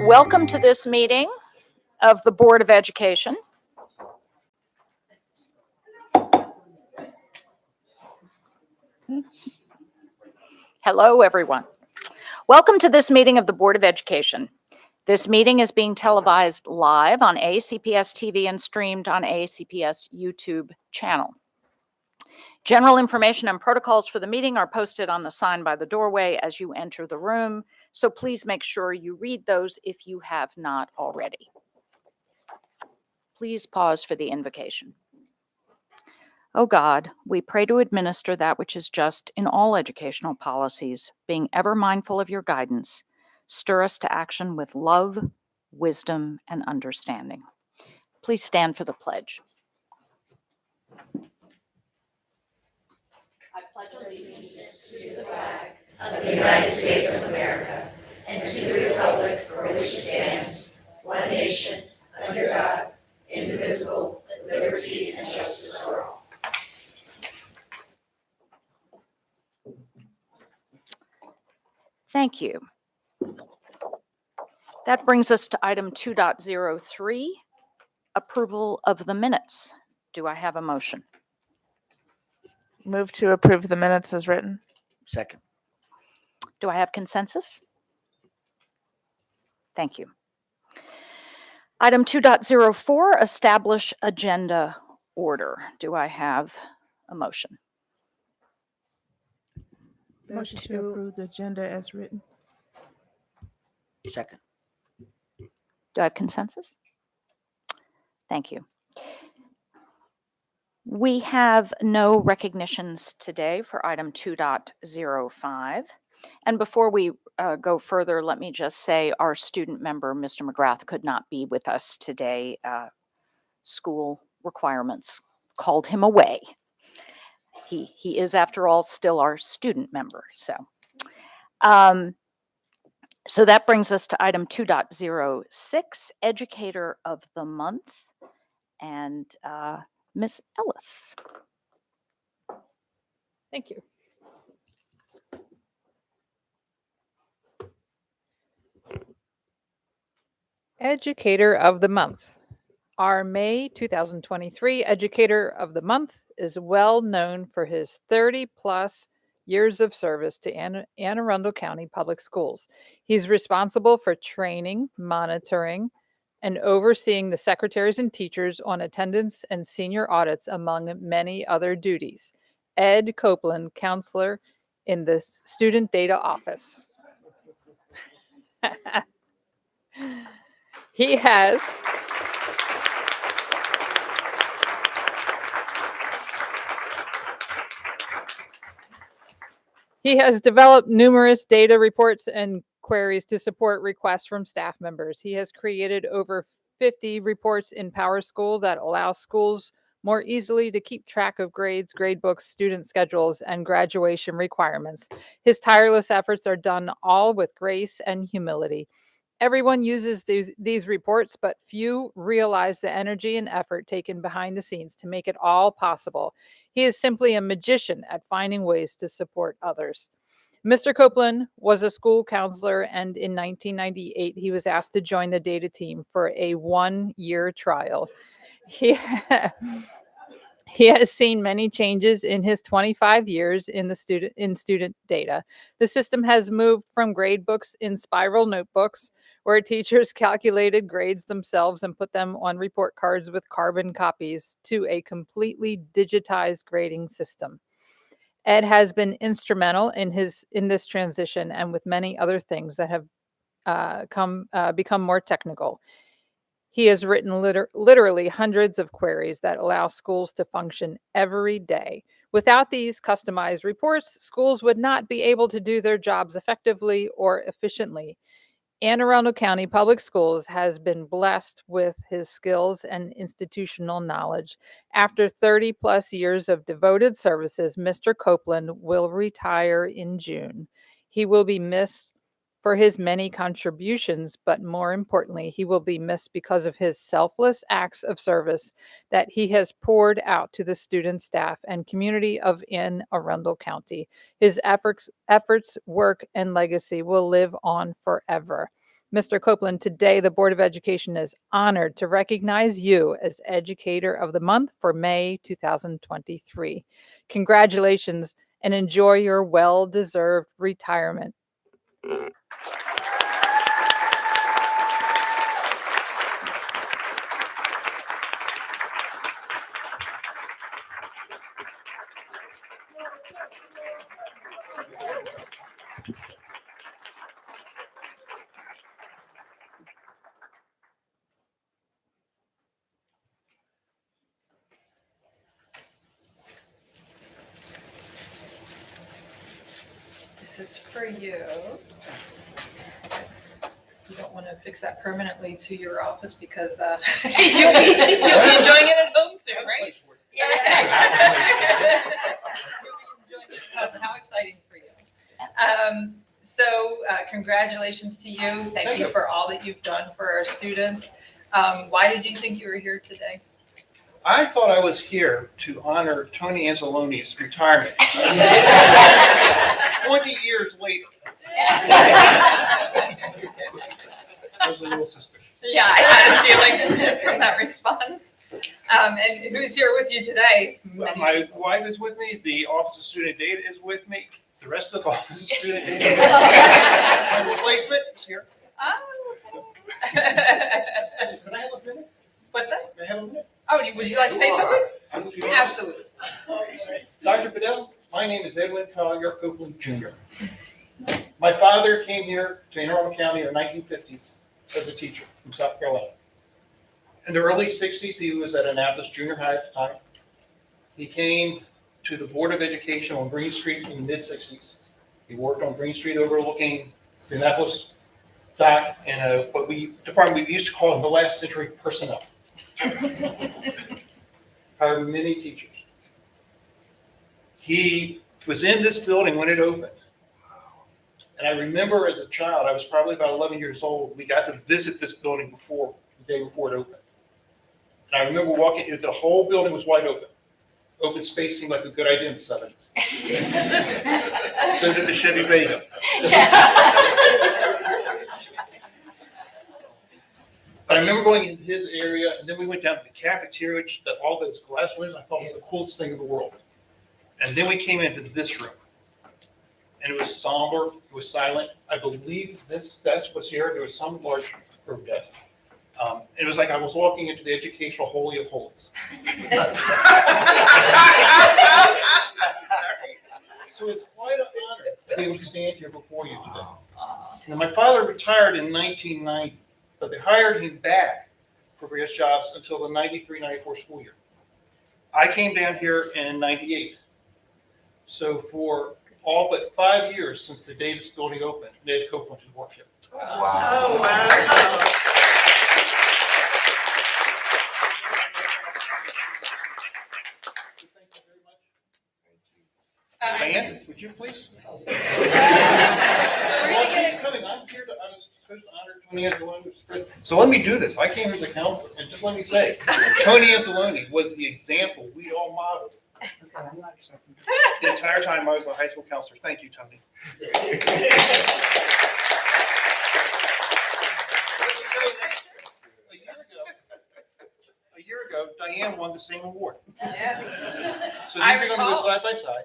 Welcome to this meeting of the Board of Education. Hello, everyone. Welcome to this meeting of the Board of Education. This meeting is being televised live on ACPS TV and streamed on ACPS YouTube channel. General information and protocols for the meeting are posted on the sign by the doorway as you enter the room, so please make sure you read those if you have not already. Please pause for the invocation. O God, we pray to administer that which is just in all educational policies, being ever mindful of your guidance. Stir us to action with love, wisdom, and understanding. Please stand for the pledge. I pledge allegiance to the flag of the United States of America and to the republic for which it stands, one nation, under God, indivisible, with liberty and justice for all. Thank you. That brings us to item 2.03, approval of the minutes. Do I have a motion? Move to approve the minutes as written. Second. Do I have consensus? Thank you. Item 2.04, establish agenda order. Do I have a motion? Motion to approve the agenda as written. Second. Do I have consensus? Thank you. We have no recognitions today for item 2.05. And before we go further, let me just say our student member, Mr. McGrath, could not be with us today. School requirements called him away. He is, after all, still our student member. So that brings us to item 2.06, Educator of the Month, and Ms. Ellis. Thank you. Educator of the Month. Our May 2023 Educator of the Month is well known for his 30-plus years of service to Anne Arundel County Public Schools. He's responsible for training, monitoring, and overseeing the secretaries and teachers on attendance and senior audits, among many other duties. Ed Copeland, counselor in the Student Data Office. He has developed numerous data reports and queries to support requests from staff members. He has created over 50 reports in PowerSchool that allow schools more easily to keep track of grades, gradebooks, student schedules, and graduation requirements. His tireless efforts are done all with grace and humility. Everyone uses these reports, but few realize the energy and effort taken behind the scenes to make it all possible. He is simply a magician at finding ways to support others. Mr. Copeland was a school counselor, and in 1998, he was asked to join the data team for a one-year trial. He has seen many changes in his 25 years in student data. The system has moved from grade books in spiral notebooks, where teachers calculated grades themselves and put them on report cards with carbon copies, to a completely digitized grading system. Ed has been instrumental in this transition, and with many other things that have become more technical. He has written literally hundreds of queries that allow schools to function every day. Without these customized reports, schools would not be able to do their jobs effectively or efficiently. Anne Arundel County Public Schools has been blessed with his skills and institutional knowledge. After 30-plus years of devoted services, Mr. Copeland will retire in June. He will be missed for his many contributions, but more importantly, he will be missed because of his selfless acts of service that he has poured out to the student, staff, and community of Anne Arundel County. His efforts, work, and legacy will live on forever. Mr. Copeland, today the Board of Education is honored to recognize you as Educator of the Month for May 2023. Congratulations and enjoy your well-deserved retirement. This is for you. You don't want to fix that permanently to your office because you'll be enjoying it at home soon, right? Yeah. How exciting for you. So congratulations to you. Thank you for all that you've done for our students. Why did you think you were here today? I thought I was here to honor Tony Anzaloni's retirement. 20 years later. I was a little suspicious. Yeah, I had a feeling from that response. And who's here with you today? My wife is with me. The Office of Student Data is with me. The rest of the Office of Student Data. My replacement is here. Oh, Can I have a minute? what's that? May I have a minute? Oh, would you like to say something? Absolutely. Dr. Bedell, my name is Edwin Collier Copeland Jr. My father came here to Anne Arundel County in the 1950s as a teacher from South Carolina. In the early 60s, he was at Annapolis Junior High at the time. He came to the Board of Education on Green Street in the mid-60s. He worked on Green Street overlooking the Annapolis dock in what we used to call the last century personnel. Hired many teachers. He was in this building when it opened. And I remember as a child, I was probably about 11 years old, we got to visit this building the day before it opened. And I remember walking in, the whole building was wide open. Open space seemed like a good idea in the 70s. So did the Chevy Vega. But I remember going in his area, and then we went down to the cafeteria, which all those glass windows, I thought was the coolest thing in the world. And then we came into this room. And it was somber, it was silent. I believe this desk was here. There was some large group desk. It was like I was walking into the educational holy of holies. So it's quite an honor to be able to stand here before you today. Now, my father retired in 1990, but they hired him back for various jobs until the 93-94 school year. I came down here in 98. So for all but 5 years since the day this building opened, Ned Copeland has worked here. Wow. Oh, wow. Thank you very much. Diane, would you please? Well, she's coming. I was supposed to honor Tony Anzaloni. So let me do this. I came here as a counselor, and just let me say, Tony Anzaloni was the example we all modeled. I'm not accepting the entire time I was a high school counselor. Thank you, Tony. A year ago, Diane won the same award. So these are going to go side by side.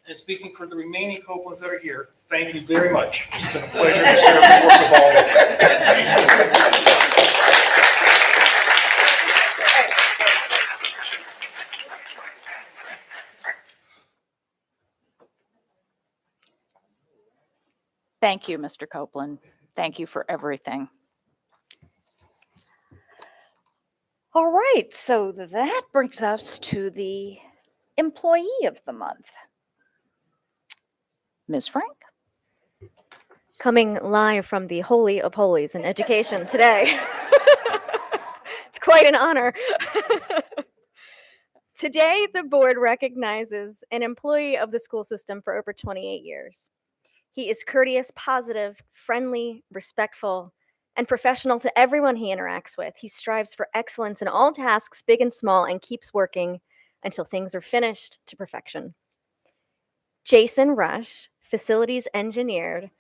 And speaking for the remaining Copelands that are here, thank you very much. It's been a pleasure to serve and work with all of you. Thank you, Mr. Copeland. Thank you for everything. All right, so that brings us to the Employee of the Month. Ms. Frank? Coming live from the Holy of Holies in education today. It's quite an honor. Today, the board recognizes an employee of the school system for over 28 years. He is courteous, positive, friendly, respectful, and professional to everyone he interacts with. He strives for excellence in all tasks, big and small, and keeps working until things are finished to perfection. Jason Rush, facilities engineer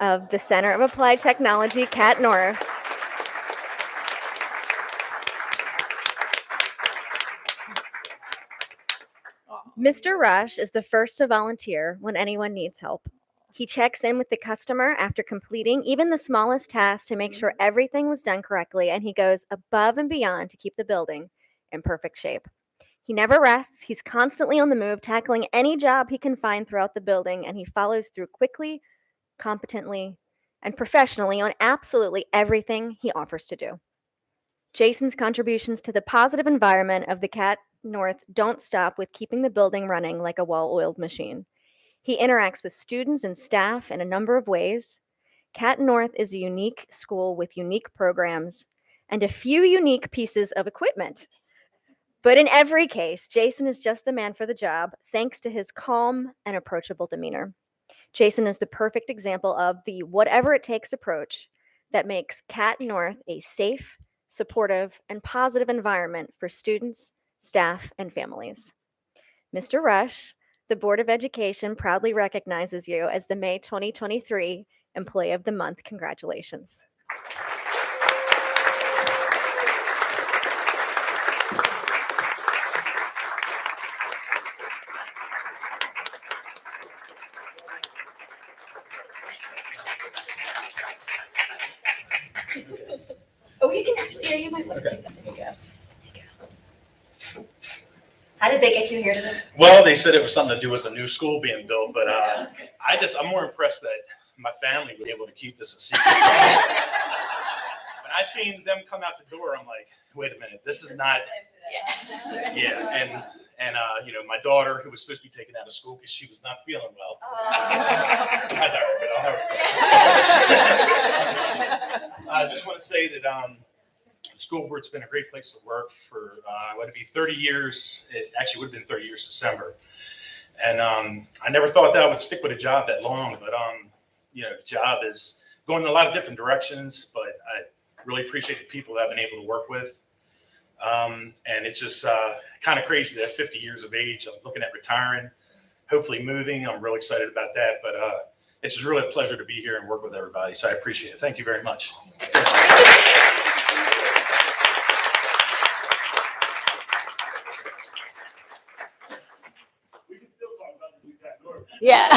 of the Center of Applied Technology, Kat North. Mr. Rush is the first to volunteer when anyone needs help. He checks in with the customer after completing even the smallest task to make sure everything was done correctly, and he goes above and beyond to keep the building in perfect shape. He never rests. He's constantly on the move, tackling any job he can find throughout the building, and he follows through quickly, competently, and professionally on absolutely everything he offers to do. Jason's contributions to the positive environment of the Cat North don't stop with keeping the building running like a well-oiled machine. He interacts with students and staff in a number of ways. Cat North is a unique school with unique programs and a few unique pieces of equipment. But in every case, Jason is just the man for the job, thanks to his calm and approachable demeanor. Jason is the perfect example of the whatever it takes approach that makes Cat North a safe, supportive, and positive environment for students, staff, and families. Mr. Rush, the Board of Education proudly recognizes you as the May 2023 Employee of the Month. Congratulations. Oh, you can actually hear you. How did they get you here today? Well, they said it was something to do with a new school being built, but I'm more impressed that my family was able to keep this a secret. When I seen them come out the door, I'm like, wait a minute, this is not. Yeah, and you know, my daughter, who was supposed to be taken out of school because she was not feeling well. I just want to say that the school board's been a great place to work for what would be 30 years. It actually would have been 30 years December. And I never thought that I would stick with a job that long, but you know, the job is going in a lot of different directions, but I really appreciate the people that I've been able to work with. And it's just kind of crazy that at 50 years of age, I'm looking at retiring, hopefully moving. I'm really excited about that, but it's just really a pleasure to be here and work with everybody. So I appreciate it. Thank you very much. We can still talk about the new Cat North. Yeah.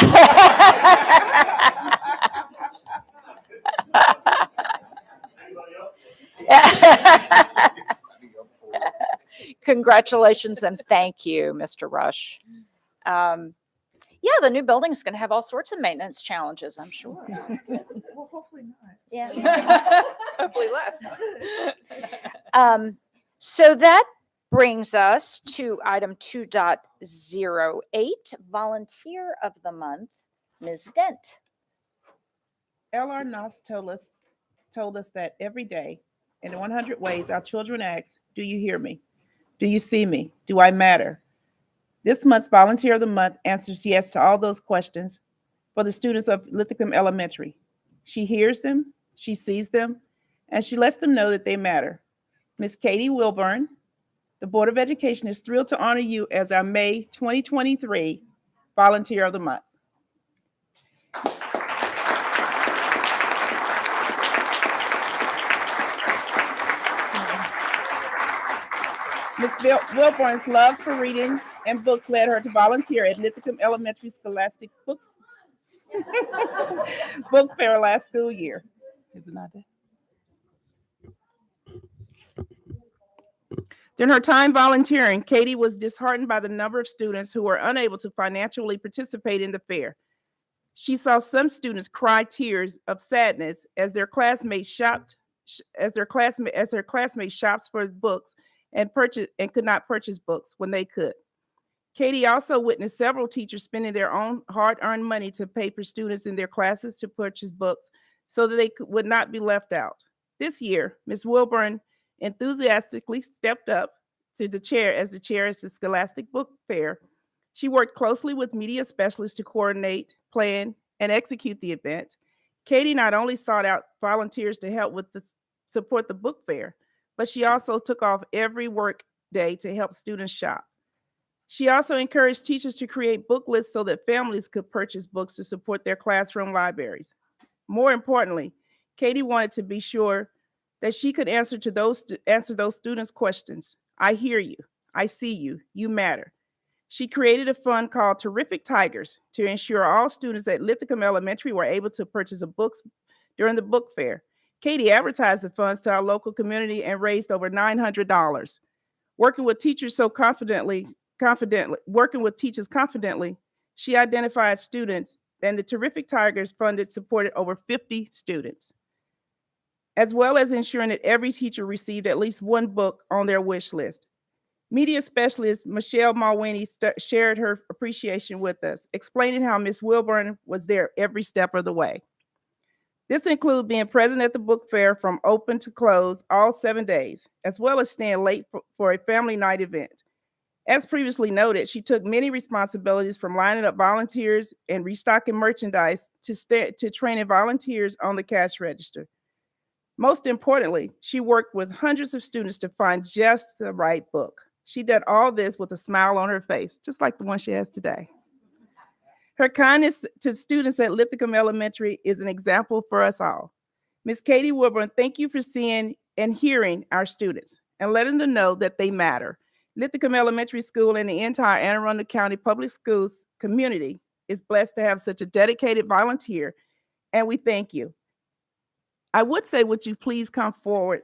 Anybody else? Congratulations and thank you, Mr. Rush. Yeah, the new building is going to have all sorts of maintenance challenges, I'm sure. Well, hopefully not. Yeah. Hopefully less. So that brings us to item 2.08, Volunteer of the Month, Ms. Dent. L.R. Noss told us that every day, in 100 ways, our children ask, do you hear me? Do you see me? Do I matter? This month's Volunteer of the Month answers yes to all those questions for the students of Lithicum Elementary. She hears them, she sees them, and she lets them know that they matter. Ms. Katie Wilburn, the Board of Education is thrilled to honor you as our May 2023 Volunteer of the Month. Ms. Wilburn's love for reading and books led her to volunteer at Lithicum Elementary Scholastic Book Fair last school year. Is it not that? During her time volunteering, Katie was disheartened by the number of students who were unable to financially participate in the fair. She saw some students cry tears of sadness as their classmates shopped for books and could not purchase books when they could. Katie also witnessed several teachers spending their own hard-earned money to pay for students in their classes to purchase books so that they would not be left out. This year, Ms. Wilburn enthusiastically stepped up to the chair as the Scholastic Book Fair. She worked closely with media specialists to coordinate, plan, and execute the event. Katie not only sought out volunteers to help support the book fair, but she also took off every work day to help students shop. She also encouraged teachers to create book lists so that families could purchase books to support their classroom libraries. More importantly, Katie wanted to be sure that she could answer those students' questions. I hear you. I see you. You matter. She created a fund called Terrific Tigers to ensure all students at Lithicum Elementary were able to purchase books during the book fair. Katie advertised the funds to our local community and raised over $900. Working with teachers confidently, she identified students, and the Terrific Tigers supported over 50 students, as well as ensuring that every teacher received at least one book on their wish list. Media specialist Michelle Malwini shared her appreciation with us, explaining how Ms. Wilburn was there every step of the way. This includes being present at the book fair from open to close all 7 days, as well as staying late for a family night event. As previously noted, she took many responsibilities from lining up volunteers and restocking merchandise to training volunteers on the cash register. Most importantly, she worked with hundreds of students to find just the right book. She did all this with a smile on her face, just like the one she has today. Her kindness to students at Lithicum Elementary is an example for us all. Ms. Katie Wilburn, thank you for seeing and hearing our students and letting them know that they matter. Lithicum Elementary School and the entire Anne Arundel County Public Schools community is blessed to have such a dedicated volunteer, and we thank you. I would say, would you please come forward?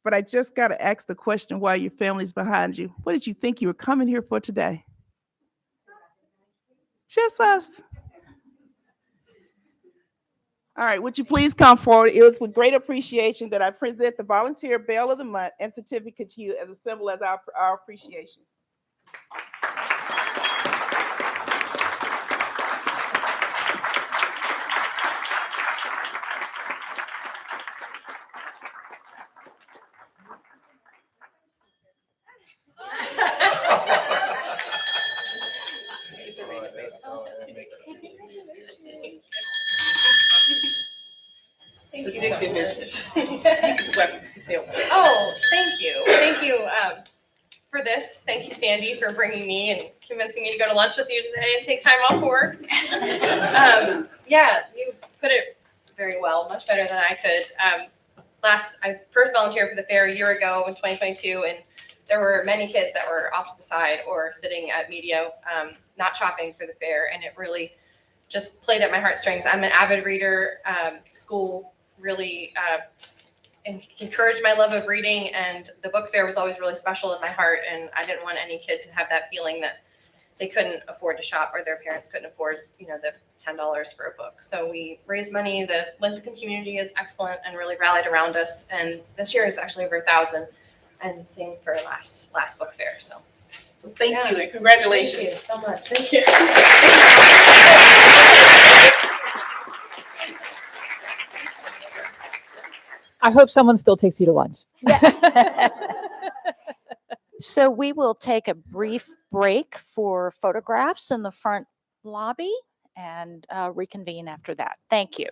But I just got to ask the question while your family's behind you. What did you think you were coming here for today? Just us. All right, would you please come forward? It was with great appreciation that I present the Volunteer Bell of the Month and certificate to you as a symbol of our appreciation. It's addictive, isn't it? Oh, thank you. Thank you for this. Thank you, Sandy, for bringing me and convincing me to go to lunch with you today and take time off work. Yeah, you put it very well, much better than I could. I first volunteered for the fair a year ago in 2022, and there were many kids that were off to the side or sitting at media, not shopping for the fair, and it really just played at my heartstrings. I'm an avid reader. School really encouraged my love of reading, and the book fair was always really special in my heart, and I didn't want any kid to have that feeling that they couldn't afford to shop or their parents couldn't afford, the $10 for a book. So we raised money. The Lincoln community is excellent and really rallied around us, and this year it's actually over 1,000, and same for last book fair. So thank you and congratulations. Thank you so much. Thank you. I hope someone still takes you to lunch. So we will take a brief break for photographs in the front lobby and reconvene after that. Thank you.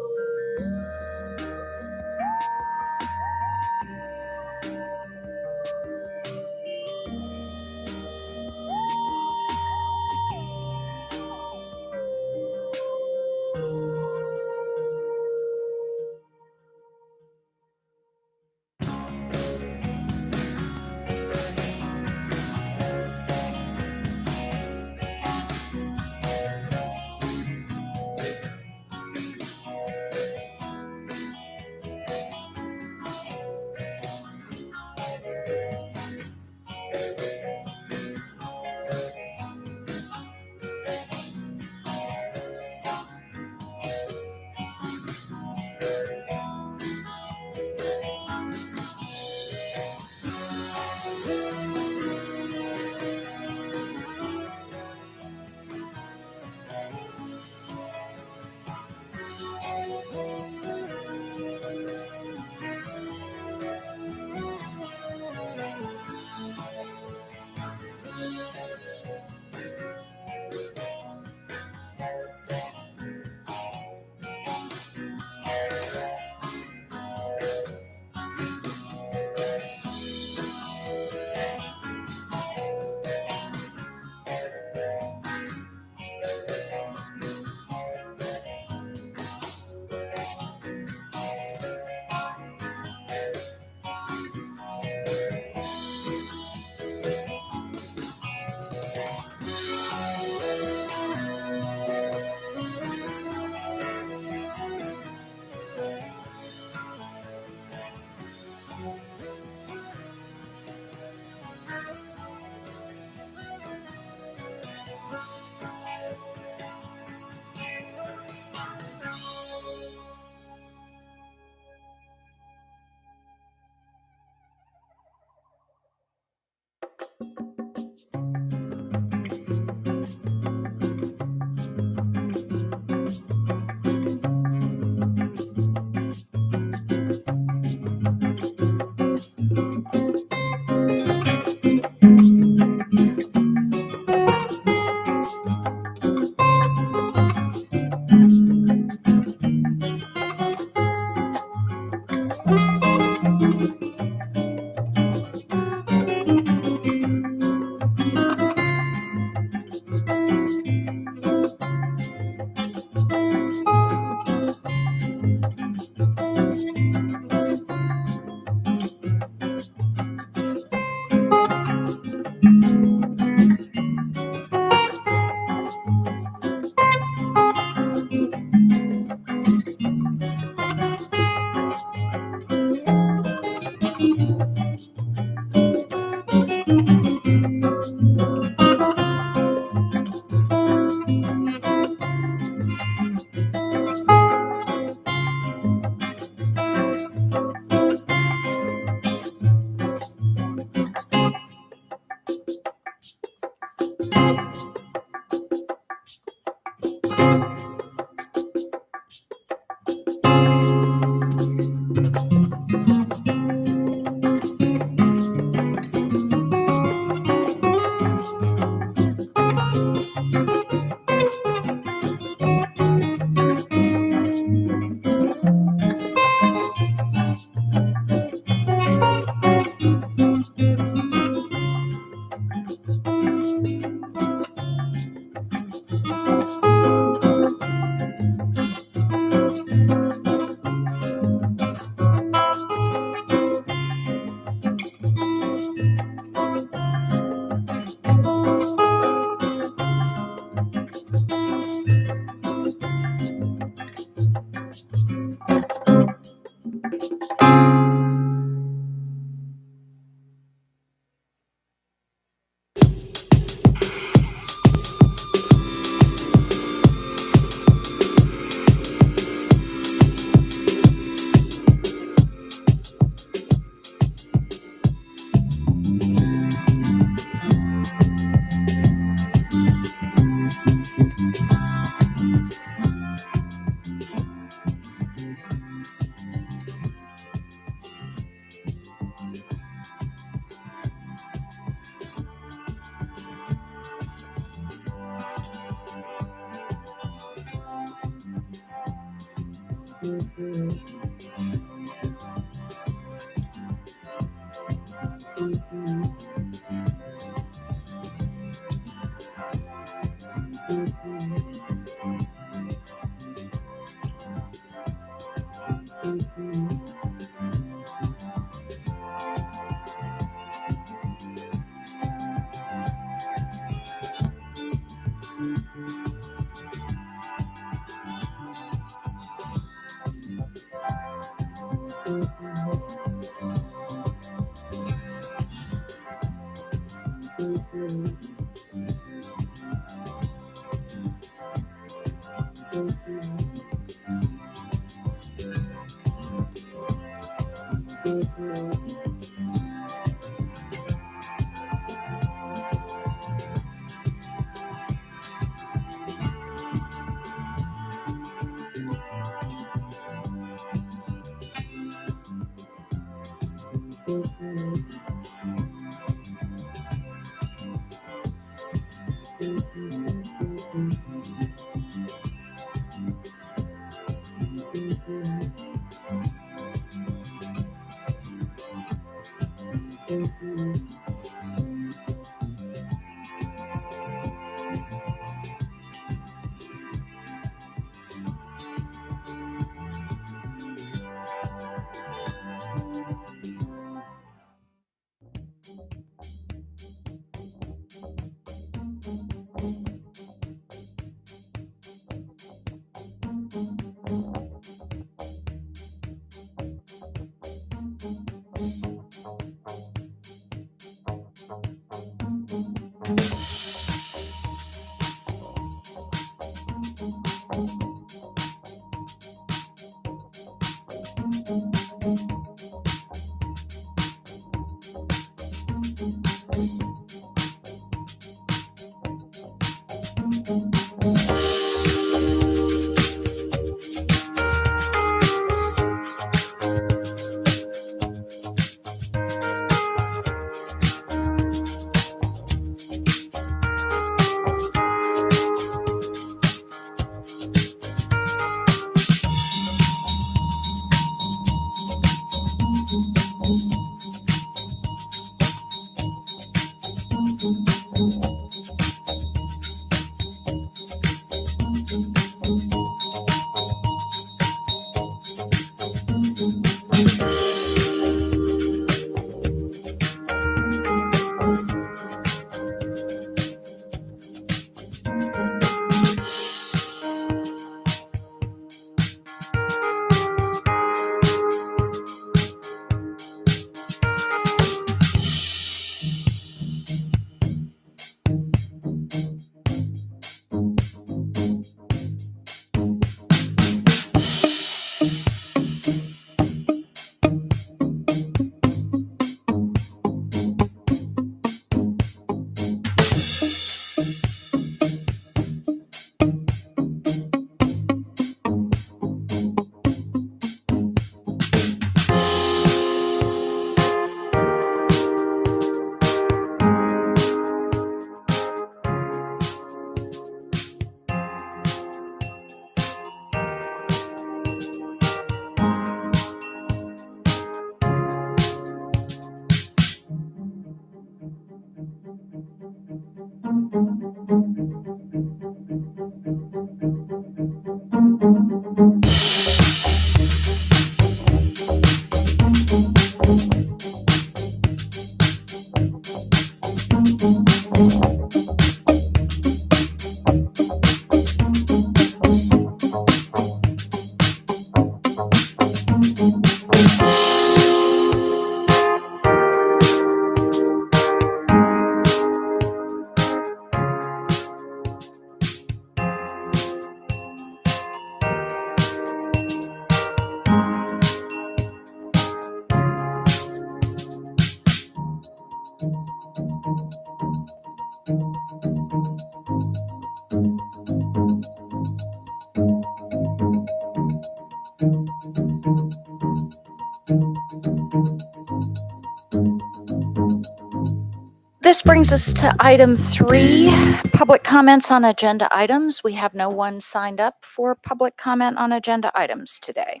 This brings us to item 3, public comments on agenda items. We have no one signed up for public comment on agenda items today.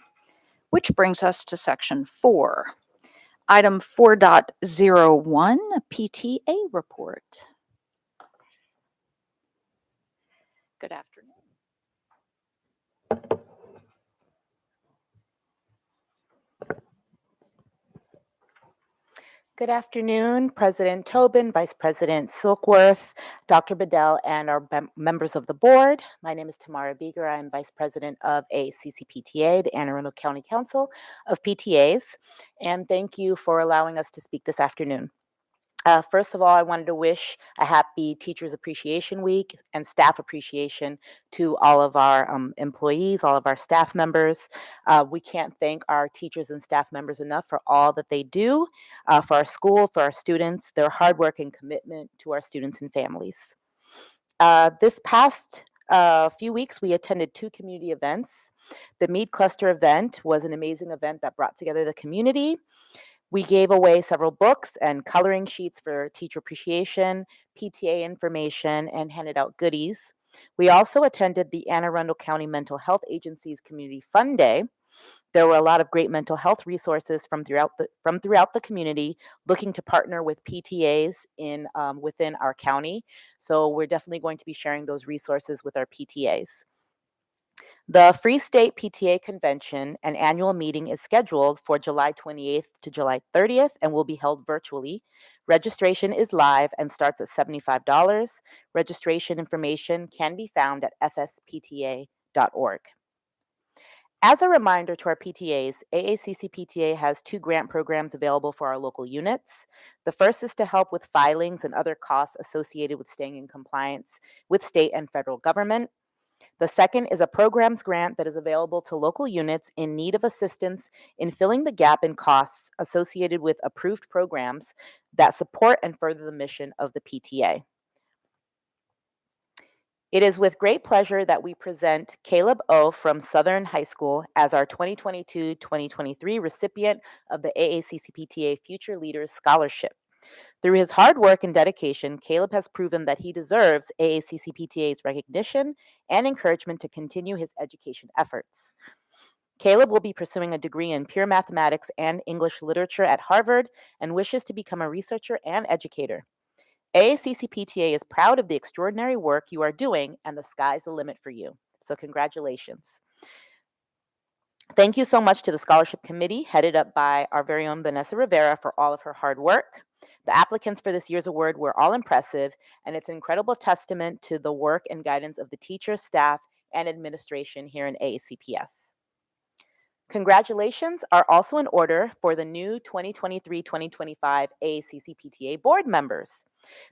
which brings us to section 4. Item 4.01, PTA report. Good afternoon. Good afternoon, President Tobin, Vice President Silkworth, Dr. Bedell, and our members of the board. My name is Tamara Beeger. I am Vice President of ACCPTA, the Anne Arundel County Council of PTAs, and thank you for allowing us to speak this afternoon. First of all, I wanted to wish a happy Teachers Appreciation Week and Staff Appreciation to all of our employees, all of our staff members. We can't thank our teachers and staff members enough for all that they do for our school, for our students, their hard work and commitment to our students and families. This past few weeks, we attended 2 community events. The Mead Cluster event was an amazing event that brought together the community. We gave away several books and coloring sheets for teacher appreciation, PTA information, and handed out goodies. We also attended the Anne Arundel County Mental Health Agency's Community Fun Day. There were a lot of great mental health resources from throughout the community looking to partner with PTAs within our county. So we're definitely going to be sharing those resources with our PTAs. The Free State PTA Convention and annual meeting is scheduled for July 28th to July 30th and will be held virtually. Registration is live and starts at $75. Registration information can be found at fspta.org. As a reminder to our PTAs, AACC PTA has 2 grant programs available for our local units. The first is to help with filings and other costs associated with staying in compliance with state and federal government. The second is a programs grant that is available to local units in need of assistance in filling the gap in costs associated with approved programs that support and further the mission of the PTA. It is with great pleasure that we present Caleb O. from Southern High School as our 2022-2023 recipient of the AACC PTA Future Leaders Scholarship. Through his hard work and dedication, Caleb has proven that he deserves AACC PTA's recognition and encouragement to continue his education efforts. Caleb will be pursuing a degree in pure mathematics and English literature at Harvard and wishes to become a researcher and educator. AACC PTA is proud of the extraordinary work you are doing, and the sky's the limit for you. So congratulations. Thank you so much to the Scholarship Committee, headed up by our very own Vanessa Rivera, for all of her hard work. The applicants for this year's award were all impressive, and it's an incredible testament to the work and guidance of the teachers, staff, and administration here in AACPS. Congratulations are also in order for the new 2023-2025 AACC PTA board members.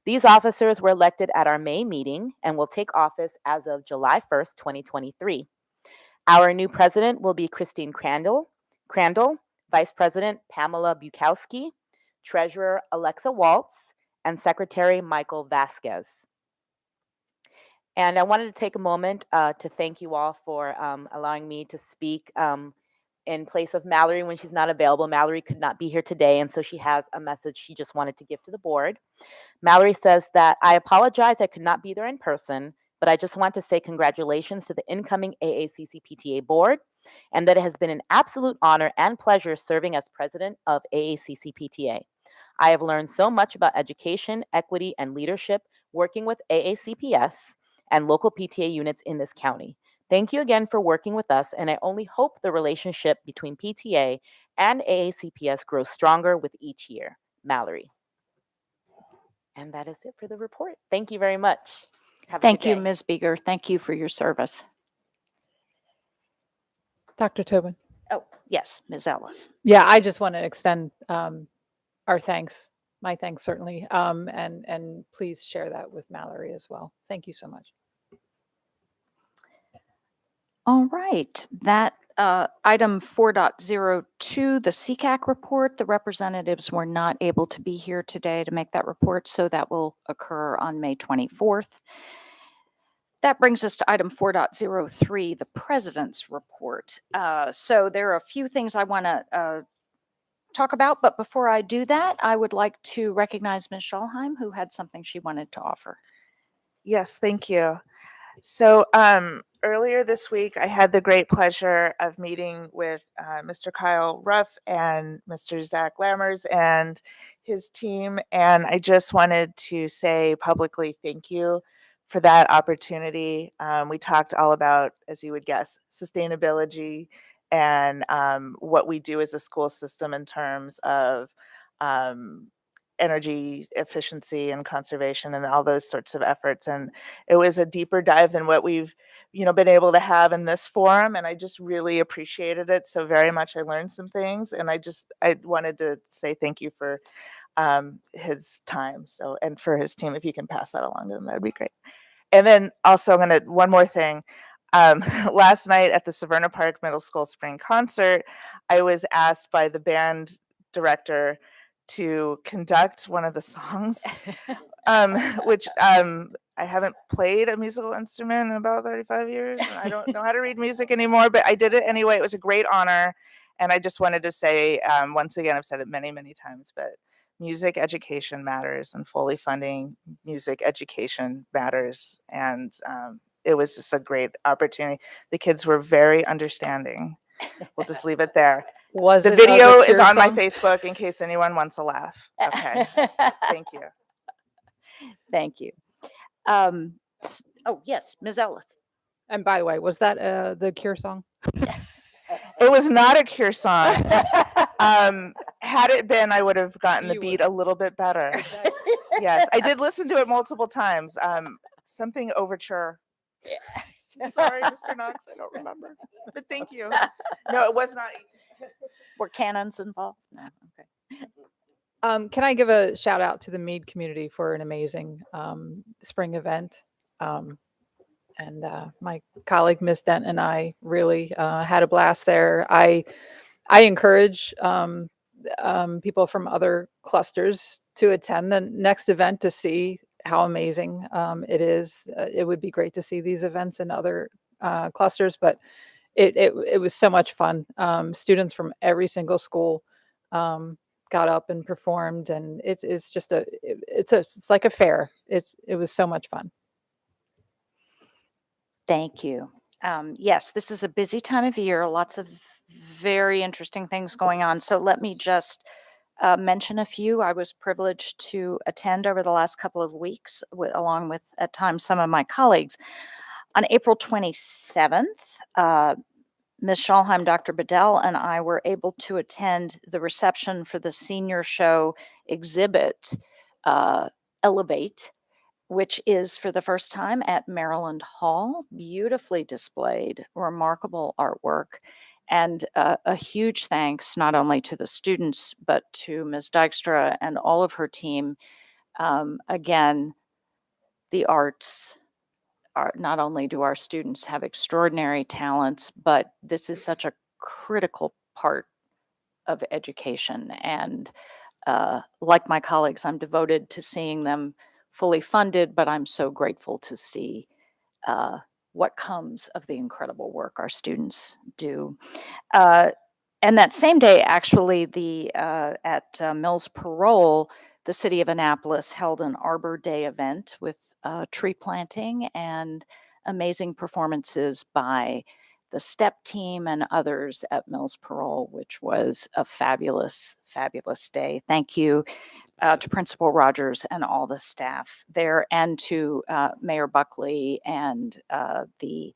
These officers were elected at our May meeting and will take office as of July 1st, 2023. Our new president will be Christine Crandall, Vice President Pamela Bukowski, Treasurer Alexa Waltz, and Secretary Michael Vasquez. And I wanted to take a moment to thank you all for allowing me to speak in place of Mallory when she's not available. Mallory could not be here today, and so she has a message she just wanted to give to the board. Mallory says that, I apologize I could not be there in person, but I just want to say congratulations to the incoming AACC PTA board, and that it has been an absolute honor and pleasure serving as president of AACC PTA. I have learned so much about education, equity, and leadership working with AACPS and local PTA units in this county. Thank you again for working with us, and I only hope the relationship between PTA and AACPS grows stronger with each year. Mallory. And that is it for the report. Thank you very much. Thank you, Ms. Beeger. Thank you for your service. Dr. Tobin. Oh, yes, Ms. Ellis. Yeah, I just want to extend our thanks, my thanks certainly, and please share that with Mallory as well. Thank you so much. All right, that item 4.02, the CCAC report, the representatives were not able to be here today to make that report, so that will occur on May 24th. That brings us to item 4.03, the president's report. So there are a few things I want to talk about, but before I do that, I would like to recognize Ms. Schulheim, who had something she wanted to offer. Yes, thank you. So earlier this week, I had the great pleasure of meeting with Mr. Kyle Ruff and Mr. Zach Lammers and his team. And I just wanted to say publicly thank you for that opportunity. We talked all about, as you would guess, sustainability and what we do as a school system in terms of um, energy efficiency and conservation and all those sorts of efforts. And it was a deeper dive than what we've been able to have in this forum, and I just really appreciated it so very much. I learned some things, and I wanted to say thank you for his time, so, and for his team. If you can pass that along to them, that would be great. And then also one more thing. Last night at the Severna Park Middle School Spring Concert, I was asked by the band director to conduct one of the songs, which I haven't played a musical instrument in about 35 years, and I don't know how to read music anymore, but I did it anyway. It was a great honor, and I just wanted to say, once again, I've said it many, many times, but music education matters, and fully funding music education matters, and it was just a great opportunity. The kids were very understanding. We'll just leave it there. Was The it video a is Cure on my song? Facebook in case anyone wants to laugh. Okay, thank you. Thank you. Oh, yes, Ms. Ellis. And by the way, was that the Cure song? It was not a Cure song. Had it been, I would have gotten the You beat would. a little bit better. Yes, I did listen to it multiple times. Something overture. Sorry, Mr. Knox, I don't remember. But thank you. No, it was not. Were cannons involved? No, okay. Can I give a shout out to the Meade community for an amazing spring event? And my colleague, Ms. Dent, and I really had a blast there. I encourage people from other clusters to attend the next event to see how amazing it is. It would be great to see these events in other clusters, but it was so much fun. Students from every single school got up and performed, and it's just it's like a fair. It was so much fun. Thank you. Yes, this is a busy time of year, lots of very interesting things going on. So let me just mention a few I was privileged to attend over the last couple of weeks, along with, at times, some of my colleagues. On April 27th, Ms. Schalheim, Dr. Bedell, and I were able to attend the reception for the senior show exhibit, Elevate, which is for the first time at Maryland Hall. Beautifully displayed, remarkable artwork, and a huge thanks not only to the students, but to Ms. Dykstra and all of her team. Again, the arts are, not only do our students have extraordinary talents, but this is such a critical part of education. And like my colleagues, I'm devoted to seeing them fully funded, but I'm so grateful to see what comes of the incredible work our students do. And that same day, actually, at Mills Parole, the city of Annapolis held an Arbor Day event with tree planting and amazing performances by the STEP team and others at Mills Parole, which was a fabulous, fabulous day. Thank you to Principal Rogers and all the staff there, and to Mayor Buckley and the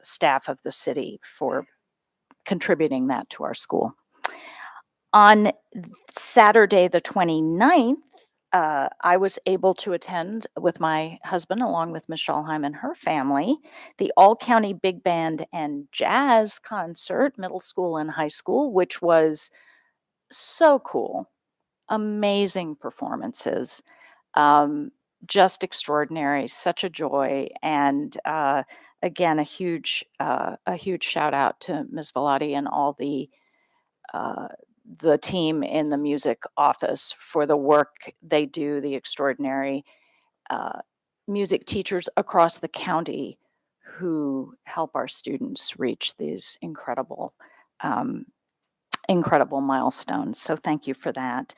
staff of the city for contributing that to our school. On Saturday, the 29th, I was able to attend with my husband, along with Ms. Schalheim and her family, the All-County Big Band and Jazz Concert, middle school and high school, which was so cool. Amazing performances, just extraordinary, such a joy. And again, a huge shout out to Ms. Velati and all the team in the music office for the work they do, the extraordinary music teachers across the county who help our students reach these incredible milestones. So thank you for that.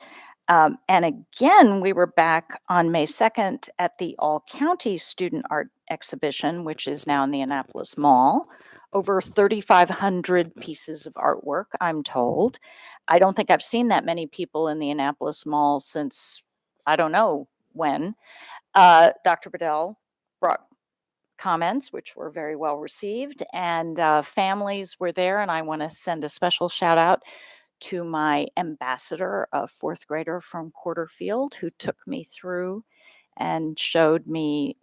And again, we were back on May 2nd at the All-County Student Art exhibition, which is now in the Annapolis Mall. Over 3,500 pieces of artwork, I'm told. I don't think I've seen that many people in the Annapolis Mall since I don't know when. Dr. Bedell brought comments, which were very well received, and families were there. And I want to send a special shout out to my ambassador, a fourth grader from Quarterfield, who took me through and showed me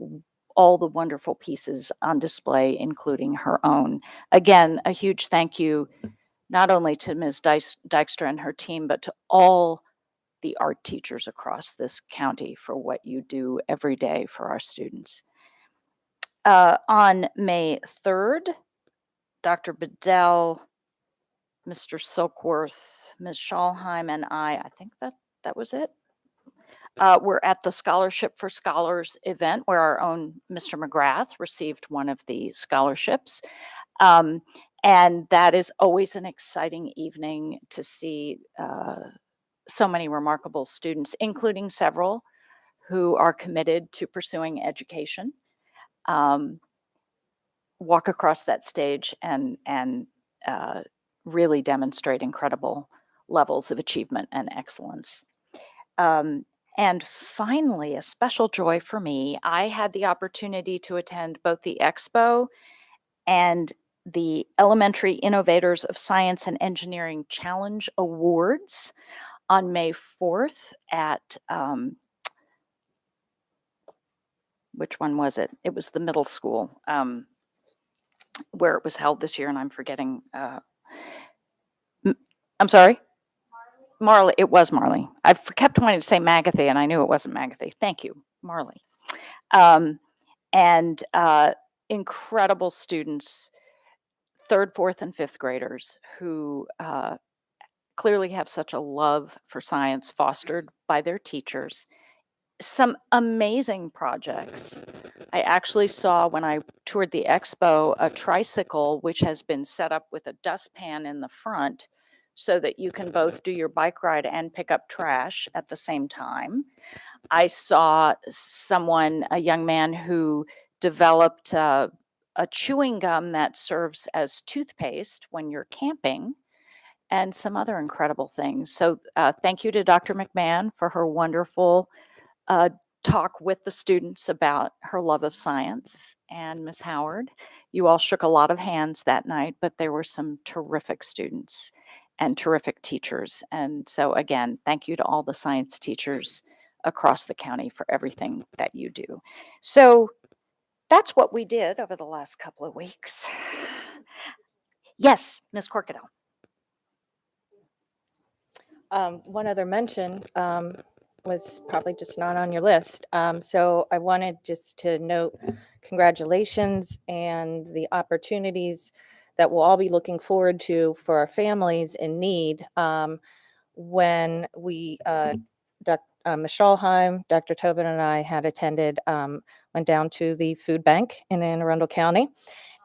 all the wonderful pieces on display, including her own. Again, a huge thank you, not only to Ms. Dykstra and her team, but to all the art teachers across this county for what you do every day for our students. On May 3rd, Dr. Bedell, Mr. Silkworth, Ms. Schalheim, and I think that was it. We're at the Scholarship for Scholars event where our own Mr. McGrath received one of the scholarships. And that is always an exciting evening to see so many remarkable students, including several who are committed to pursuing education, walk across that stage and really demonstrate incredible levels of achievement and excellence. And finally, a special joy for me, I had the opportunity to attend both the Expo and the Elementary Innovators of Science and Engineering Challenge Awards on May 4th at, which one was it? It was the middle school where it was held this year, and I'm forgetting. I'm sorry? Marley. It was Marley. I kept wanting to say Magathy, and I knew it wasn't Magathy. Thank you, Marley. And incredible students, third, fourth, and fifth graders who clearly have such a love for science fostered by their teachers. Some amazing projects. I actually saw when I toured the expo a tricycle which has been set up with a dustpan in the front so that you can both do your bike ride and pick up trash at the same time. I saw someone, a young man who developed a chewing gum that serves as toothpaste when you're camping, and some other incredible things. So thank you to Dr. McMahon for her wonderful talk with the students about her love of science, and Ms. Howard. You all shook a lot of hands that night, but there were some terrific students and terrific teachers. And so again, thank you to all the science teachers across the county for everything that you do. So that's what we did over the last couple of weeks. Yes, Ms. Corkadell. One other mention was probably just not on your list. So I wanted just to note congratulations and the opportunities that we'll all be looking forward to for our families in need. When we, Ms. Schalheim, Dr. Tobin, and I had attended, went down to the food bank in Anne Arundel County.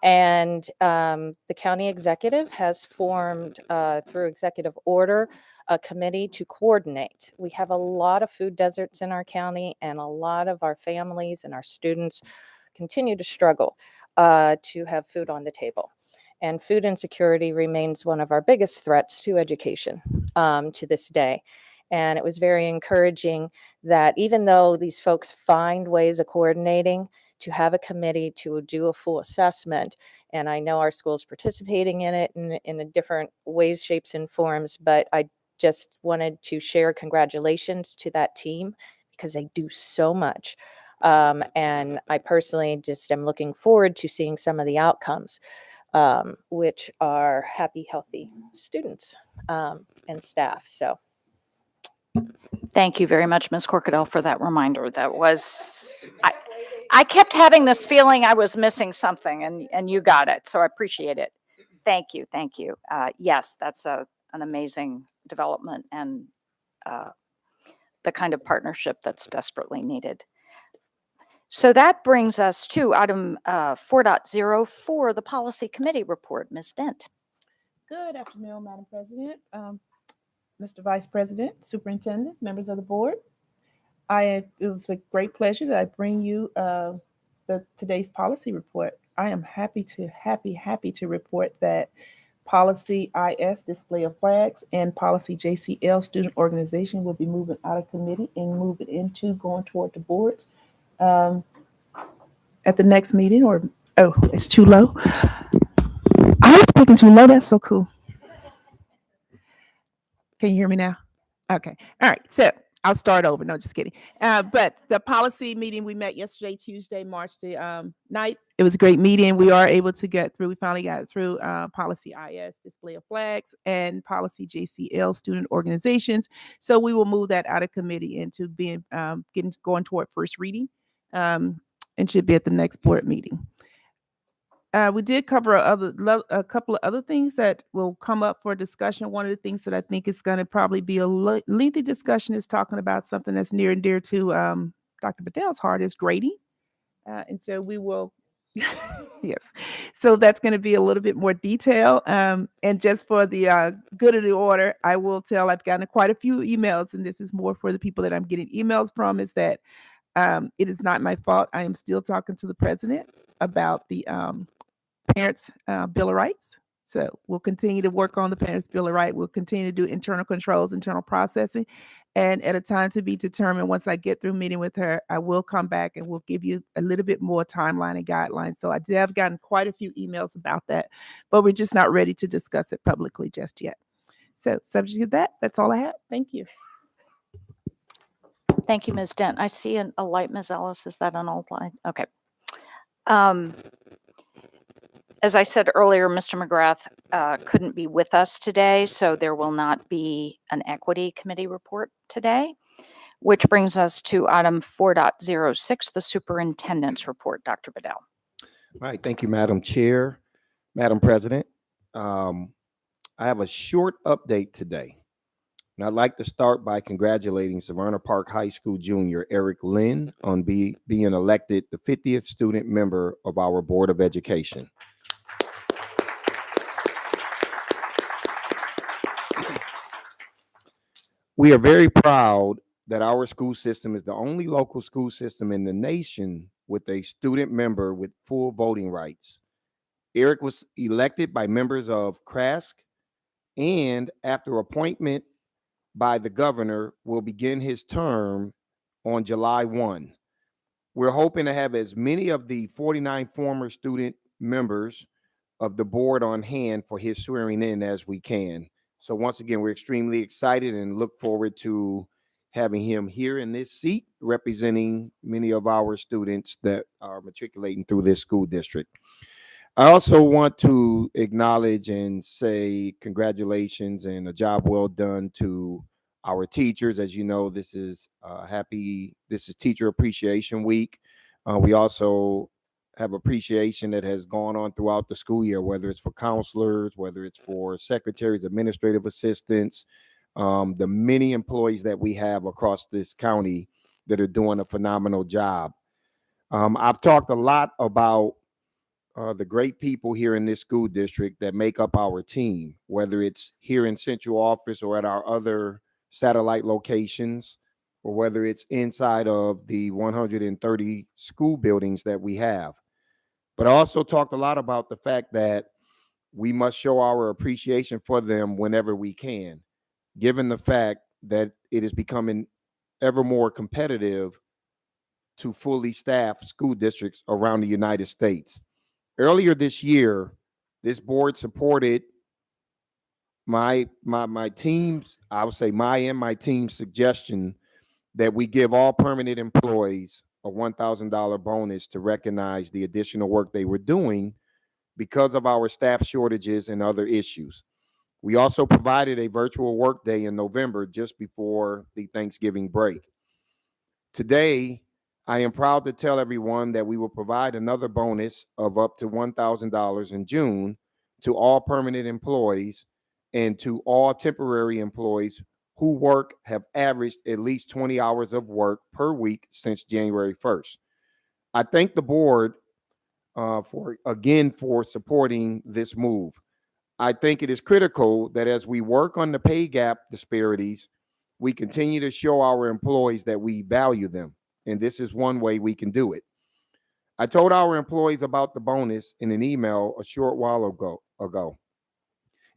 And the county executive has formed, through executive order, a committee to coordinate. We have a lot of food deserts in our county, and a lot of our families and our students continue to struggle to have food on the table. And food insecurity remains one of our biggest threats to education to this day. And it was very encouraging that even though these folks find ways of coordinating, to have a committee to do a full assessment. And I know our school's participating in it in a different ways, shapes, and forms, but I just wanted to share congratulations to that team because they do so much. And I personally just am looking forward to seeing some of the outcomes, which are happy, healthy students and staff. So. Thank you very much, Ms. Corkadell, for that reminder. That was, I kept having this feeling I was missing something, and you got it, so I appreciate it. Thank you, thank you. Yes, that's an amazing development and the kind of partnership that's desperately needed. So that brings us to item 4.04, the Policy Committee Report. Ms. Dent. Good afternoon, Madam President, Mr. Vice President, Superintendent, members of the board. It was a great pleasure that I bring you today's policy report. I am happy to report that policy IS, display of flags, and policy JCL, student organization, will be moving out of committee and moving into going toward the board at the next meeting. Or, oh, it's too low. I was speaking too low. That's so cool. Can you hear me now? Okay. All right. So I'll start over. No, just kidding. But the policy meeting, we met yesterday, Tuesday, March the 9th. It was a great meeting. We are able to get through. We finally got through policy IS, display of flags, and policy JCL, student organizations. So we will move that out of committee into being going toward first reading, and should be at the next board meeting. We did cover a couple of other things that will come up for discussion. One of the things that I think is going to probably be a lengthy discussion is talking about something that's near and dear to Dr. Bedell's heart, is grading. And so we will, yes. So that's going to be a little bit more detail. And just for the good of the order, I will tell I've gotten quite a few emails, and this is more for the people that I'm getting emails from, is that it is not my fault. I am still talking to the president about the Parents' Bill of Rights. So we'll continue to work on the Parents' Bill of Rights. We'll continue to do internal controls, internal processing. And at a time to be determined, once I get through meeting with her, I will come back and we'll give you a little bit more timeline and guidelines. So I have gotten quite a few emails about that, but we're just not ready to discuss it publicly just yet. So subject to that, that's all I have. Thank you. Thank you, Ms. Dent. I see a light, Ms. Ellis. Is that an old light? Okay. As I said earlier, Mr. McGrath couldn't be with us today, so there will not be an equity committee report today, which brings us to item 4.06, the superintendent's report. Dr. Bedell. All right. Thank you, Madam Chair, Madam President. I have a short update today. And I'd like to start by congratulating Savannah Park High School junior Eric Lynn on being elected the 50th student member of our Board of Education. We are very proud that our school system is the only local school system in the nation with a student member with full voting rights. Eric was elected by members of CRASC, and after appointment by the governor, will begin his term on July 1. We're hoping to have as many of the 49 former student members of the board on hand for his swearing in as we can. So once again, we're extremely excited and look forward to having him here in this seat, representing many of our students that are matriculating through this school district. I also want to acknowledge and say congratulations and a job well done to our teachers. As you know, this is Teacher Appreciation Week. We also have appreciation that has gone on throughout the school year, whether it's for counselors, whether it's for secretaries, administrative assistants, the many employees that we have across this county that are doing a phenomenal job. I've talked a lot about the great people here in this school district that make up our team, whether it's here in central office or at our other satellite locations, or whether it's inside of the 130 school buildings that we have. But I also talked a lot about the fact that we must show our appreciation for them whenever we can, given the fact that it is becoming ever more competitive to fully staff school districts around the United States. Earlier this year, this board supported my team's, I would say my team's suggestion that we give all permanent employees a $1,000 bonus to recognize the additional work they were doing because of our staff shortages and other issues. We also provided a virtual work day in November just before the Thanksgiving break. Today, I am proud to tell everyone that we will provide another bonus of up to $1,000 in June to all permanent employees and to all temporary employees who have averaged at least 20 hours of work per week since January 1st. I thank the board for supporting this move. I think it is critical that as we work on the pay gap disparities, we continue to show our employees that we value them. And this is one way we can do it. I told our employees about the bonus in an email a short while ago,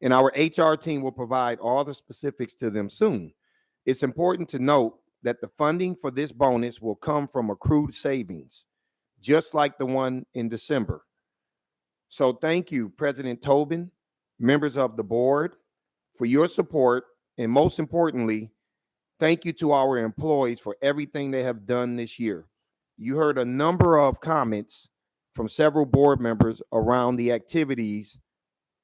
and our HR team will provide all the specifics to them soon. It's important to note that the funding for this bonus will come from accrued savings, just like the one in December. So thank you, President Tobin, members of the board, for your support, and most importantly, thank you to our employees for everything they have done this year. You heard a number of comments from several board members around the activities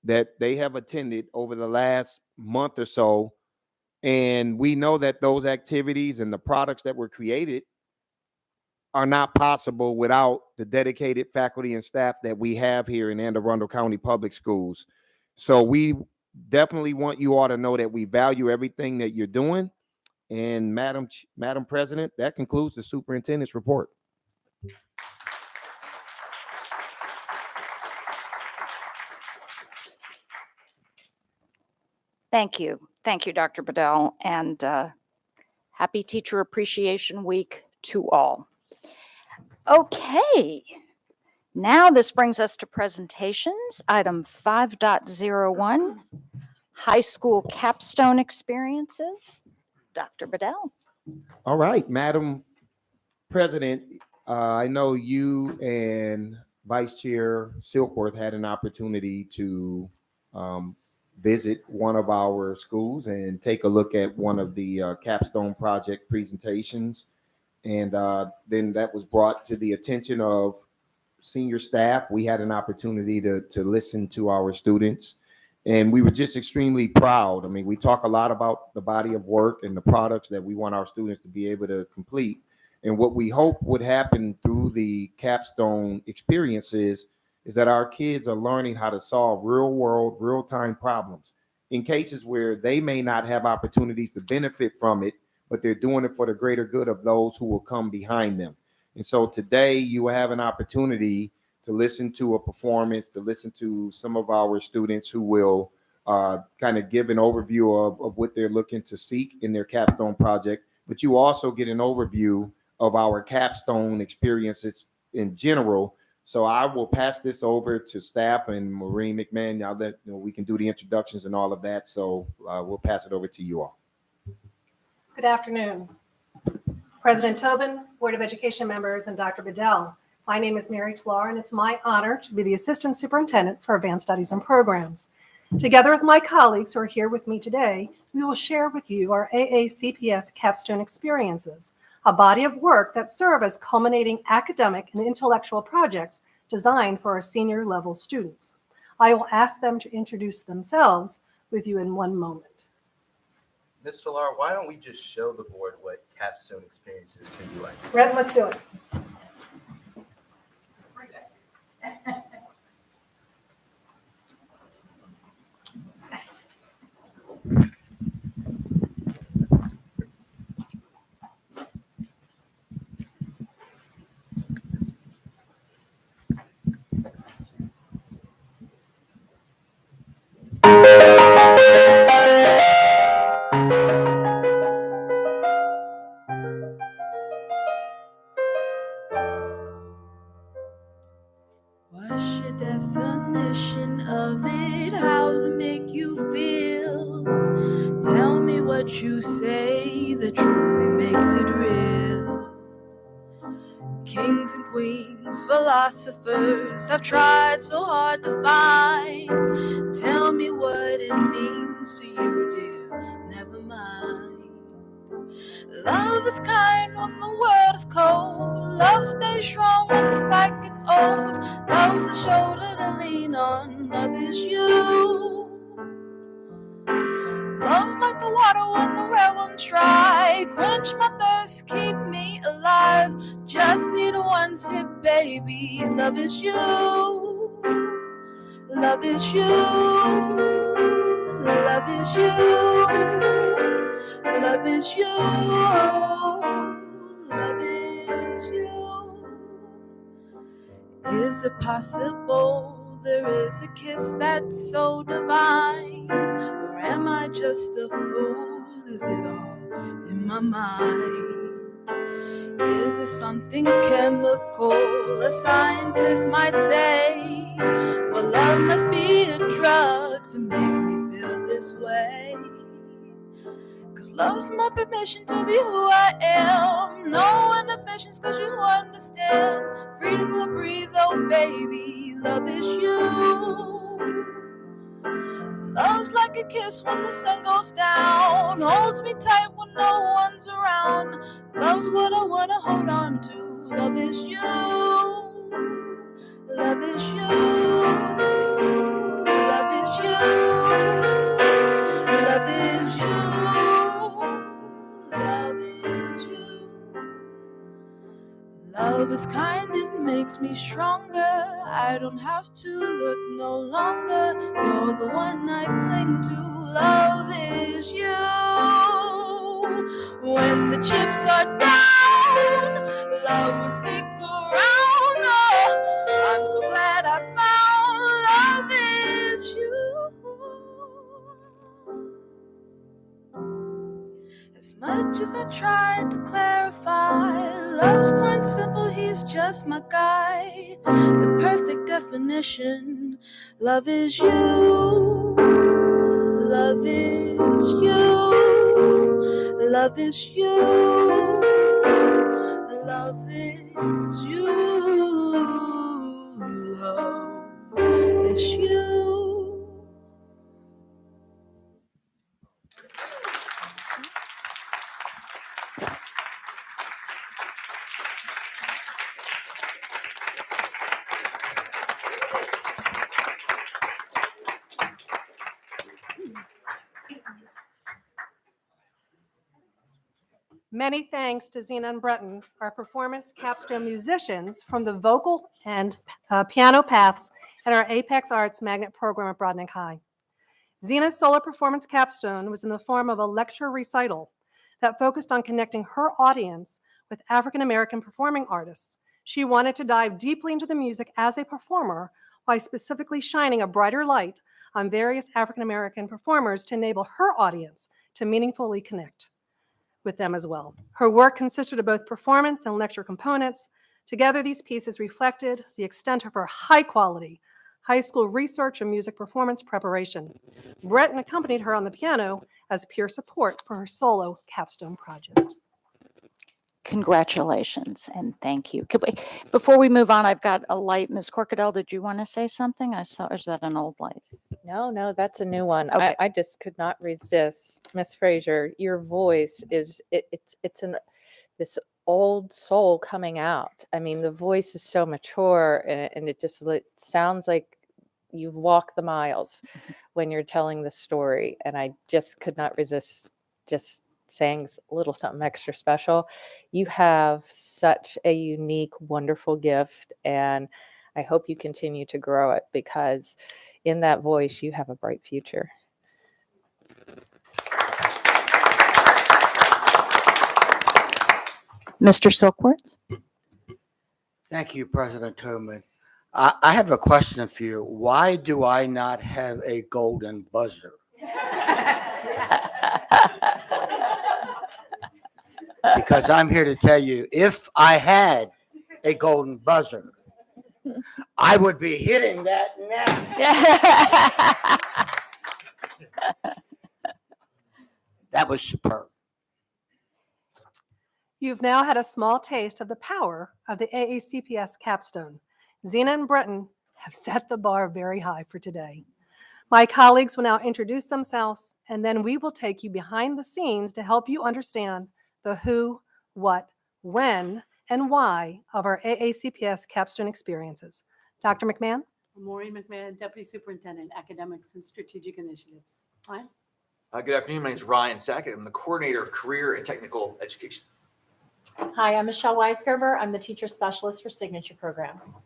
that they have attended over the last month or so. And we know that those activities and the products that were created are not possible without the dedicated faculty and staff that we have here in Anne Arundel County Public Schools. So we definitely want you all to know that we value everything that you're doing. And Madam President, that concludes the superintendent's report. Thank you. Thank you, Dr. Bedell, and happy Teacher Appreciation Week to all. Okay, now this brings us to presentations. Item 5.01, high school capstone experiences. Dr. Bedell. All right, Madam President, I know you and Vice Chair Silkworth had an opportunity to visit one of our schools and take a look at one of the Capstone project presentations. And then that was brought to the attention of senior staff. We had an opportunity to listen to our students, and we were just extremely proud. I mean, we talk a lot about the body of work and the products that we want our students to be able to complete. And what we hope would happen through the Capstone experiences is that our kids are learning how to solve real world, real time problems in cases where they may not have opportunities to benefit from it, but they're doing it for the greater good of those who will come behind them. And so today you have an opportunity to listen to a performance, to listen to some of our students who will kind of give an overview of what they're looking to seek in their Capstone project, but you also get an overview of our Capstone experiences in general. So I will pass this over to staff and Maureen McMahon. Now that we can do the introductions and all of that. So we'll pass it over to you all. Good afternoon. President Tobin, Board of Education members, and Dr. Bedell. My name is Mary Tlar, and it's my honor to be the Assistant Superintendent for Advanced Studies and Programs. Together with my colleagues who are here with me today, we will share with you our AACPS Capstone experiences, a body of work that serve as culminating academic and intellectual projects designed for our senior level students. I will ask them to introduce themselves with you in one moment. Ms. Tlar, why don't we just show the board what Capstone experiences can be like? Red, let's do it. What's your definition of it? How's it make you feel? Tell me what you say that truly makes it real. Kings and queens, philosophers, I've tried so hard to find. Tell me what it means to you, dear, never mind. Love is kind when the world is cold. Love stays strong when the fight gets old. Love's the shoulder to lean on. Love is you. Love's like the water when the well runs dry. Quench my thirst, keep me alive. Just need one sip, baby. Love is you. Love is you. Love is you. Love is you. Love is you. Is it possible there is a kiss that's so divine? Or am I just a fool? Is it all in my mind? Is it something chemical? A scientist might say, well, love must be a drug to make me feel this way. 'Cause love's my permission to be who I am. No inhibitions, 'cause you understand. Freedom to breathe, oh baby, love is you. Love's like a kiss when the sun goes down. Holds me tight when no one's around. Love's what I wanna hold on to. Love is you. Love is you. Love is you. Love is you. Love is you. Love is kind, it makes me stronger. I don't have to look no longer. You're the one I cling to. Love is you. When the chips are down, love will stick around. Oh, I'm so glad I found love is you. As much as I tried to clarify, love's quite simple, he's just my guy. The perfect definition, love is you. Love is you. Love is you. Love is you. Love is you. Many thanks to Zena and Breton, our performance capstone musicians from the vocal and piano paths in our Apex Arts Magnet program at Broadneck High. Zena's solo performance capstone was in the form of a lecture recital that focused on connecting her audience with African American performing artists. She wanted to dive deeply into the music as a performer while specifically shining a brighter light on various African American performers to enable her audience to meaningfully connect with them as well. Her work consisted of both performance and lecture components. Together, these pieces reflected the extent of her high-quality high school research and music performance preparation. Breton accompanied her on the piano as peer support for her solo capstone project. Congratulations and thank you. Before we move on, I've got a light. Ms. Corkadell, did you want to say something? I saw, is that an old light? No, that's a new one. Okay. I just could not resist. Miss Fraser, your voice is it's this old soul coming out. I mean, the voice is so mature and it just sounds like you've walked the miles when you're telling the story. And I just could not resist just saying a little something extra special. You have such a unique, wonderful gift, and I hope you continue to grow it because in that voice, you have a bright future. Mr. Silkworth? Thank you, President Tobin. I have a question for you. Why do I not have a golden buzzer? Because I'm here to tell you, if I had a golden buzzer, I would be hitting that now. That was superb. You've now had a small taste of the power of the AACPS capstone. Zena and Breton have set the bar very high for today. My colleagues will now introduce themselves, and then we will take you behind the scenes to help you understand the who, what, when, and why of our AACPS capstone experiences. Dr. McMahon? Maureen McMahon, Deputy Superintendent, Academics and Strategic Initiatives. Ryan? Good afternoon. My name is Ryan Sackett. I'm the Coordinator of Career and Technical Education. Hi, I'm Michelle Weisgerber. I'm the Teacher Specialist for Signature Programs.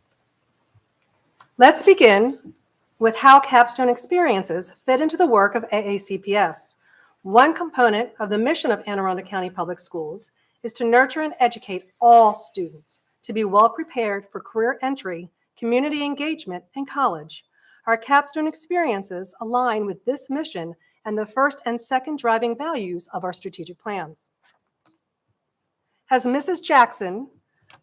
Let's begin with how capstone experiences fit into the work of AACPS. One component of the mission of Anne Arundel County Public Schools is to nurture and educate all students to be well prepared for career entry, community engagement, and college. Our capstone experiences align with this mission and the first and second driving values of our strategic plan. As Mrs. Jackson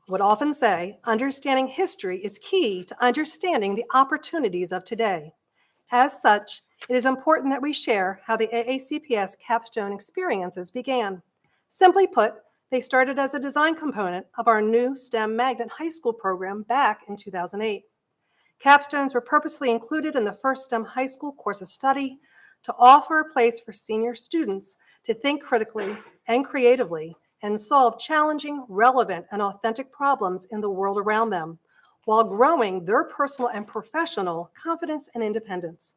would often say, understanding history is key to understanding the opportunities of today. As such, it is important that we share how the AACPS Capstone experiences began. Simply put, they started as a design component of our new STEM Magnet High School program back in 2008. Capstones were purposely included in the first STEM high school course of study to offer a place for senior students to think critically and creatively and solve challenging, relevant, and authentic problems in the world around them, while growing their personal and professional confidence and independence.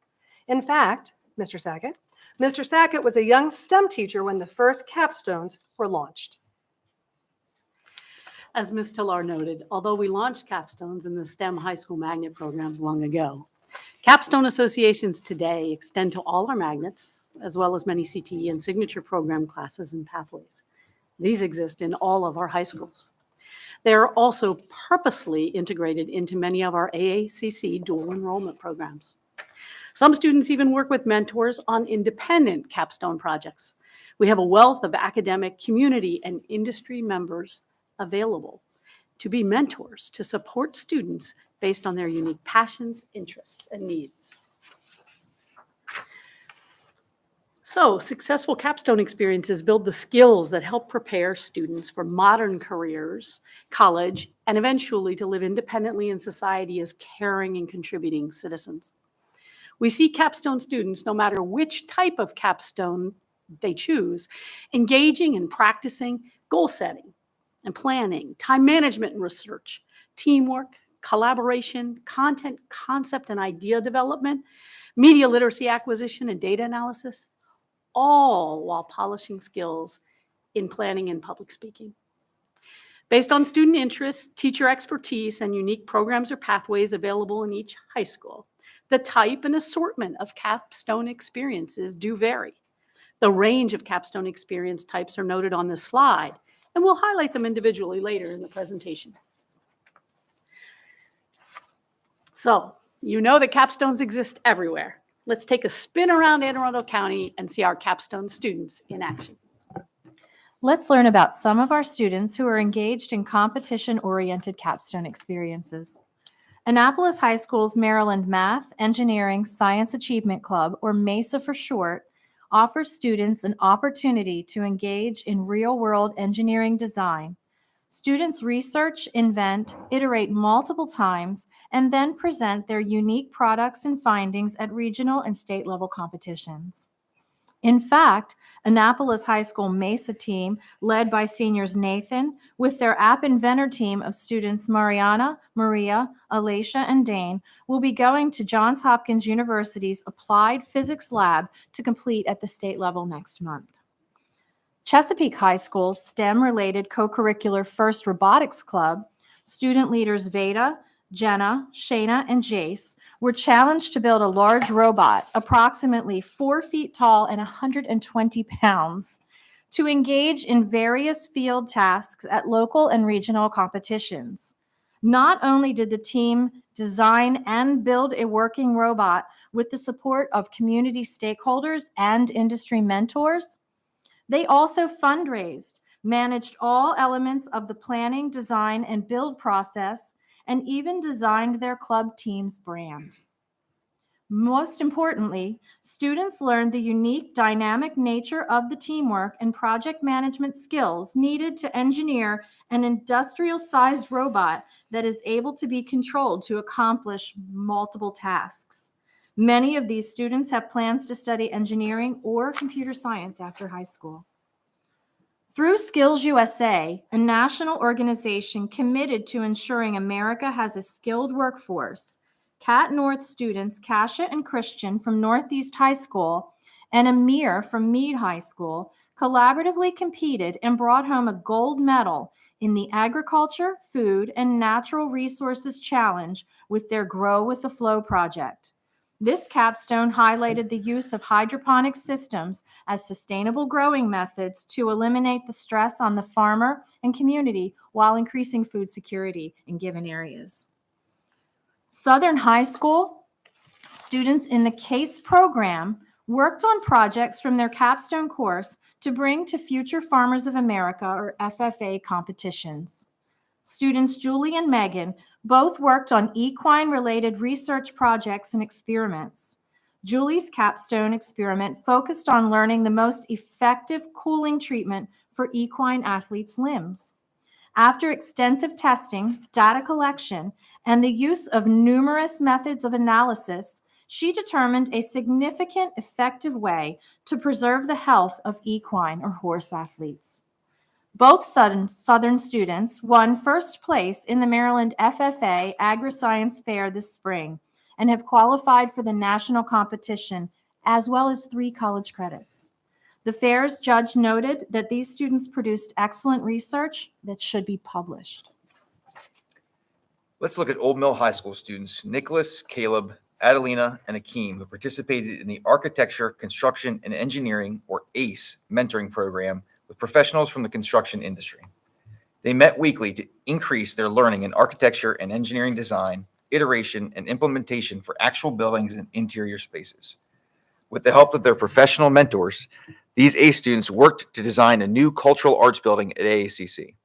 In fact, Mr. Sackett was a young STEM teacher when the first capstones were launched. As Ms. Tillar noted, although we launched capstones in the STEM high school magnet programs long ago, capstone associations today extend to all our magnets, as well as many CTE and signature program classes and pathways. These exist in all of our high schools. They are also purposely integrated into many of our AACC dual enrollment programs. Some students even work with mentors on independent capstone projects. We have a wealth of academic, community, and industry members available to be mentors to support students based on their unique passions, interests, and needs. So, successful capstone experiences build the skills that help prepare students for modern careers, college, and eventually to live independently in society as caring and contributing citizens. We see capstone students, no matter which type of capstone they choose, engaging and practicing goal setting and planning, time management and research, teamwork, collaboration, content, concept, and idea development, media literacy acquisition and data analysis, all while polishing skills in planning and public speaking. Based on student interests, teacher expertise, and unique programs or pathways available in each high school, the type and assortment of capstone experiences do vary. The range of capstone experience types are noted on this slide, and we'll highlight them individually later in the presentation. So, you know that capstones exist everywhere. Let's take a spin around Anne Arundel County and see our capstone students in action. Let's learn about some of our students who are engaged in competition-oriented capstone experiences. Annapolis High School's Maryland Math, Engineering, Science Achievement Club, or MESA for short, offers students an opportunity to engage in real-world engineering design. Students research, invent, iterate multiple times, and then present their unique products and findings at regional and state-level competitions. In fact, Annapolis High School MESA team, led by seniors Nathan, with their app inventor team of students Mariana, Maria, Alacia, and Dane, will be going to Johns Hopkins University's Applied Physics Lab to complete at the state level next month. Chesapeake High School's STEM-related co-curricular First Robotics Club, student leaders Veda, Jenna, Shayna, and Jace were challenged to build a large robot, approximately 4 feet tall and 120 pounds, to engage in various field tasks at local and regional competitions. Not only did the team design and build a working robot with the support of community stakeholders and industry mentors, they also fundraised, managed all elements of the planning, design, and build process, and even designed their club team's brand. Most importantly, students learned the unique dynamic nature of the teamwork and project management skills needed to engineer an industrial-sized robot that is able to be controlled to accomplish multiple tasks. Many of these students have plans to study engineering or computer science after high school. Through Skills USA, a national organization committed to ensuring America has a skilled workforce, Cat North students Kasia and Christian from Northeast High School and Amir from Meade High School collaboratively competed and brought home a gold medal in the Agriculture, Food, and Natural Resources Challenge with their Grow with the Flow project. This capstone highlighted the use of hydroponic systems as sustainable growing methods to eliminate the stress on the farmer and community while increasing food security in given areas. Southern High School students in the CASE program worked on projects from their capstone course to bring to Future Farmers of America, or FFA, competitions. Students Julie and Megan both worked on equine-related research projects and experiments. Julie's capstone experiment focused on learning the most effective cooling treatment for equine athletes' limbs. After extensive testing, data collection, and the use of numerous methods of analysis, she determined a significant, effective way to preserve the health of equine or horse athletes. Both Southern students won first place in the Maryland FFA Agri-Science Fair this spring and have qualified for the national competition, as well as 3 college credits. The fair's judge noted that these students produced excellent research that should be published. Let's look at Old Mill High School students Nicholas, Caleb, Adelina, and Akeem, who participated in the Architecture, Construction, and Engineering, or ACE, mentoring program with professionals from the construction industry. They met weekly to increase their learning in architecture and engineering design, iteration, and implementation for actual buildings and interior spaces. With the help of their professional mentors, these ACE students worked to design a new cultural arts building at AACC.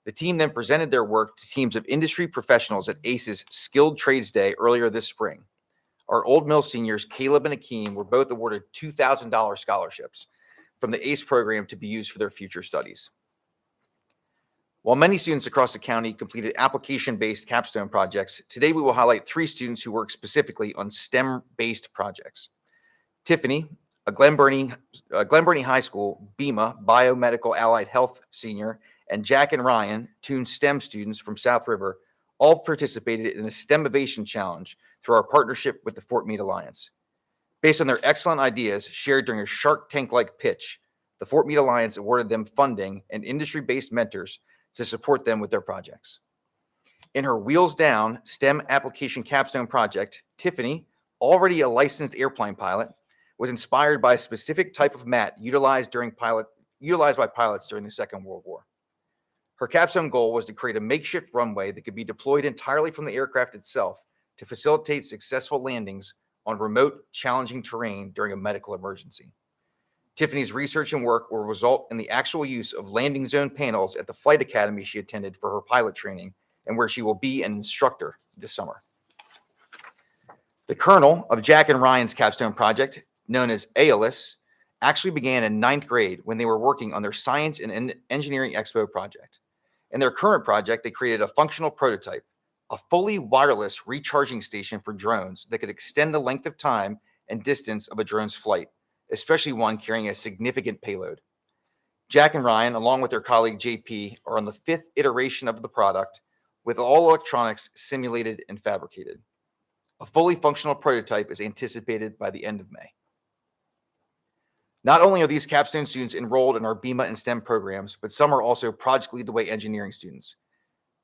The team then presented their work to teams of industry professionals at ACE's Skilled Trades Day earlier this spring. Our Old Mill seniors, Caleb and Akeem, were both awarded $2,000 scholarships from the ACE program to be used for their future studies. While many students across the county completed application-based capstone projects, today we will highlight 3 students who work specifically on STEM-based projects. Tiffany, a Glen Burnie High School BEMA Biomedical Allied Health senior, and Jack and Ryan, 2 STEM students from South River, all participated in a STEMovation challenge through our partnership with the Fort Meade Alliance. Based on their excellent ideas shared during a Shark Tank-like pitch, the Fort Meade Alliance awarded them funding and industry-based mentors to support them with their projects. In her Wheels Down STEM application capstone project, Tiffany, already a licensed airplane pilot, was inspired by a specific type of mat utilized by pilots during the Second World War. Her capstone goal was to create a makeshift runway that could be deployed entirely from the aircraft itself to facilitate successful landings on remote, challenging terrain during a medical emergency. Tiffany's research and work will result in the actual use of landing zone panels at the flight academy she attended for her pilot training, and where she will be an instructor this summer. The kernel of Jack and Ryan's capstone project, known as ALIS, actually began in 9th grade when they were working on their Science and Engineering Expo project. In their current project, they created a functional prototype, a fully wireless recharging station for drones that could extend the length of time and distance of a drone's flight, especially one carrying a significant payload. Jack and Ryan, along with their colleague JP, are on the 5th iteration of the product, with all electronics simulated and fabricated. A fully functional prototype is anticipated by the end of May. Not only are these capstone students enrolled in our BEMA and STEM programs, but some are also Project Lead the Way engineering students.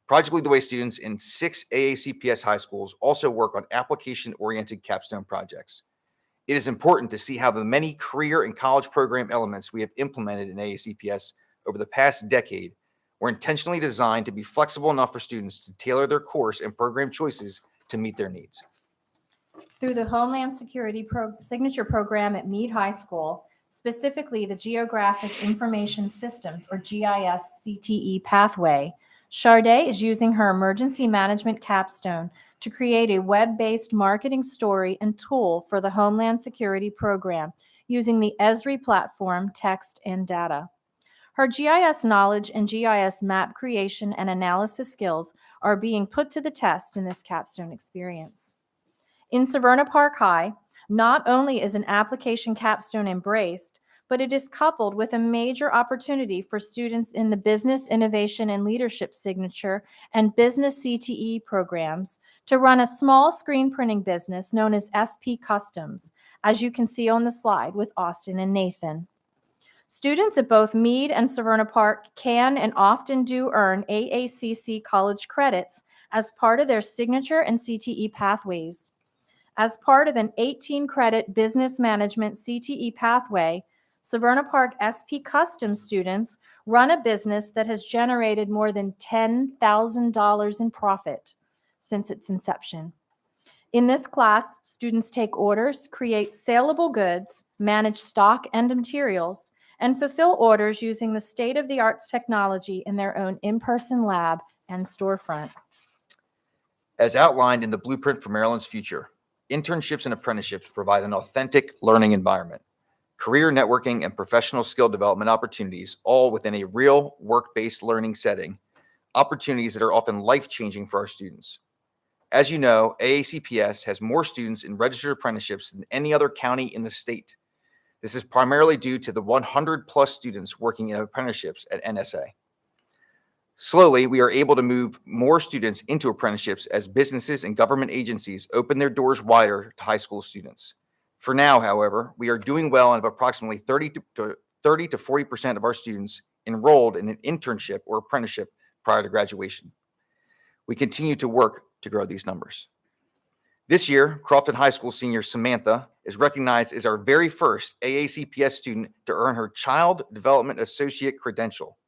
Project Lead the Way students in 6 AACPS high schools also work on application-oriented capstone projects. It is important to see how the many career and college program elements we have implemented in AACPS over the past decade were intentionally designed to be flexible enough for students to tailor their course and program choices to meet their needs. Through the Homeland Security Signature Program at Meade High School, specifically the Geographic Information Systems, or GIS CTE pathway, Charday is using her emergency management capstone to create a web-based marketing story and tool for the Homeland Security Program using the Esri platform, text, and data. Her GIS knowledge and GIS map creation and analysis skills are being put to the test in this capstone experience. In Severna Park High, not only is an application capstone embraced, but it is coupled with a major opportunity for students in the Business Innovation and Leadership Signature and Business CTE programs to run a small screen printing business known as SP Customs, as you can see on the slide with Austin and Nathan. Students at both Meade and Severna Park can and often do earn AACC college credits as part of their signature and CTE pathways. As part of an 18-credit business management CTE pathway, Severna Park SP Customs students run a business that has generated more than $10,000 in profit since its inception. In this class, students take orders, create saleable goods, manage stock and materials, and fulfill orders using the state-of-the-art technology in their own in-person lab and storefront. As outlined in the Blueprint for Maryland's Future, internships and apprenticeships provide an authentic learning environment, career networking, and professional skill development opportunities, all within a real work-based learning setting, opportunities that are often life-changing for our students. As you know, AACPS has more students in registered apprenticeships than any other county in the state. This is primarily due to the 100+ students working in apprenticeships at NSA. Slowly, we are able to move more students into apprenticeships as businesses and government agencies open their doors wider to high school students. For now, however, we are doing well and have approximately 30 to 40% of our students enrolled in an internship or apprenticeship prior to graduation. We continue to work to grow these numbers. This year, Crofton High School senior Samantha is recognized as our very first AACPS student to earn her Child Development Associate credential.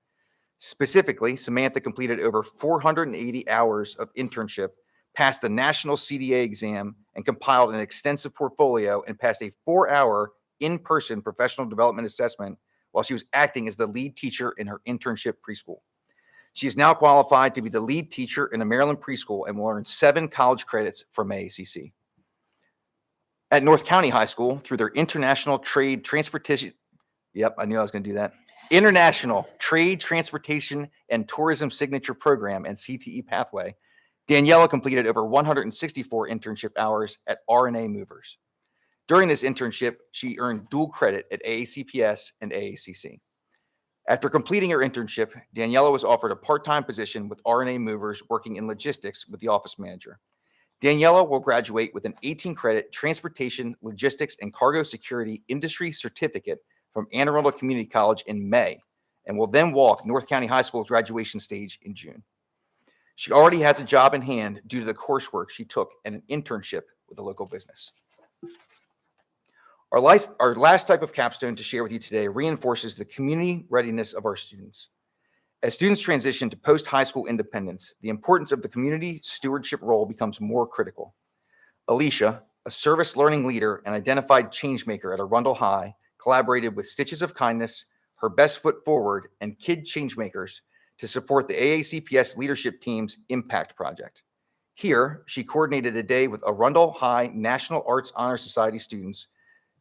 Specifically, Samantha completed over 480 hours of internship, passed the national CDA exam, and compiled an extensive portfolio and passed a 4-hour in-person professional development assessment while she was acting as the lead teacher in her internship preschool. She is now qualified to be the lead teacher in a Maryland preschool and will earn 7 college credits from AACC. At North County High School, through their International Trade Transportation, International Trade, Transportation, and Tourism Signature Program and CTE Pathway, Daniela completed over 164 internship hours at RNA Movers. During this internship, she earned dual credit at AACPS and AACC. After completing her internship, Daniela was offered a part-time position with RNA Movers working in logistics with the office manager. Daniela will graduate with an 18-credit Transportation, Logistics, and Cargo Security Industry Certificate from Anne Arundel Community College in May, and will then walk North County High School's graduation stage in June. She already has a job in hand due to the coursework she took and an internship with a local business. Our last type of capstone to share with you today reinforces the community readiness of our students. As students transition to post-high school independence, the importance of the community stewardship role becomes more critical. Alicia, a service learning leader and identified changemaker at Arundel High, collaborated with Stitches of Kindness, Her Best Foot Forward, and Kid Changemakers to support the AACPS leadership team's Impact Project. Here, she coordinated a day with Arundel High National Arts Honor Society students,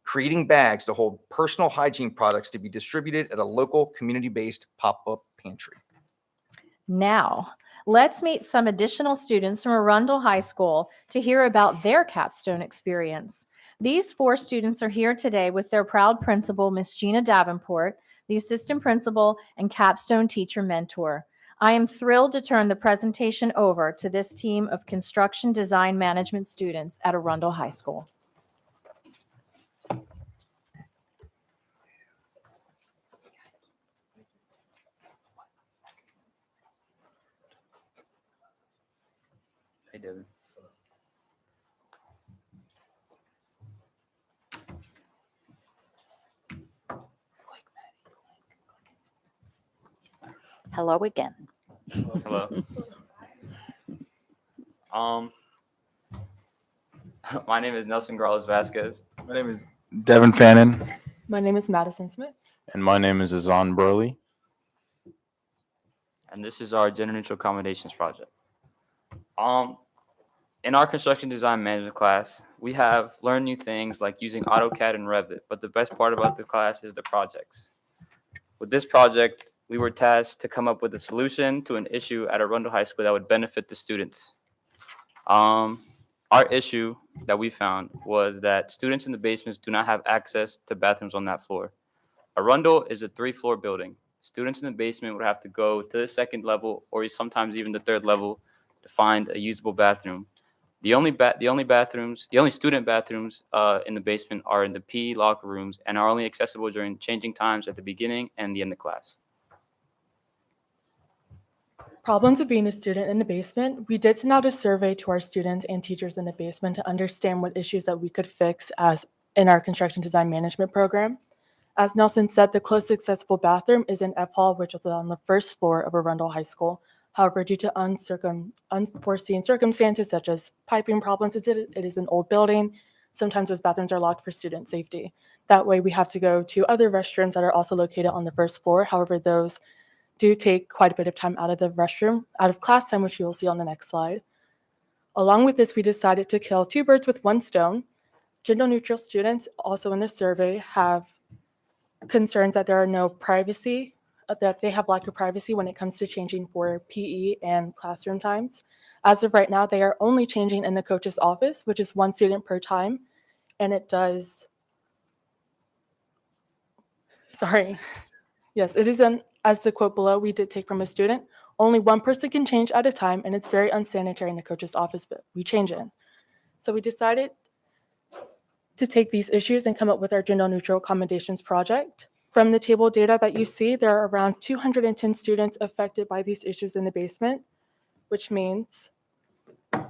creating bags to hold personal hygiene products to be distributed at a local community-based pop-up pantry. Now, let's meet some additional students from Arundel High School to hear about their capstone experience. These 4 students are here today with their proud principal, Miss Gina Davenport, the assistant principal and capstone teacher mentor. I am thrilled to turn the presentation over to this team of construction design management students at Arundel High School. Hey, Devin. Hello again. Hello. My name is Nelson Garles Vasquez. My name is Devin Fannin. My name is Madison Smith. And my name is Azan Burley. And this is our gender neutral accommodations project. In our construction design management class, we have learned new things like using AutoCAD and Revit, but the best part about the class is the projects. With this project, we were tasked to come up with a solution to an issue at Arundel High School that would benefit the students. Our issue that we found was that students in the basements do not have access to bathrooms on that floor. Arundel is a 3-floor building. Students in the basement would have to go to the 2nd level or sometimes even the 3rd level to find a usable bathroom. The only student bathrooms in the basement are in the PE locker rooms and are only accessible during changing times at the beginning and the end of class. Problems of being a student in the basement. We did send out a survey to our students and teachers in the basement to understand what issues that we could fix as in our construction design management program. As Nelson said, the closest accessible bathroom is in F Hall, which is on the 1st floor of Arundel High School. However, due to unforeseen circumstances such as piping problems, it is an old building. Sometimes those bathrooms are locked for student safety. That way, we have to go to other restrooms that are also located on the first floor. However, those do take quite a bit of time out of the restroom, out of class time, which you will see on the next slide. Along with this, we decided to kill two birds with one stone. Gender-neutral students also in the survey have concerns that there are no privacy, that they have lack of privacy when it comes to changing for PE and classroom times. As of right now, they are only changing in the coach's office, which is one student per time, and it does, sorry, yes, it is as the quote below we did take from a student, only one person can change at a time, and it's very unsanitary in the coach's office, but we change it. So we decided to take these issues and come up with our gender-neutral accommodations project. From the table data that you see, there are around 210 students affected by these issues in the basement, which means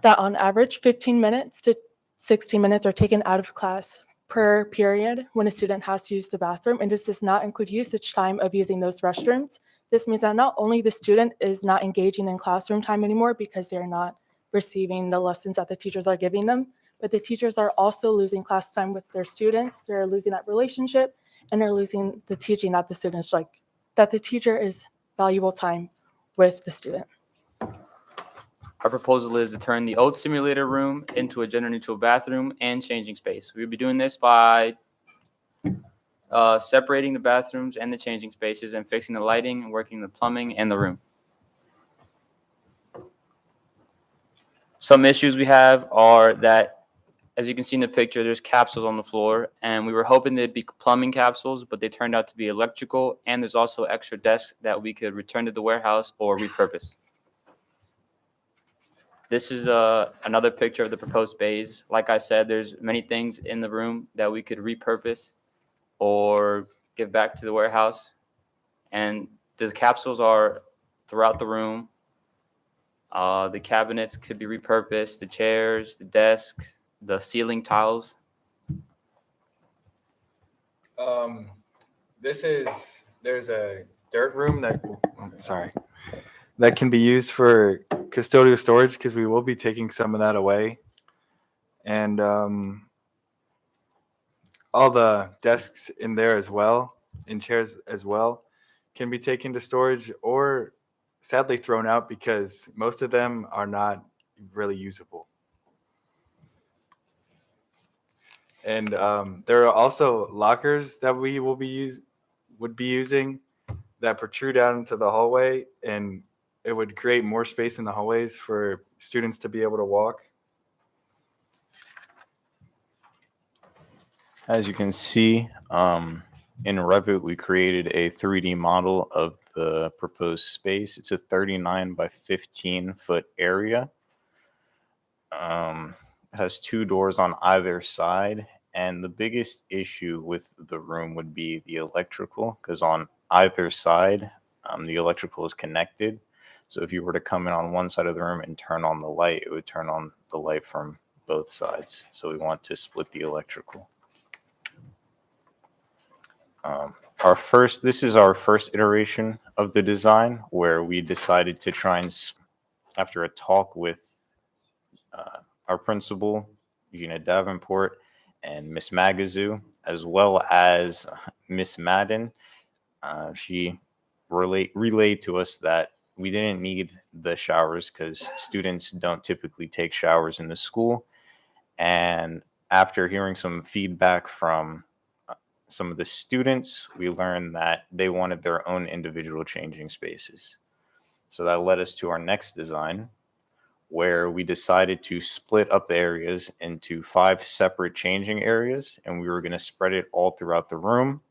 that on average, 15 minutes to 16 minutes are taken out of class per period when a student has to use the bathroom, and this does not include usage time of using those restrooms. This means that not only the student is not engaging in classroom time anymore because they're not receiving the lessons that the teachers are giving them, but the teachers are also losing class time with their students. They're losing that relationship, and they're losing the teaching that the students like, that the teacher is valuable time with the student. Our proposal is to turn the old simulator room into a gender-neutral bathroom and changing space. We'll be doing this by separating the bathrooms and the changing spaces and fixing the lighting and working the plumbing and the room. Some issues we have are that, as you can see in the picture, there's capsules on the floor, and we were hoping they'd be plumbing capsules, but they turned out to be electrical, and there's also extra desks that we could return to the warehouse or repurpose. This is another picture of the proposed bays. Like I said, there's many things in the room that we could repurpose or give back to the warehouse. And the capsules are throughout the room. The cabinets could be repurposed, the chairs, the desks, the ceiling tiles. There's a dirt room that can be used for custodial storage because we will be taking some of that away. And all the desks in there as well, and chairs as well, can be taken to storage or sadly thrown out because most of them are not really usable. And there are also lockers that we would be using that protrude out into the hallway, and it would create more space in the hallways for students to be able to walk. As you can see, in Revit, we created a 3D model of the proposed space. It's a 39 by 15 foot area. It has two doors on either side, and the biggest issue with the room would be the electrical, because on either side, the electrical is connected. So if you were to come in on one side of the room and turn on the light, it would turn on the light from both sides. So we want to split the electrical. This is our first iteration of the design, where we decided to try and, after a talk with our principal, Gina Davenport, and Miss Magazoo, as well as Miss Madden, she relayed to us that we didn't need the showers because students don't typically take showers in the school. And after hearing some feedback from some of the students, we learned that they wanted their own individual changing spaces. So that led us to our next design, where we decided to split up the areas into 5 separate changing areas, and we were going to spread it all throughout the room.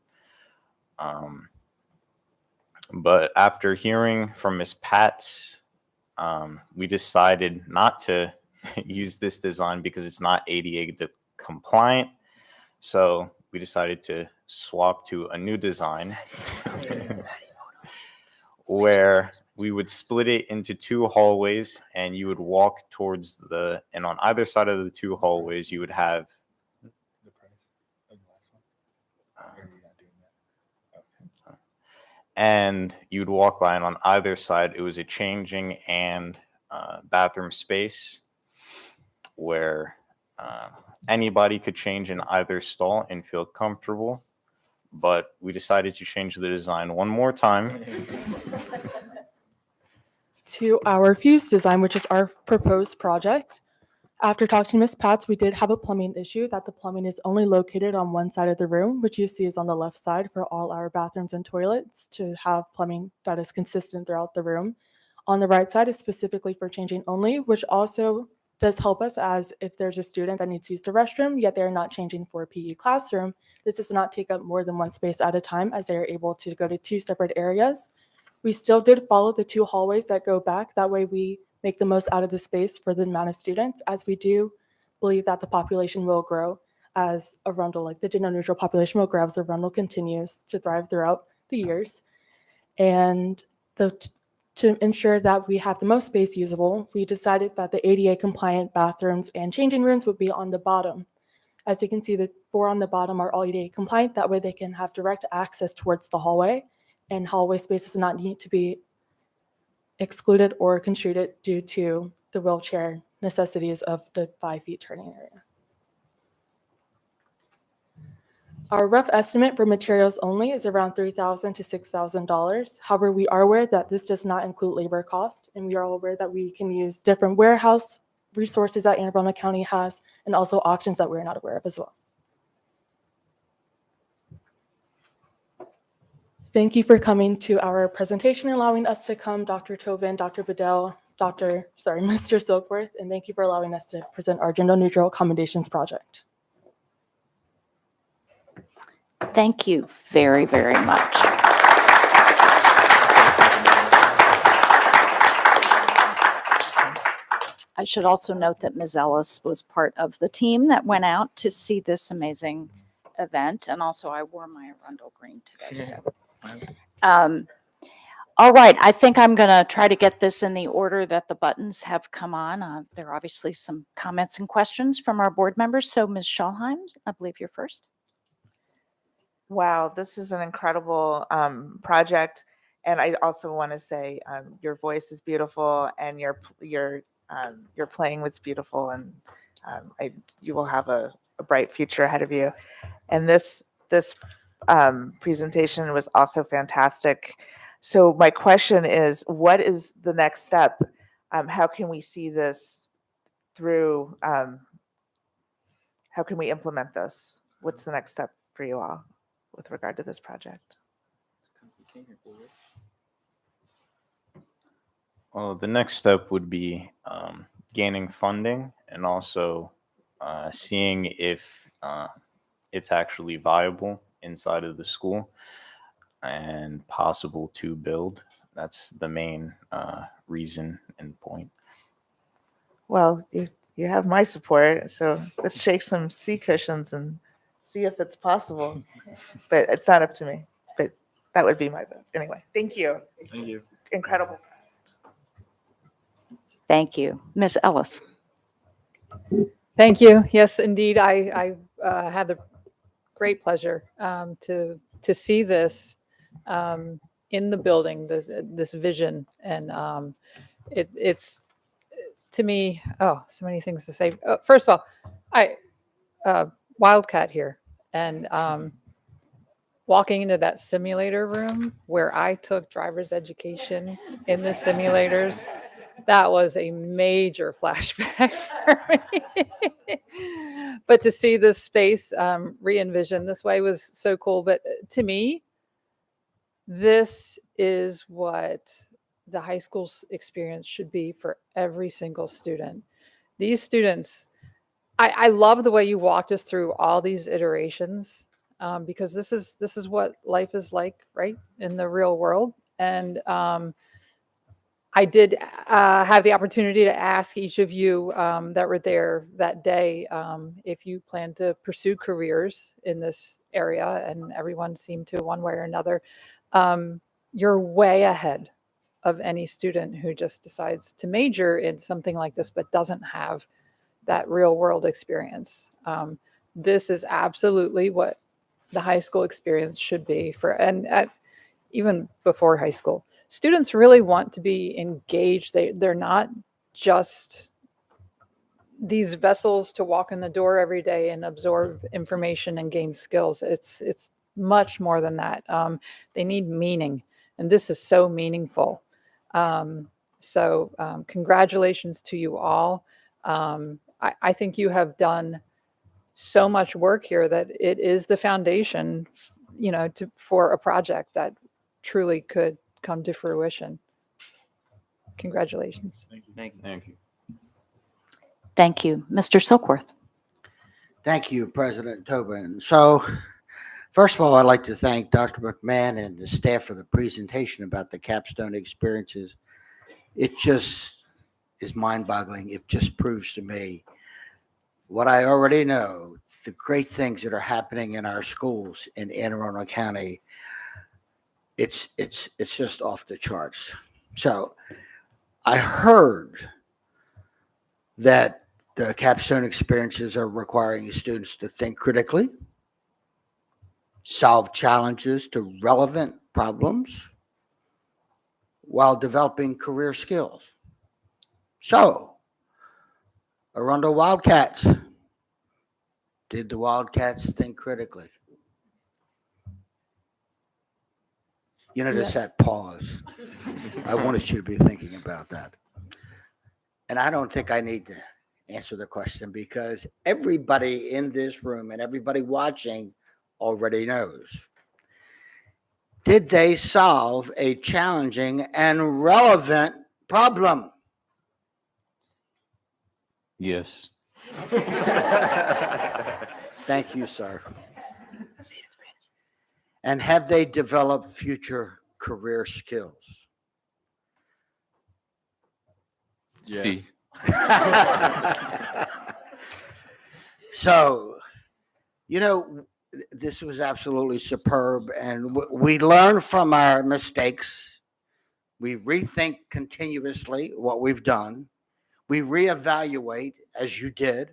But after hearing from Ms. Patz, we decided not to use this design because it's not ADA compliant. So we decided to swap to a new design where we would split it into 2 hallways, and you would walk towards and on either side of the 2 hallways, you would have and you'd walk by, and on either side, it was a changing and bathroom space where anybody could change in either stall and feel comfortable. But we decided to change the design one more time. To our fuse design, which is our proposed project. After talking to Ms. Pats, we did have a plumbing issue that the plumbing is only located on one side of the room, which you see is on the left side for all our bathrooms and toilets to have plumbing that is consistent throughout the room. On the right side is specifically for changing only, which also does help us as if there's a student that needs to use the restroom, yet they're not changing for a PE classroom. This does not take up more than one space at a time as they are able to go to two separate areas. We still did follow the two hallways that go back. That way we make the most out of the space for the amount of students, as we do believe that the population will grow as Arundel, like the gender neutral population will grow as Arundel continues to thrive throughout the years. And to ensure that we have the most space usable, we decided that the ADA compliant bathrooms and changing rooms would be on the bottom. As you can see, the 4 on the bottom are all ADA compliant. That way they can have direct access towards the hallway, and hallway spaces do not need to be excluded or constricted due to the wheelchair necessities of the 5 feet turning area. Our rough estimate for materials only is around $3,000 to $6,000. However, we are aware that this does not include labor cost, and we are aware that we can use different warehouse resources that Anne Arundel County has, and also auctions that we're not aware of as well. Thank you for coming to our presentation and allowing us to come, Dr. Tobin, Dr. Bedell, Mr. Silkworth, and thank you for allowing us to present our gender neutral accommodations project. Thank you very, very much. I should also note that Ms. Ellis was part of the team that went out to see this amazing event, and also I wore my Arundel green today. So. All right, I think I'm going to try to get this in the order that the buttons have come on. There are obviously some comments and questions from our board members. So Ms. Schalheim, I believe you're first. Wow, this is an incredible project. And I also want to say your voice is beautiful, and your playing was beautiful, and you will have a bright future ahead of you. And this presentation was also fantastic. So my question is, what is the next step? How can we see this through? How can we implement this? What's the next step for you all with regard to this project? Well, the next step would be gaining funding, and also seeing if it's actually viable inside of the school and possible to build. That's the main reason and point. Well, you have my support, so let's shake some sea cushions and see if it's possible. But it's not up to me. But that would be my vote. Anyway, thank you. Thank you. Incredible. Thank you. Ms. Ellis. Thank you. Yes, indeed. I had the great pleasure to see this in the building, this vision, and it's to me, so many things to say. First of all, Wildcat here, and walking into that simulator room where I took driver's education in the simulators, that was a major flashback for me. But to see this space re-envisioned this way was so cool. But to me, this is what the high school experience should be for every single student. These students, I love the way you walked us through all these iterations, because this is what life is like, right, in the real world. And I did have the opportunity to ask each of you that were there that day if you plan to pursue careers in this area, and everyone seemed to, one way or another. You're way ahead of any student who just decides to major in something like this but doesn't have that real world experience. This is absolutely what the high school experience should be for, and even before high school. Students really want to be engaged. They're not just these vessels to walk in the door every day and absorb information and gain skills. It's much more than that. They need meaning, and this is so meaningful. Congratulations to you all. I think you have done so much work here that it is the foundation, for a project that truly could come to fruition. Congratulations. Thank you. Thank you. Thank you. Mr. Silkworth. Thank you, President Tobin. So, first of all, I'd like to thank Dr. McMahon and the staff for the presentation about the Capstone experiences. It just is mind-boggling. It just proves to me what I already know, the great things that are happening in our schools in Anne Arundel County. It's just off the charts. So, I heard that the Capstone experiences are requiring students to think critically, solve challenges to relevant problems, while developing career skills. So, Arundel Wildcats, did the Wildcats think critically? Just that pause. I wanted you to be thinking about that. And I don't think I need to answer the question because everybody in this room and everybody watching already knows. Did they solve a challenging and relevant problem? Yes. Thank you, sir. And have they developed future career skills? Yes. So, this was absolutely superb, and we learn from our mistakes. We rethink continuously what we've done. We reevaluate, as you did,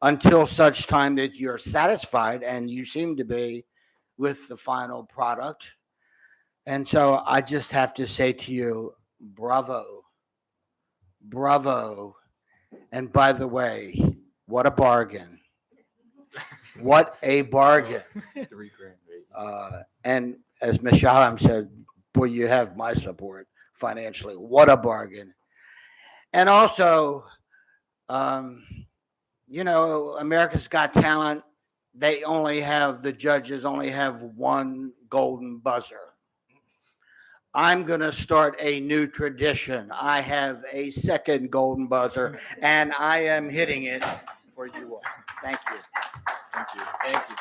until such time that you're satisfied, and you seem to be, with the final product. And so I just have to say to you, bravo. Bravo. And by the way, what a bargain. What a bargain. $3,000. And as Ms. Shaham said, boy, you have my support financially. What a bargain. And also, America's Got Talent, the judges only have one golden buzzer. I'm going to start a new tradition. I have a second golden buzzer, and I am hitting it for you all. Thank you. Thank you. Thank you.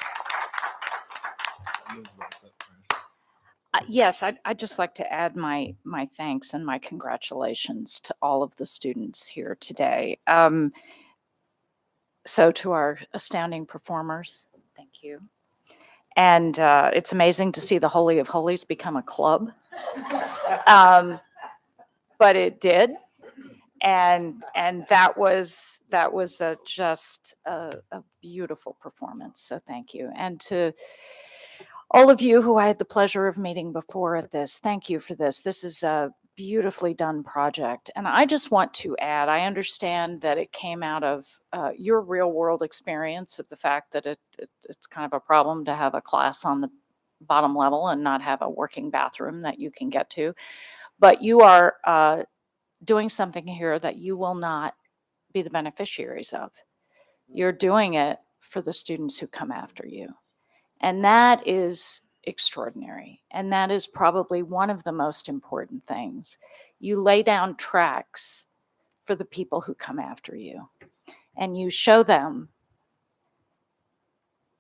Yes, I'd just like to add my thanks and my congratulations to all of the students here today. So to our astounding performers, thank you. And it's amazing to see the Holy of Holies become a club. But it did. And that was just a beautiful performance. So thank you. And to all of you who I had the pleasure of meeting before at this, thank you for this. This is a beautifully done project. And I just want to add, I understand that it came out of your real world experience of the fact that it's kind of a problem to have a class on the bottom level and not have a working bathroom that you can get to. But you are doing something here that you will not be the beneficiaries of. You're doing it for the students who come after you. And that is extraordinary. And that is probably one of the most important things. You lay down tracks for the people who come after you. And you show them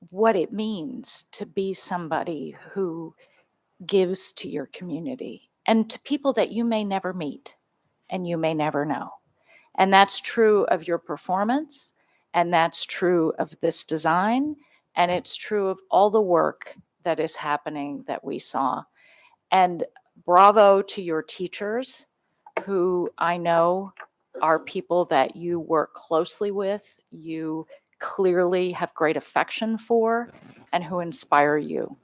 what it means to be somebody who gives to your community and to people that you may never meet and you may never know. And that's true of your performance, and that's true of this design, and it's true of all the work that is happening that we saw. And bravo to your teachers, who I know are people that you work closely with, you clearly have great affection for, and who inspire you.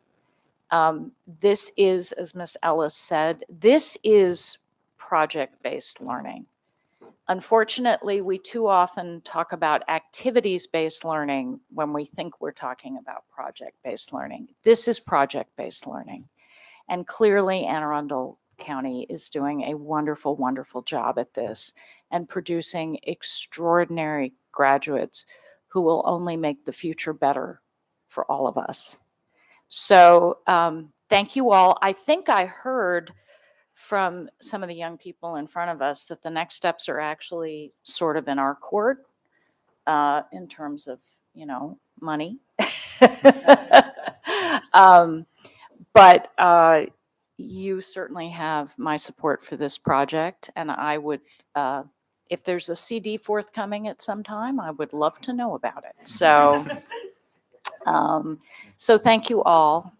This is, as Ms. Ellis said, this is project-based learning. Unfortunately, we too often talk about activities-based learning when we think we're talking about project-based learning. This is project-based learning. And clearly, Anne Arundel County is doing a wonderful, wonderful job at this and producing extraordinary graduates who will only make the future better for all of us. So thank you all. I think I heard from some of the young people in front of us that the next steps are actually sort of in our court in terms of, money. But you certainly have my support for this project, and I would, if there's a CD forthcoming at some time, I would love to know about it. So, so thank you all.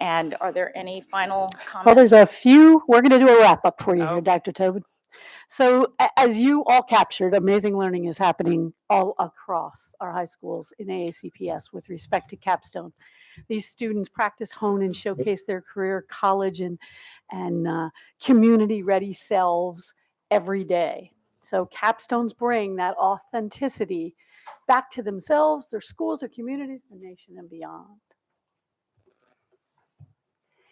And are there any final comments? Well, there's a few. We're going to do a wrap up for you here, Dr. Tobin. So as you all captured, amazing learning is happening all across our high schools in AACPS with respect to Capstone. These students practice, hone, and showcase their career, college, and community-ready selves every day. So Capstones bring that authenticity back to themselves, their schools, their communities, the nation, and beyond.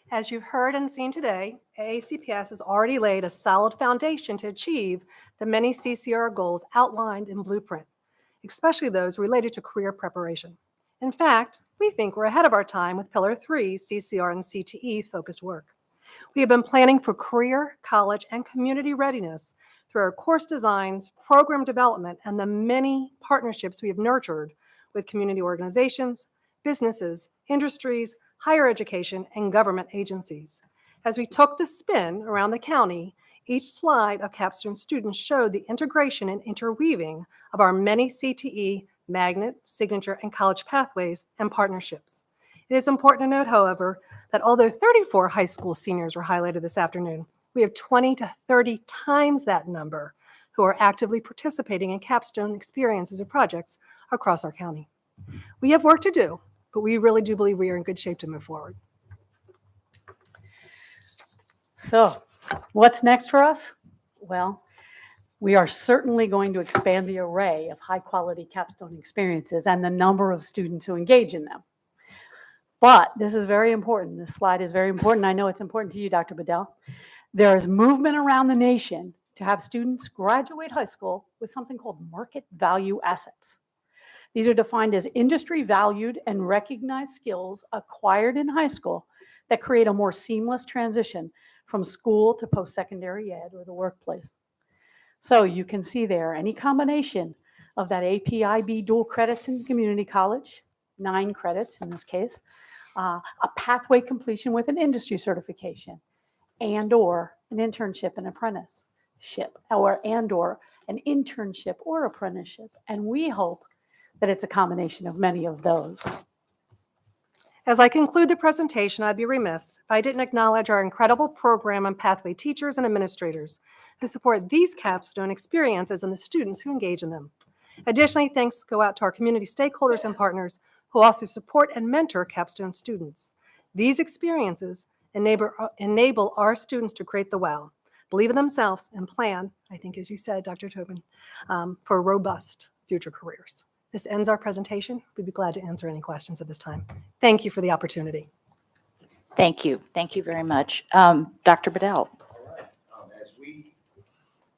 As you've heard and seen today, AACPS has already laid a solid foundation to achieve the many CCR goals outlined in Blueprint, especially those related to career preparation. In fact, we think we're ahead of our time with Pillar 3 CCR and CTE focused work. We have been planning for career, college, and community readiness through our course designs, program development, and the many partnerships we have nurtured with community organizations, businesses, industries, higher education, and government agencies. As we took the spin around the county, each slide of Capstone students showed the integration and interweaving of our many CTE, magnet, signature, and college pathways and partnerships. It is important to note, however, that although 34 high school seniors were highlighted this afternoon, we have 20 to 30 times that number who are actively participating in Capstone experiences or projects across our county. We have work to do, but we really do believe we are in good shape to move forward. So what's next for us? Well, we are certainly going to expand the array of high-quality Capstone experiences and the number of students who engage in them. But this is very important. This slide is very important. I know it's important to you, Dr. Bedell. There is movement around the nation to have students graduate high school with something called market value assets. These are defined as industry valued and recognized skills acquired in high school that create a more seamless transition from school to post-secondary ed or the workplace. So you can see there any combination of that APIB dual credits in community college, 9 credits in this case, a pathway completion with an industry certification, and or an internship and apprenticeship, or an internship or apprenticeship. And we hope that it's a combination of many of those. As I conclude the presentation, I'd be remiss if I didn't acknowledge our incredible program and pathway teachers and administrators who support these Capstone experiences and the students who engage in them. Additionally, thanks go out to our community stakeholders and partners who also support and mentor Capstone students. These experiences enable our students to create the wow, believe in themselves, and plan, I think as you said, Dr. Tobin, for robust future careers. This ends our presentation. We'd be glad to answer any questions at this time. Thank you for the opportunity. Thank you. Thank you very much. Dr. Bedell.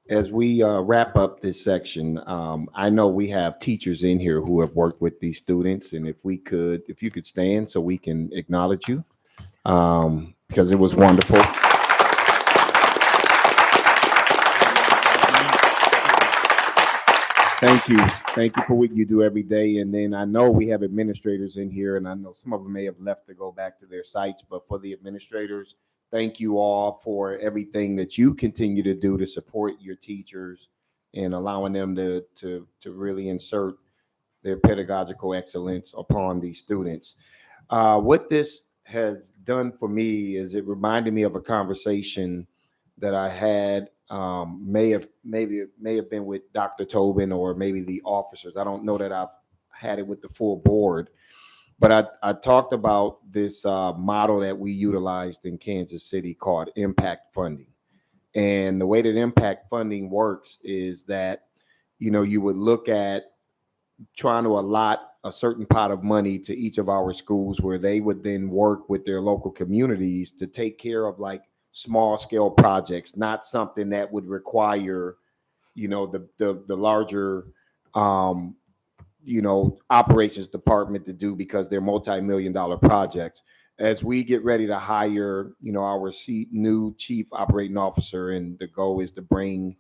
As we wrap up this section, I know we have teachers in here who have worked with these students, and if you could stand so we can acknowledge you, because it was wonderful. Thank you. Thank you for what you do every day. And then I know we have administrators in here, and I know some of them may have left to go back to their sites, but for the administrators, thank you all for everything that you continue to do to support your teachers and allowing them to really insert their pedagogical excellence upon these students. What this has done for me is it reminded me of a conversation that I had, may have been with Dr. Tobin or maybe the officers. I don't know that I've had it with the full board, But I talked about this model that we utilized in Kansas City called impact funding. And the way that impact funding works is that, you would look at trying to allot a certain pot of money to each of our schools where they would then work with their local communities to take care of like small scale projects, not something that would require, the larger, operations department to do because they're multi-million-dollar projects. As we get ready to hire, our new chief operating officer, and the goal is to bring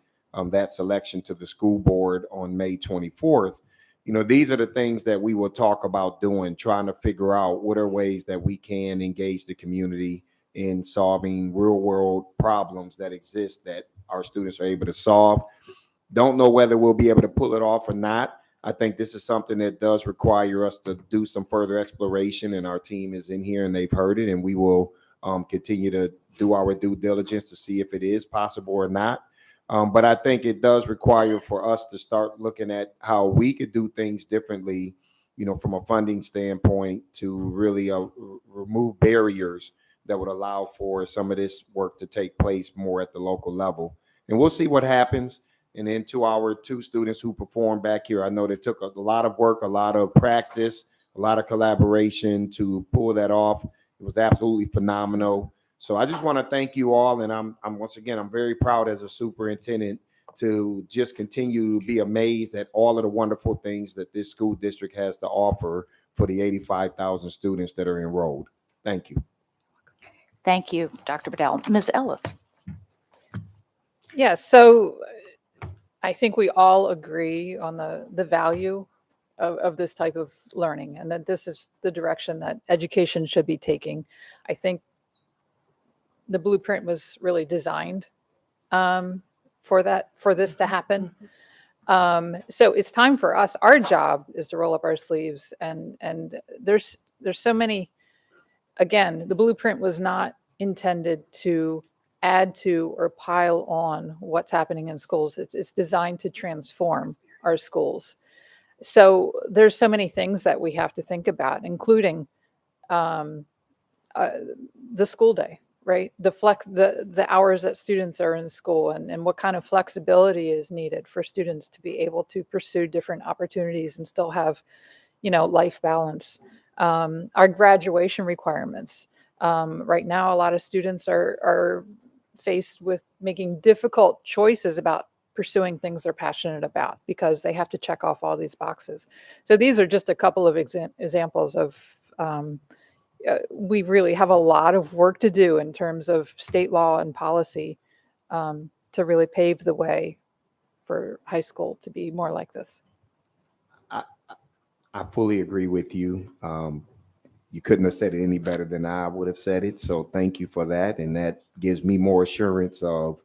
that selection to the school board on May 24th. These are the things that we will talk about doing, trying to figure out what are ways that we can engage the community in solving real world problems that exist that our students are able to solve. Don't know whether we'll be able to pull it off or not. I think this is something that does require us to do some further exploration, and our team is in here and they've heard it, and we will continue to do our due diligence to see if it is possible or not. But I think it does require for us to start looking at how we could do things differently, from a funding standpoint, to really remove barriers that would allow for some of this work to take place more at the local level. And we'll see what happens. And then to our two students who performed back here, I know they took a lot of work, a lot of practice, a lot of collaboration to pull that off. It was absolutely phenomenal. So I just want to thank you all. And I'm once again, I'm very proud as a superintendent to just continue to be amazed at all of the wonderful things that this school district has to offer for the 85,000 students that are enrolled. Thank you. Thank you, Dr. Bedell. Ms. Ellis. Yes, so I think we all agree on the value of this type of learning, and that this is the direction that education should be taking. I think the blueprint was really designed for this to happen. So it's time for us. Our job is to roll up our sleeves, and there's so many. Again, the blueprint was not intended to add to or pile on what's happening in schools. It's designed to transform our schools. So there's so many things that we have to think about, including the school day, right? The hours that students are in school, and what kind of flexibility is needed for students to be able to pursue different opportunities and still have, life balance. Our graduation requirements. Right now, a lot of students are faced with making difficult choices about pursuing things they're passionate about because they have to check off all these boxes. So these are just a couple of examples of we really have a lot of work to do in terms of state law and policy to really pave the way for high school to be more like this. I fully agree with you. You couldn't have said it any better than I would have said it. So thank you for that. And that gives me more assurance of,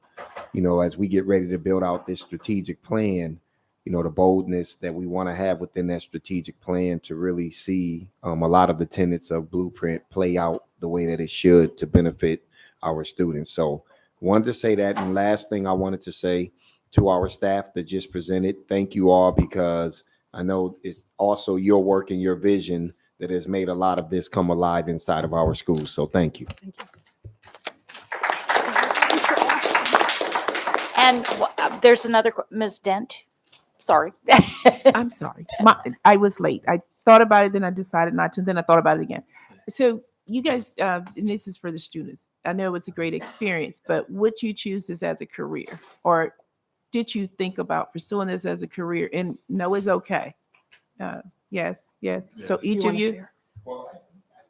as we get ready to build out this strategic plan, the boldness that we want to have within that strategic plan to really see a lot of the tenets of Blueprint play out the way that it should to benefit our students. So wanted to say that. And last thing I wanted to say to our staff that just presented, thank you all, because I know it's also your work and your vision that has made a lot of this come alive inside of our schools. So thank you. Thank you. And there's another, Ms. Dent. Sorry. I'm sorry. I was late. I thought about it, then I decided not to, then I thought about it again. So you guys, and this is for the students. I know it's a great experience, but would you choose this as a career? Or did you think about pursuing this as a career? And no is okay. Yes. So each of you. Well,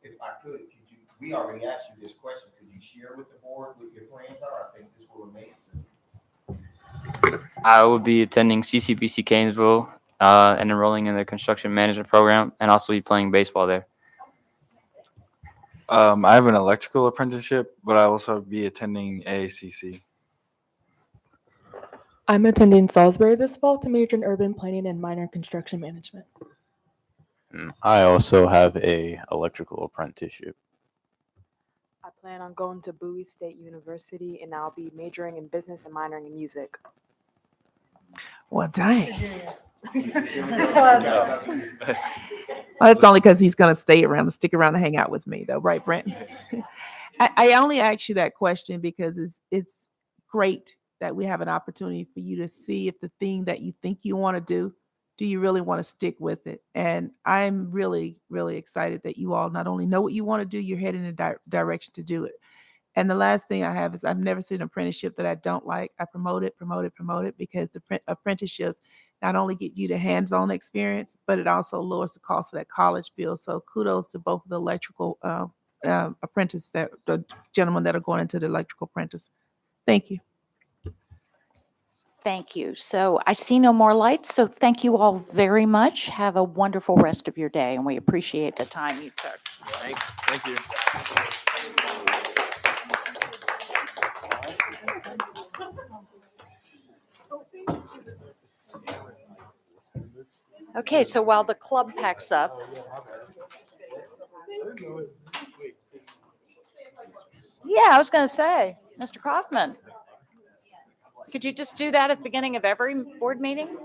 if I could we already asked you this question. Could you share with the board what your plans are? I think this will amaze them. I will be attending CCBC Canesville and enrolling in the construction management program, and also be playing baseball there. I have an electrical apprenticeship, but I also be attending AACC. I'm attending Salisbury this fall to major in urban planning and minor in construction management. I also have a electrical apprenticeship. I plan on going to BOE State University, and I'll be majoring in business and minoring in music. Well, dang. Well, it's only because he's going to stick around and hang out with me, though, right, Brent? I only ask you that question because it's great that we have an opportunity for you to see if the thing that you think you want to do you really want to stick with it? And I'm really, really excited that you all not only know what you want to do, you're heading in a direction to do it. And the last thing I have is I've never seen an apprenticeship that I don't like. I promote it because the apprenticeships not only get you the hands-on experience, but it also lowers the cost of that college bill. So kudos to both of the electrical apprentice, the gentlemen that are going into the electrical apprentice. Thank you. Thank you. So I see no more lights, so thank you all very much. Have a wonderful rest of your day, and we appreciate the time you took. Thank you. Okay, so while the club packs up. Yeah, I was going to say, Mr. Kaufman, could you just do that at the beginning of every board meeting?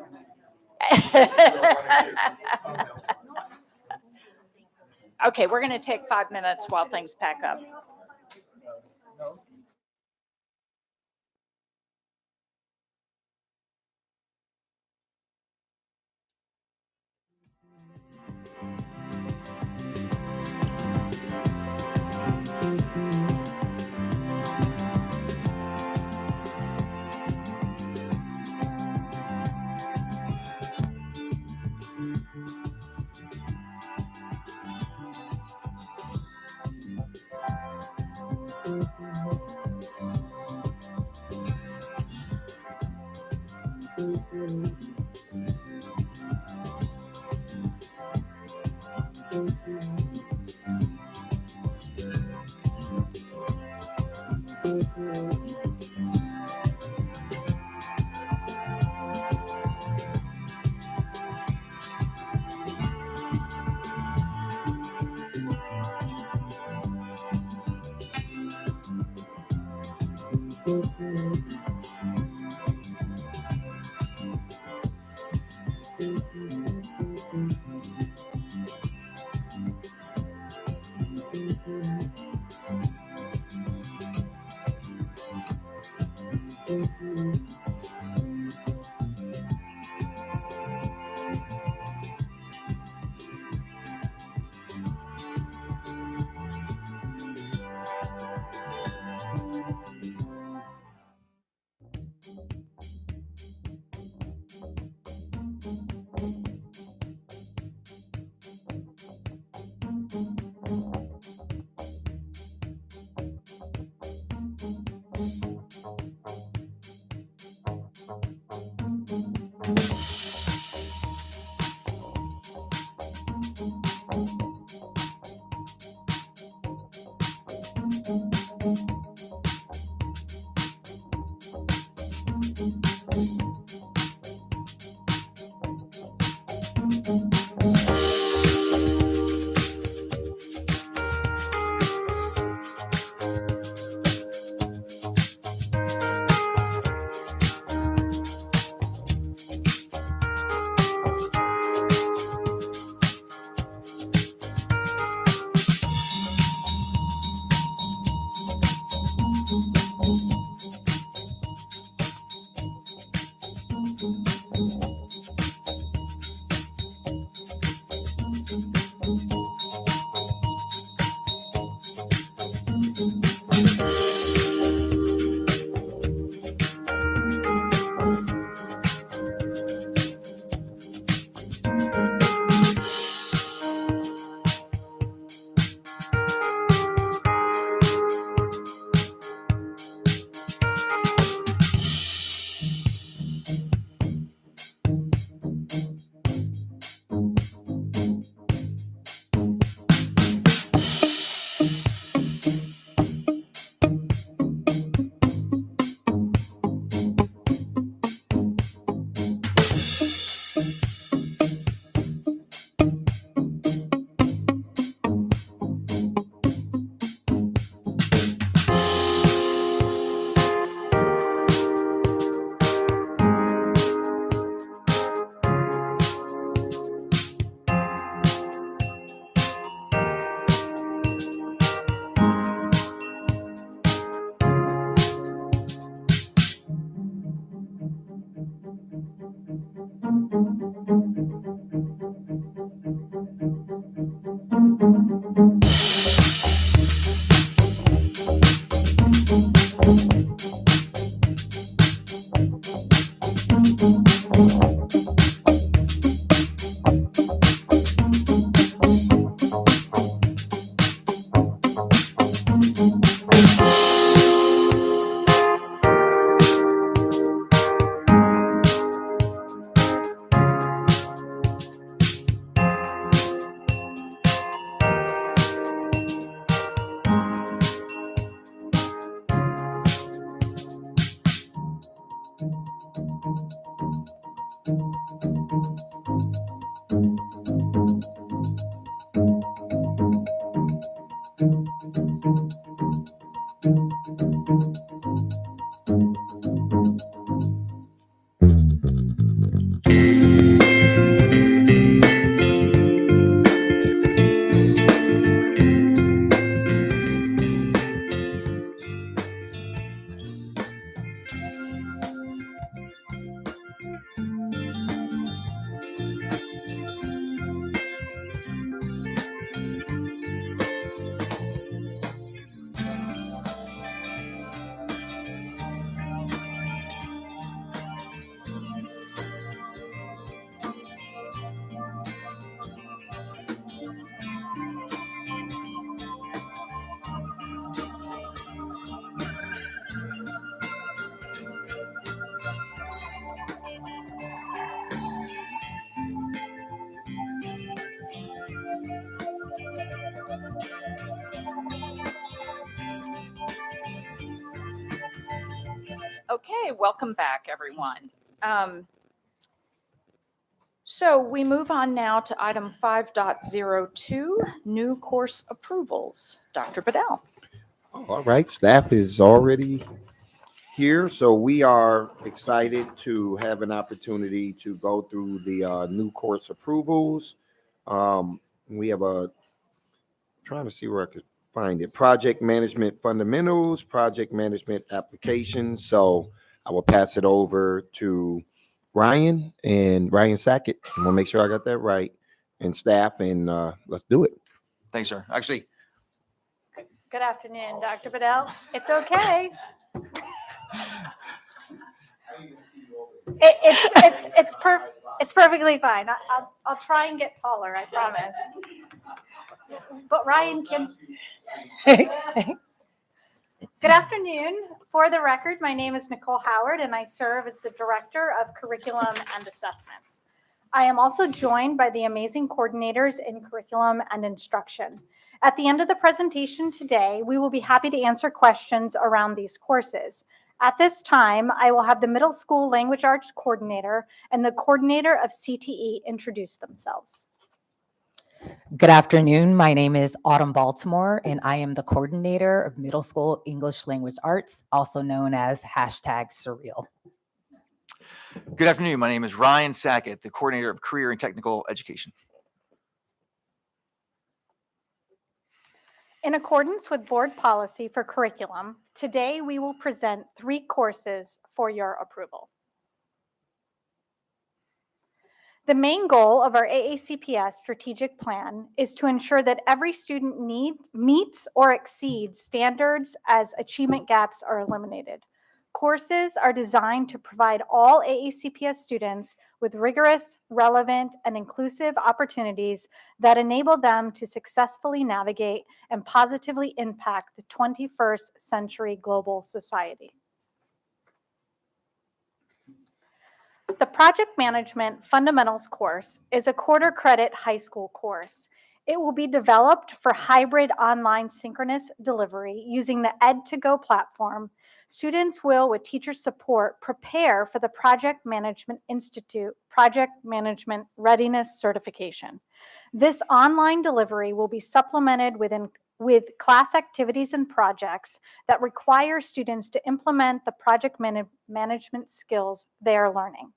Okay, we're going to take 5 minutes while things pack up. Okay, welcome back, everyone. So we move on now to item 5.02, new course approvals. Dr. Bedell. All right, staff is already here, so we are excited to have an opportunity to go through the new course approvals. We have trying to see where I could find it, project management fundamentals, project management applications. So I will pass it over to Ryan Sackett. I'm gonna make sure I got that right, and staff, and let's do it. Thanks, sir. Actually, Good afternoon, Dr. Bedell. It's okay. It's perfectly fine. I'll try and get taller, I promise. But Ryan can. Good afternoon. For the record, my name is Nicole Howard, and I serve as the Director of Curriculum and Assessments. I am also joined by the amazing coordinators in curriculum and instruction. At the end of the presentation today, we will be happy to answer questions around these courses. At this time, I will have the middle school language arts coordinator and the coordinator of CTE introduce themselves. Good afternoon. My name is Autumn Baltimore, and I am the coordinator of middle school English language arts, also known as #surreal. good afternoon. My name is Ryan Sackett, the coordinator of career and technical education. In accordance with board policy for curriculum, today we will present 3 courses for your approval. The main goal of our AACPS strategic plan is to ensure that every student meets or exceeds standards as achievement gaps are eliminated. Courses are designed to provide all AACPS students with rigorous, relevant, and inclusive opportunities that enable them to successfully navigate and positively impact the 21st century global society. The Project Management Fundamentals course is a quarter credit high school course. It will be developed for hybrid online synchronous delivery using the Ed2Go platform. Students will, with teacher support, prepare for the Project Management Institute Project Management Readiness Certification. This online delivery will be supplemented with class activities and projects that require students to implement the project management skills they are learning.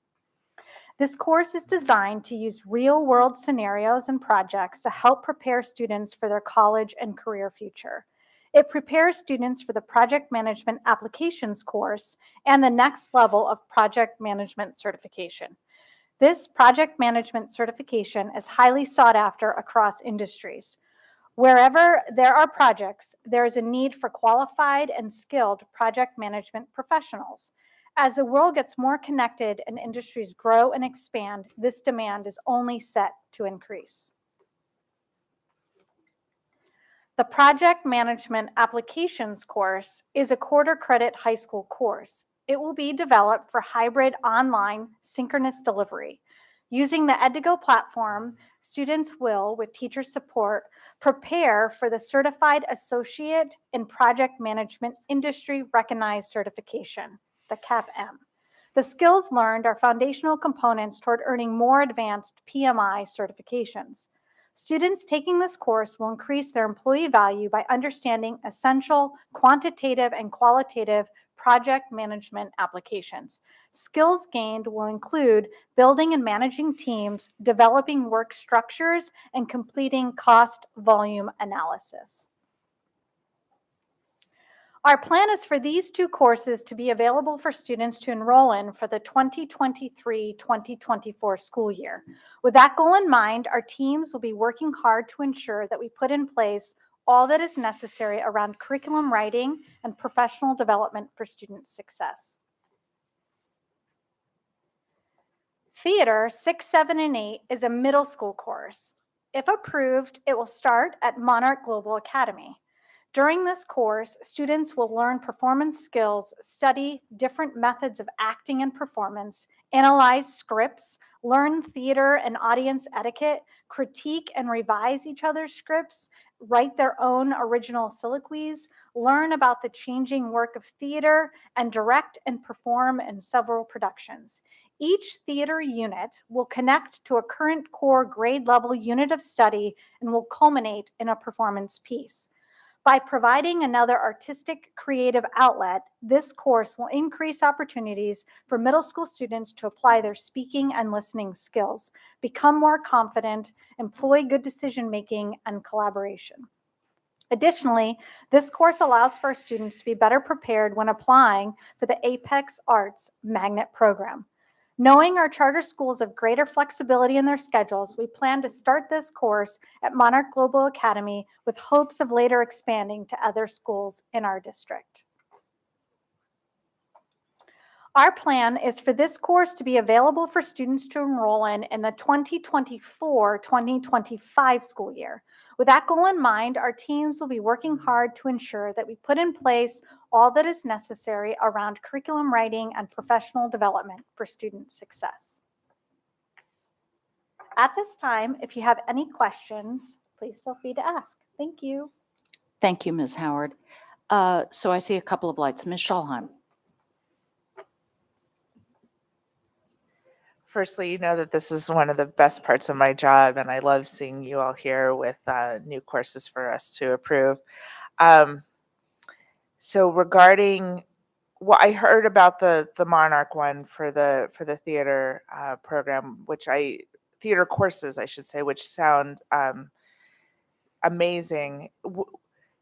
This course is designed to use real-world scenarios and projects to help prepare students for their college and career future. It prepares students for the Project Management Applications course and the next level of Project Management Certification. This Project Management Certification is highly sought after across industries. Wherever there are projects, there is a need for qualified and skilled project management professionals. As the world gets more connected and industries grow and expand, this demand is only set to increase. The Project Management Applications course is a quarter credit high school course. It will be developed for hybrid online synchronous delivery. Using the Ed2Go platform, students will, with teacher support, prepare for the Certified Associate in Project Management Industry Recognized Certification, the CAPM. The skills learned are foundational components toward earning more advanced PMI certifications. Students taking this course will increase their employee value by understanding essential quantitative and qualitative project management applications. Skills gained will include building and managing teams, developing work structures, and completing cost volume analysis. Our plan is for these 2 courses to be available for students to enroll in for the 2023-2024 school year. With that goal in mind, our teams will be working hard to ensure that we put in place all that is necessary around curriculum writing and professional development for student success. Theater 6, 7, and 8 is a middle school course. If approved, it will start at Monarch Global Academy. During this course, students will learn performance skills, study different methods of acting and performance, analyze scripts, learn theater and audience etiquette, critique and revise each other's scripts, write their own original soliloquies, learn about the changing work of theater, and direct and perform in several productions. Each theater unit will connect to a current core grade level unit of study and will culminate in a performance piece. By providing another artistic creative outlet, this course will increase opportunities for middle school students to apply their speaking and listening skills, become more confident, employ good decision-making and collaboration. Additionally, this course allows for our students to be better prepared when applying for the Apex Arts Magnet Program. Knowing our charter schools have greater flexibility in their schedules, we plan to start this course at Monarch Global Academy with hopes of later expanding to other schools in our district. Our plan is for this course to be available for students to enroll in the 2024-2025 school year. With that goal in mind, our teams will be working hard to ensure that we put in place all that is necessary around curriculum writing and professional development for student success. At this time, if you have any questions, please feel free to ask. Thank you. Thank you, Ms. Howard. So I see a couple of lights. Ms. Schalheim. Firstly, you know that this is one of the best parts of my job, and I love seeing you all here with new courses for us to approve. So regarding what I heard about the Monarch one for the theater program, theater courses, I should say, which sound amazing.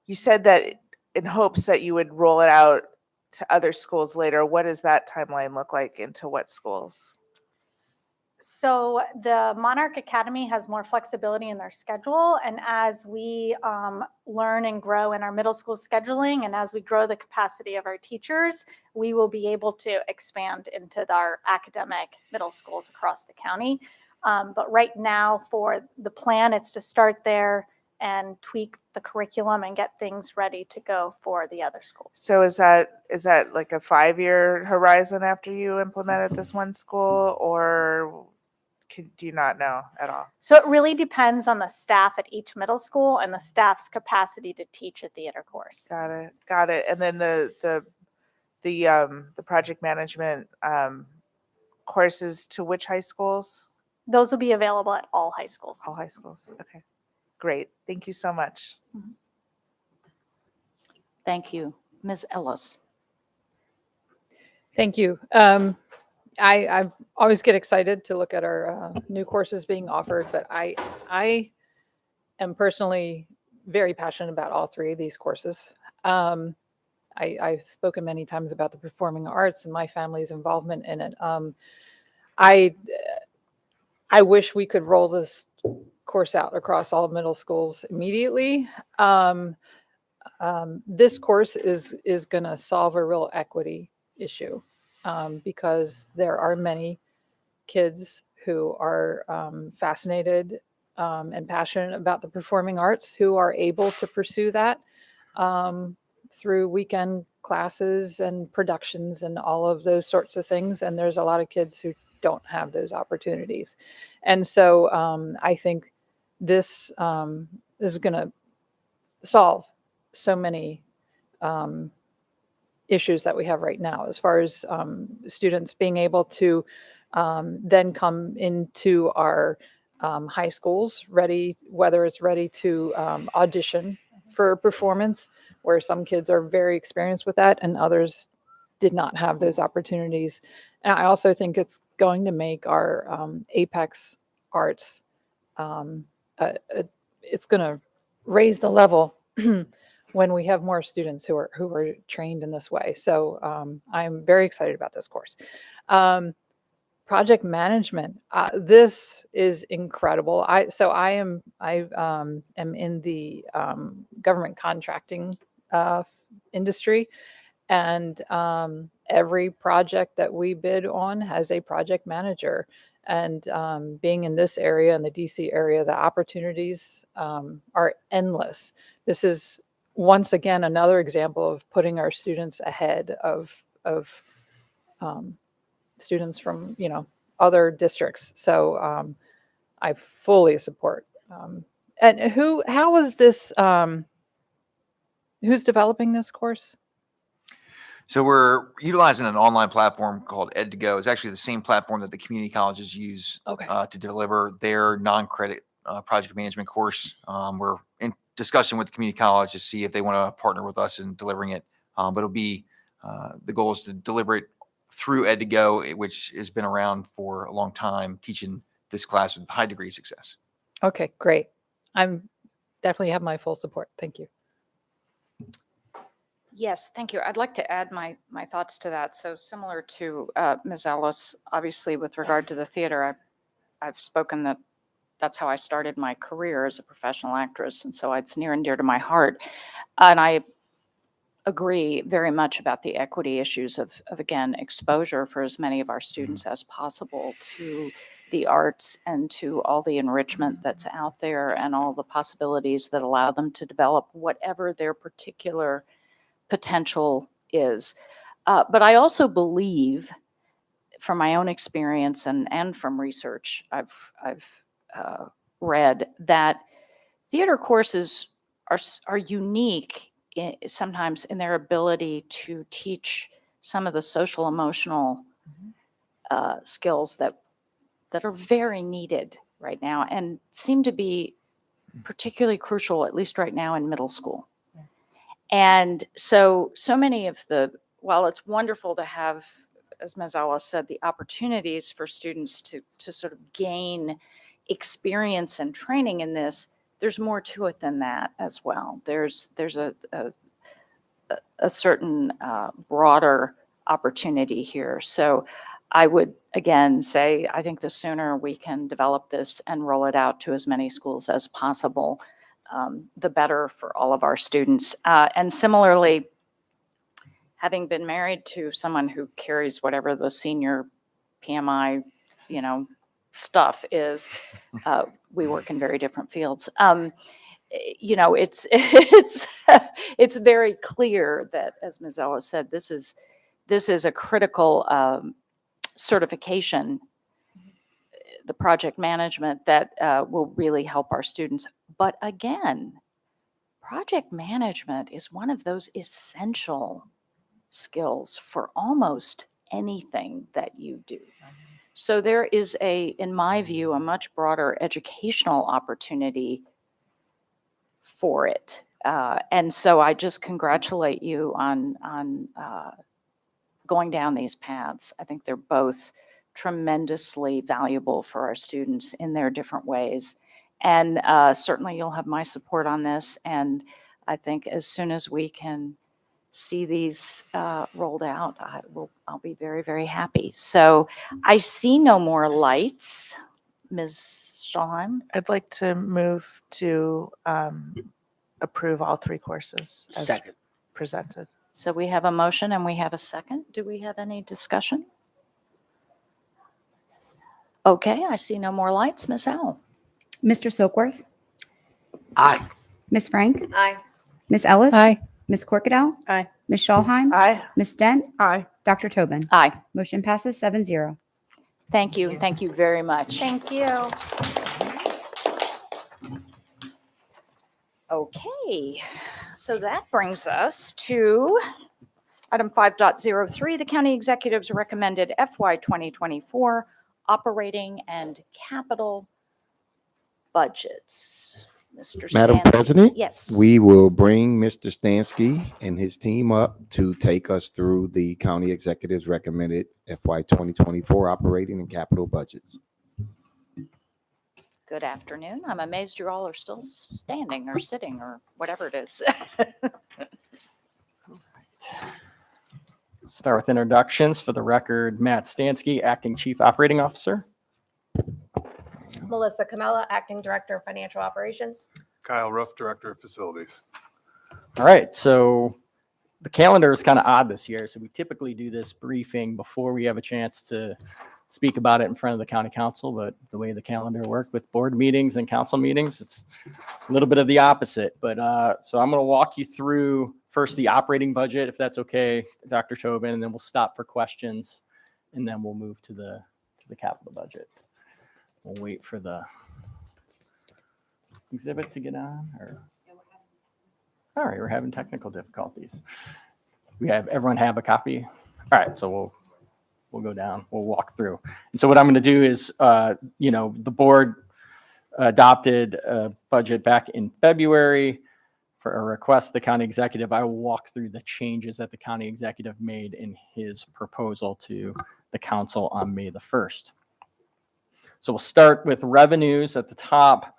You said that in hopes that you would roll it out to other schools later. What does that timeline look like? Into what schools? So the Monarch Academy has more flexibility in their schedule, and as we learn and grow in our middle school scheduling, and as we grow the capacity of our teachers, we will be able to expand into our academic middle schools across the county. But right now, for the plan, it's to start there and tweak the curriculum and get things ready to go for the other schools. So is that like a 5-year horizon after you implemented this one school, or do you not know at all? So it really depends on the staff at each middle school and the staff's capacity to teach a theater course. Got it. And then the project management courses to which high schools? Those will be available at all high schools. All high schools. Okay, great. Thank you so much. Thank you. Ms. Ellis. Thank you. I always get excited to look at our new courses being offered, but I am personally very passionate about all three of these courses. I've spoken many times about the performing arts and my family's involvement in it. I wish we could roll this course out across all middle schools immediately. This course is going to solve a real equity issue. Because there are many kids who are fascinated and passionate about the performing arts who are able to pursue that through weekend classes and productions and all of those sorts of things. And there's a lot of kids who don't have those opportunities. And so I think this is going to solve so many issues that we have right now, as far as students being able to then come into our high schools ready, whether it's ready to audition for a performance, where some kids are very experienced with that and others did not have those opportunities. And I also think it's going to make our Apex Arts, it's going to raise the level when we have more students who are trained in this way. So I'm very excited about this course. Project management. This is incredible. I am in the government contracting industry, and every project that we bid on has a project manager. And being in this area, in the DC area, the opportunities are endless. This is once again, another example of putting our students ahead of students from, other districts. So I fully support. And how is this, who's developing this course? So we're utilizing an online platform called Ed2Go. It's actually the same platform that the community colleges use to deliver their non-credit project management course. We're in discussion with the community college to see if they want to partner with us in delivering it. But it'll be, the goal is to deliver it through Ed2Go, which has been around for a long time, teaching this class with high degree of success. Okay, great. I'm definitely have my full support. Thank you. Yes, thank you. I'd like to add my thoughts to that. So similar to Ms. Ellis, obviously with regard to the theater, I've spoken that that's how I started my career as a professional actress. And so it's near and dear to my heart. And I agree very much about the equity issues of again, exposure for as many of our students as possible to the arts and to all the enrichment that's out there and all the possibilities that allow them to develop whatever their particular potential is. But I also believe, from my own experience and from research I've read, that theater courses are unique sometimes in their ability to teach some of the social emotional skills that are very needed right now and seem to be particularly crucial, at least right now in middle school. And so many of while it's wonderful to have, as Ms. Ellis said, the opportunities for students to sort of gain experience and training in this, there's more to it than that as well. There's a certain broader opportunity here. So I would again say, I think the sooner we can develop this and roll it out to as many schools as possible, the better for all of our students. And similarly, having been married to someone who carries whatever the senior PMI, stuff is, we work in very different fields. It's very clear that, as Ms. Ellis said, this is a critical certification, the project management that will really help our students. But again, project management is one of those essential skills for almost anything that you do. So there is in my view, a much broader educational opportunity for it. And so I just congratulate you on going down these paths. I think they're both tremendously valuable for our students in their different ways. And certainly you'll have my support on this. And I think as soon as we can see these rolled out, I'll be very, very happy. So I see no more lights. Ms. Schalheim? I'd like to move to approve all 3 courses as Second. presented. So we have a motion and we have a second. Do we have any discussion? Okay, I see no more lights. Ms. Howell? Mr. Silkworth? Aye. Ms. Frank? Aye. Ms. Ellis? Aye. Ms. Corkadow? Aye. Ms. Schalheim? Aye. Ms. Dent? Aye. Dr. Tobin? Aye. Motion passes 7-0. Thank you. Thank you very much. Thank you. Okay, so that brings us to item 5.03, the county executive's recommended FY 2024 operating and capital budgets. Mr. Madam Stansky. President? Yes. We will bring Mr. Stansky and his team up to take us through the county executive's recommended FY 2024 operating and capital budgets. Good afternoon. I'm amazed you all are still standing or sitting or whatever it is. Start with introductions. For the record, Matt Stansky, Acting Chief Operating Officer. Melissa Camella, Acting Director of Financial Operations. Kyle Ruff, Director of Facilities. All right, so the calendar is kind of odd this year. So we typically do this briefing before we have a chance to speak about it in front of the county council, but the way the calendar worked with board meetings and council meetings, it's a little bit of the opposite. But so I'm going to walk you through first the operating budget, if that's okay, Dr. Tobin, and then we'll stop for questions, and then we'll move to the capital budget. We'll wait for the exhibit to get on. All right, we're having technical difficulties. Everyone have a copy? All right, so we'll go down, we'll walk through. And so what I'm going to do is, the board adopted a budget back in February for a request of the county executive. I will walk through the changes that the county executive made in his proposal to the council on May the 1st. So we'll start with revenues at the top.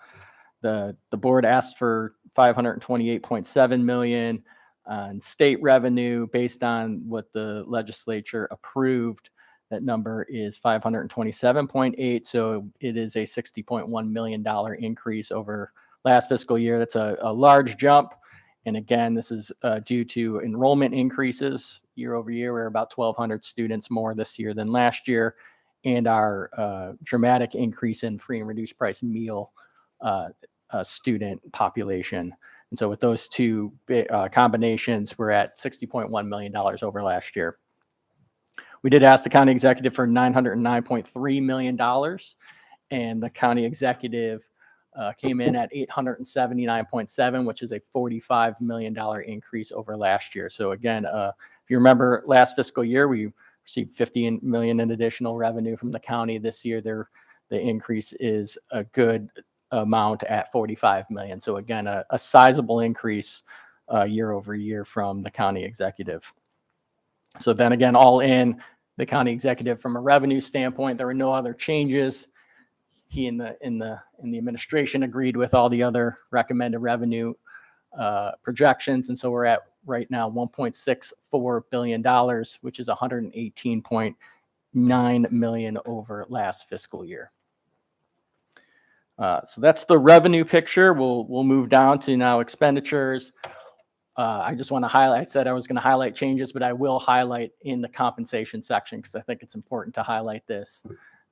The board asked for $528.7 million on state revenue. Based on what the legislature approved, that number is 527.8. So it is a $60.1 million increase over last fiscal year. That's a large jump. And again, this is due to enrollment increases year over year. We're about 1,200 students more this year than last year, and our dramatic increase in free and reduced price meal student population. And so with those two combinations, we're at $60.1 million over last year. We did ask the county executive for $909.3 million, and the county executive came in at $879.7, which is a $45 million increase over last year. So again, if you remember last fiscal year, we received $50 million in additional revenue from the county. This year, the increase is a good amount at $45 million. So again, a sizable increase year over year from the county executive. So then again, all in, the county executive, from a revenue standpoint, there were no other changes. He in the administration agreed with all the other recommended revenue projections, and so we're at right now $1.64 billion, which is $118.9 million over last fiscal year. So that's the revenue picture. We'll move down to now expenditures. I just want to highlight, I said I was going to highlight changes, but I will highlight in the compensation section, because I think it's important to highlight this,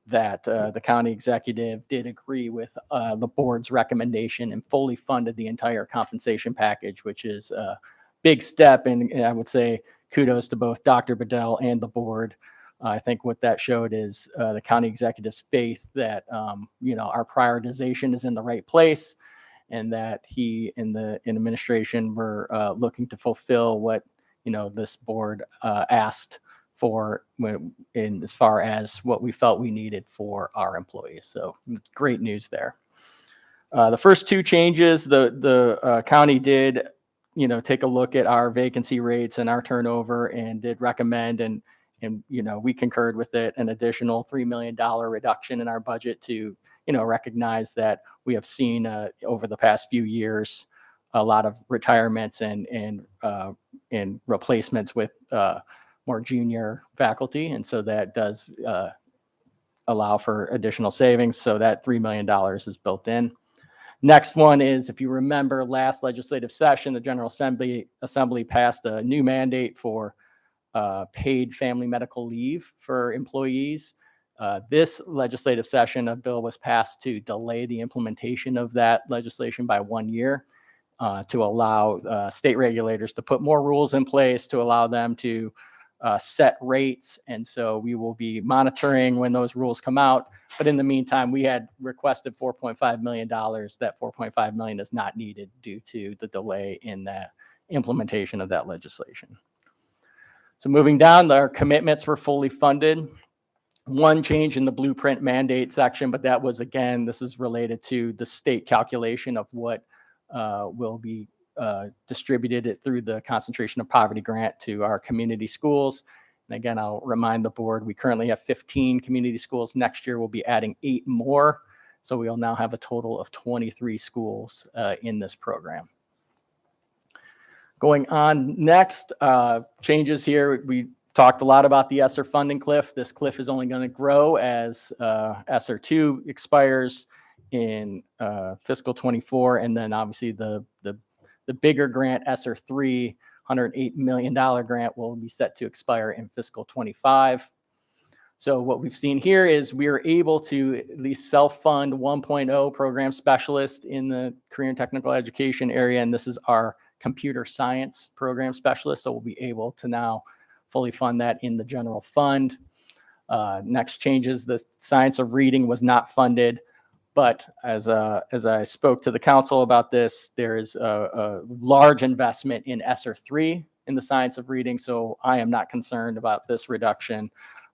that the county executive did agree with the board's recommendation and fully funded the entire compensation package, which is a big step. And I would say kudos to both Dr. Bedell and the board. I think what that showed is the county executive's faith that, our prioritization is in the right place, and that he and the administration were looking to fulfill what, this board asked for in as far as what we felt we needed for our employees. So great news there. The first two changes, the county did, take a look at our vacancy rates and our turnover, and did recommend, and we concurred with it, an additional $3 million reduction in our budget to, recognize that we have seen over the past few years a lot of retirements and replacements with more junior faculty, and so that does allow for additional savings. So that $3 million is built in. Next one is, if you remember last legislative session, the General Assembly passed a new mandate for paid family medical leave for employees. This legislative session, a bill was passed to delay the implementation of that legislation by 1 year, to allow state regulators to put more rules in place to allow them to set rates. And so we will be monitoring when those rules come out. But in the meantime, we had requested $4.5 million. That $4.5 million is not needed due to the delay in the implementation of that legislation. So moving down, our commitments were fully funded. One change in the blueprint mandate section, but that was, again, this is related to the state calculation of what will be distributed through the concentration of poverty grant to our community schools. And again, I'll remind the board, we currently have 15 community schools. Next year, we'll be adding 8 more. So we'll now have a total of 23 schools in this program. Going on next, changes here. We talked a lot about the ESSER funding cliff. This cliff is only going to grow as ESSER 2 expires in fiscal 24, and then obviously the bigger grant, ESSER 3, $108 million grant, will be set to expire in fiscal 25. So what we've seen here is we are able to at least self-fund 1.0 program specialist in the career and technical education area. And this is our computer science program specialist. So we'll be able to now fully fund that in the general fund. Next changes, the science of reading was not funded. But as I spoke to the council about this, there is a large investment in ESSER 3 in the science of reading. So I am not concerned about this reduction.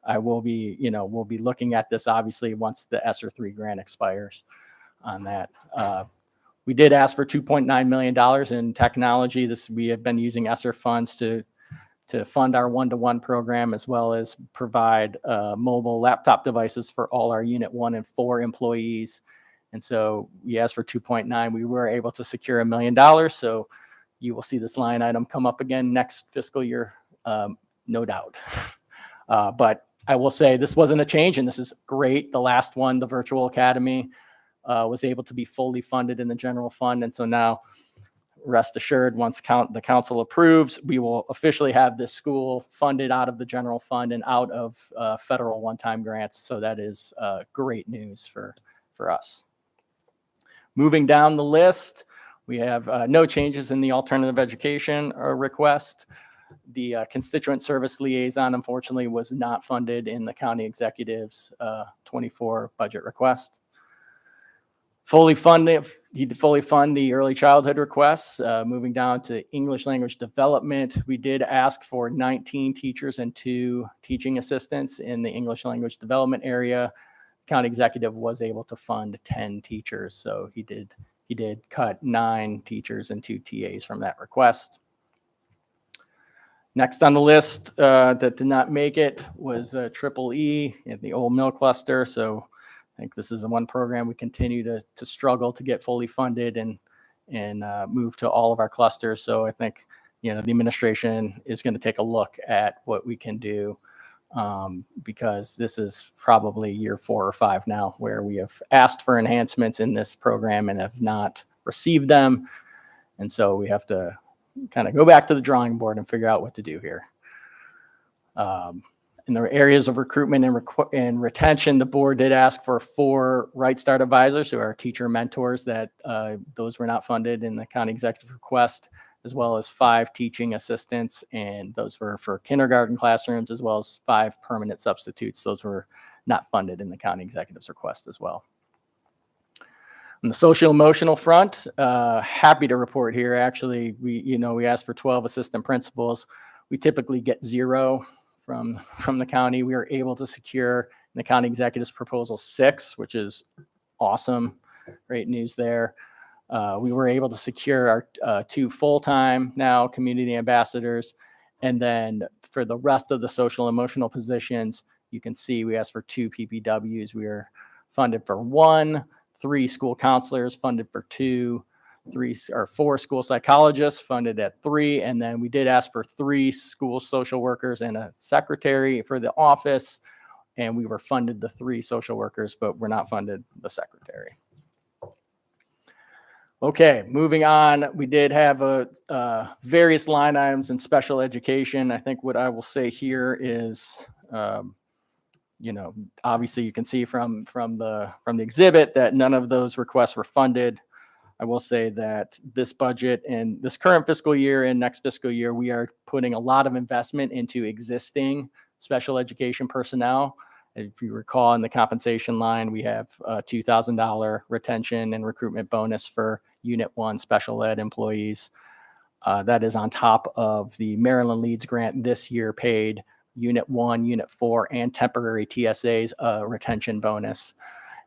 I will be, we'll be looking at this obviously once the ESSER 3 grant expires on that. We did ask for $2.9 million in technology. We have been using ESSER funds to fund our one-to-one program, as well as provide mobile laptop devices for all our Unit 1 and 4 employees. And so we asked for 2.9. We were able to secure $1 million. So you will see this line item come up again next fiscal year, no doubt. But I will say this wasn't a change, and this is great. The last one, the virtual academy, was able to be fully funded in the general fund. And so now, rest assured, once the council approves, we will officially have this school funded out of the general fund and out of federal one-time grants. So that is great news for us. Moving down the list, we have no changes in the alternative education request. The constituent service liaison, unfortunately, was not funded in the county executive's 24 budget request. He did fully fund the early childhood requests. Moving down to English language development, we did ask for 19 teachers and 2 teaching assistants in the English language development area. County executive was able to fund 10 teachers, so he did cut 9 teachers and 2 TAs from that request. Next on the list that did not make it was Triple E at the Old Mill Cluster. So I think this is the one program we continue to struggle to get fully funded and move to all of our clusters. So I think, the administration is going to take a look at what we can do because this is probably year 4 or 5 now where we have asked for enhancements in this program and have not received them. And so we have to kind of go back to the drawing board and figure out what to do here. In the areas of recruitment and retention, the board did ask for 4 Right Start advisors, who are teacher mentors, that those were not funded in the county executive request, as well as 5 teaching assistants, and those were for kindergarten classrooms, as well as 5 permanent substitutes. Those were not funded in the county executive's request as well. On the social emotional front, happy to report here. Actually, we asked for 12 assistant principals. We typically get 0 from the county. We were able to secure in the county executive's proposal 6, which is awesome. Great news there. We were able to secure our 2 full-time now community ambassadors. And then for the rest of the social emotional positions, you can see we asked for 2 PPWs. We are funded for 1, 3 school counselors funded for 2, 4 school psychologists funded at 3, and then we did ask for 3 school social workers and a secretary for the office, and we were funded the 3 social workers, but we're not funded the secretary. Okay, moving on, we did have various line items in special education. I think what I will say here is, obviously you can see from the exhibit that none of those requests were funded. I will say that this budget and this current fiscal year and next fiscal year, we are putting a lot of investment into existing special education personnel. If you recall, in the compensation line, we have a $2,000 retention and recruitment bonus for Unit 1 special ed employees. That is on top of the Maryland Leads grant this year paid Unit 1, Unit 4, and temporary TSAs retention bonus.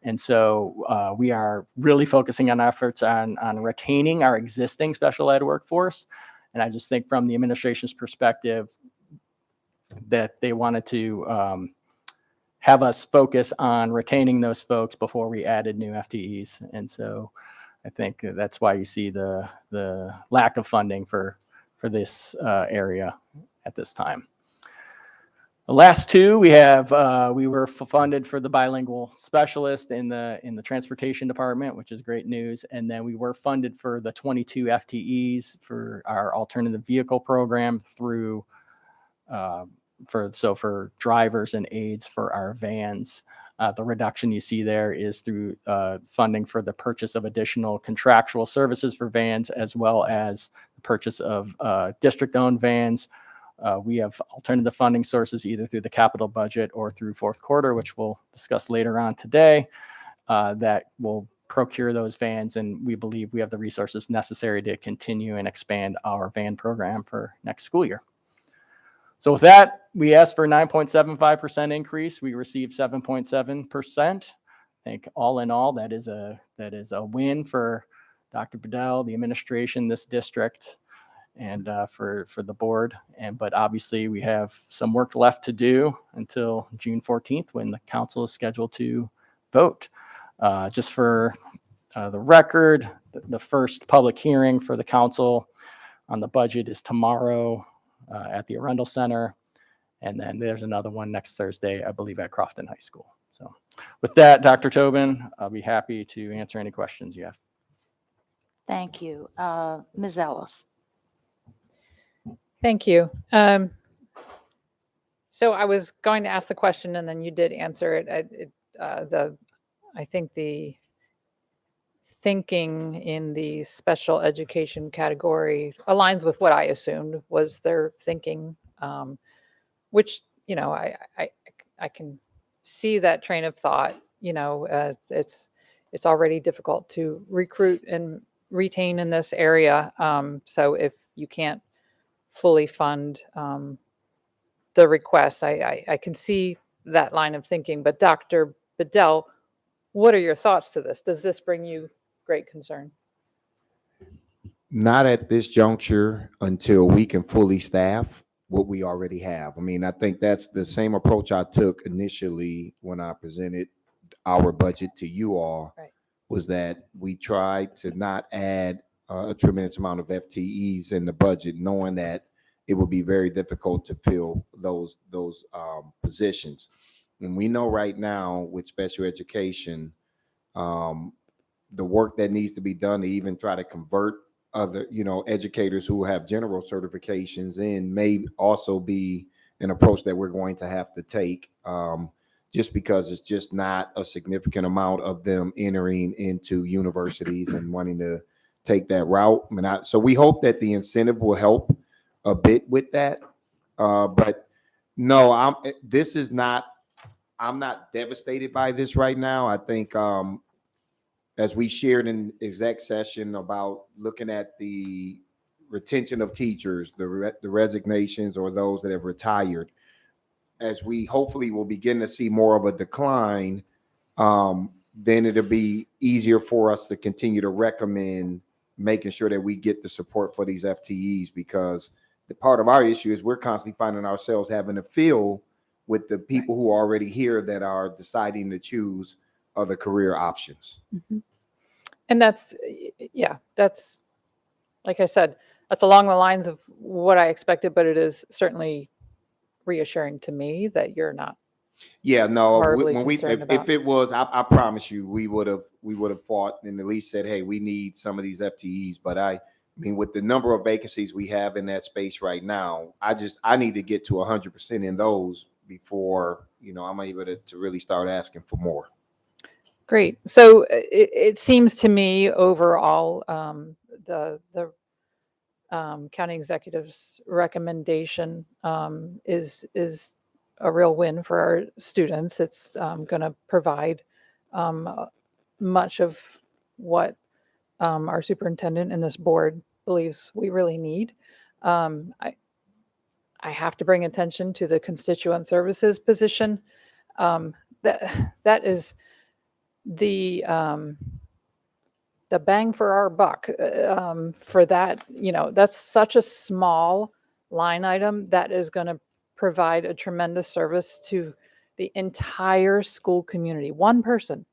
And so we are really focusing on efforts on retaining our existing special ed workforce. And I just think from the administration's perspective that they wanted to have us focus on retaining those folks before we added new FTEs. And so I think that's why you see the lack of funding for this area at this time. The last 2 we have, we were funded for the bilingual specialist in the transportation department, which is great news. And then we were funded for the 22 FTEs for our alternative vehicle program through for drivers and aides for our vans. The reduction you see there is through funding for the purchase of additional contractual services for vans, as well as the purchase of district-owned vans. We have alternative funding sources either through the capital budget or through fourth quarter, which we'll discuss later on today, that will procure those vans, and we believe we have the resources necessary to continue and expand our van program for next school year. So with that, we asked for a 9.75% increase. We received 7.7%. I think all in all, that is a win for Dr. Bedell, the administration, this district, and for the board. But obviously, we have some work left to do until June 14th, when the council is scheduled to vote. Just for the record, the first public hearing for the council on the budget is tomorrow at the Arundel Center. And then there's another one next Thursday, I believe, at Crofton High School. So with that, Dr. Tobin, I'll be happy to answer any questions you have. Thank you. Ms. Ellis. Thank you. So I was going to ask the question, and then you did answer it. I think the thinking in the special education category aligns with what I assumed was their thinking, which, you know, I can see that train of thought. You know, it's already difficult to recruit and retain in this area. So if you can't fully fund the request, I can see that line of thinking. But Dr. Bedell, what are your thoughts to this? Does this bring you great concern? Not at this juncture until we can fully staff what we already have. I mean, I think that's the same approach I took initially when I presented our budget to you all, right, was that we tried to not add a tremendous amount of FTEs in the budget, knowing that it would be very difficult to fill those positions. And we know right now with special education, the work that needs to be done to even try to convert other, educators who have general certifications in may also be an approach that we're going to have to take, just because it's just not a significant amount of them entering into universities and wanting to take that route. So we hope that the incentive will help a bit with that. But no, I'm not devastated by this right now. I think, as we shared in exec session about looking at the retention of teachers, the resignations or those that have retired, as we hopefully will begin to see more of a decline, then it'll be easier for us to continue to recommend making sure that we get the support for these FTEs, because the part of our issue is we're constantly finding ourselves having to fill with the people who are already here that are deciding to choose other career options. Mm-hmm. And that's like I said, that's along the lines of what I expected, but it is certainly reassuring to me that you're not. Yeah, no, if it was, I promise you, we would have fought and at least said, hey, we need some of these FTEs. But I mean, with the number of vacancies we have in that space right now, I need to get to 100% in those before, I'm able to really start asking for more. Great. So it seems to me overall, the county executive's recommendation is a real win for our students. It's going to provide much of what our superintendent and this board believes we really need. I have to bring attention to the constituent services position. That is the bang for our buck for that. That's such a small line item that is going to provide a tremendous service to the entire school community. One person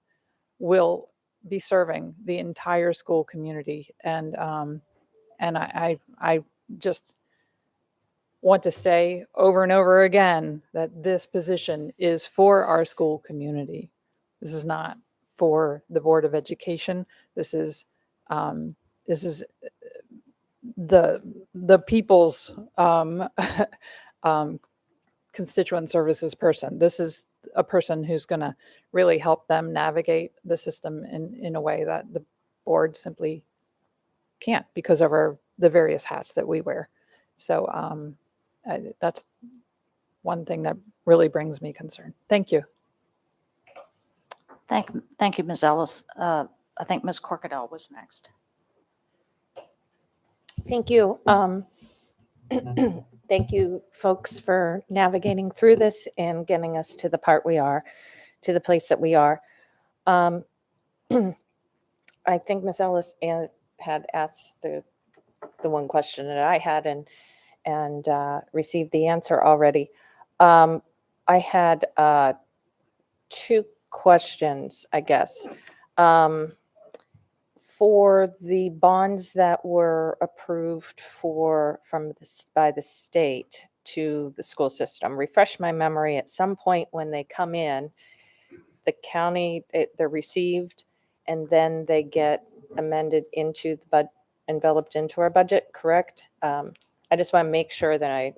will be serving the entire school community, and I just want to say over and over again that this position is for our school community. This is not for the Board of Education. This is the people's constituent services person. This is a person who's going to really help them navigate the system in a way that the board simply can't because of the various hats that we wear. So that's one thing that really brings me concern. Thank you. Thank you, Ms. Ellis. I think Ms. Corkadell was next. Thank you. Thank you, folks, for navigating through this and getting us to the part we are, to the place that we are. I think Ms. Ellis had asked the one question that I had and received the answer already. I had 2 questions, I guess. For the bonds that were approved by the state to the school system, refresh my memory, at some point when they come in, the county, they're received, and then they get amended into enveloped into our budget, correct? I just want to make sure that I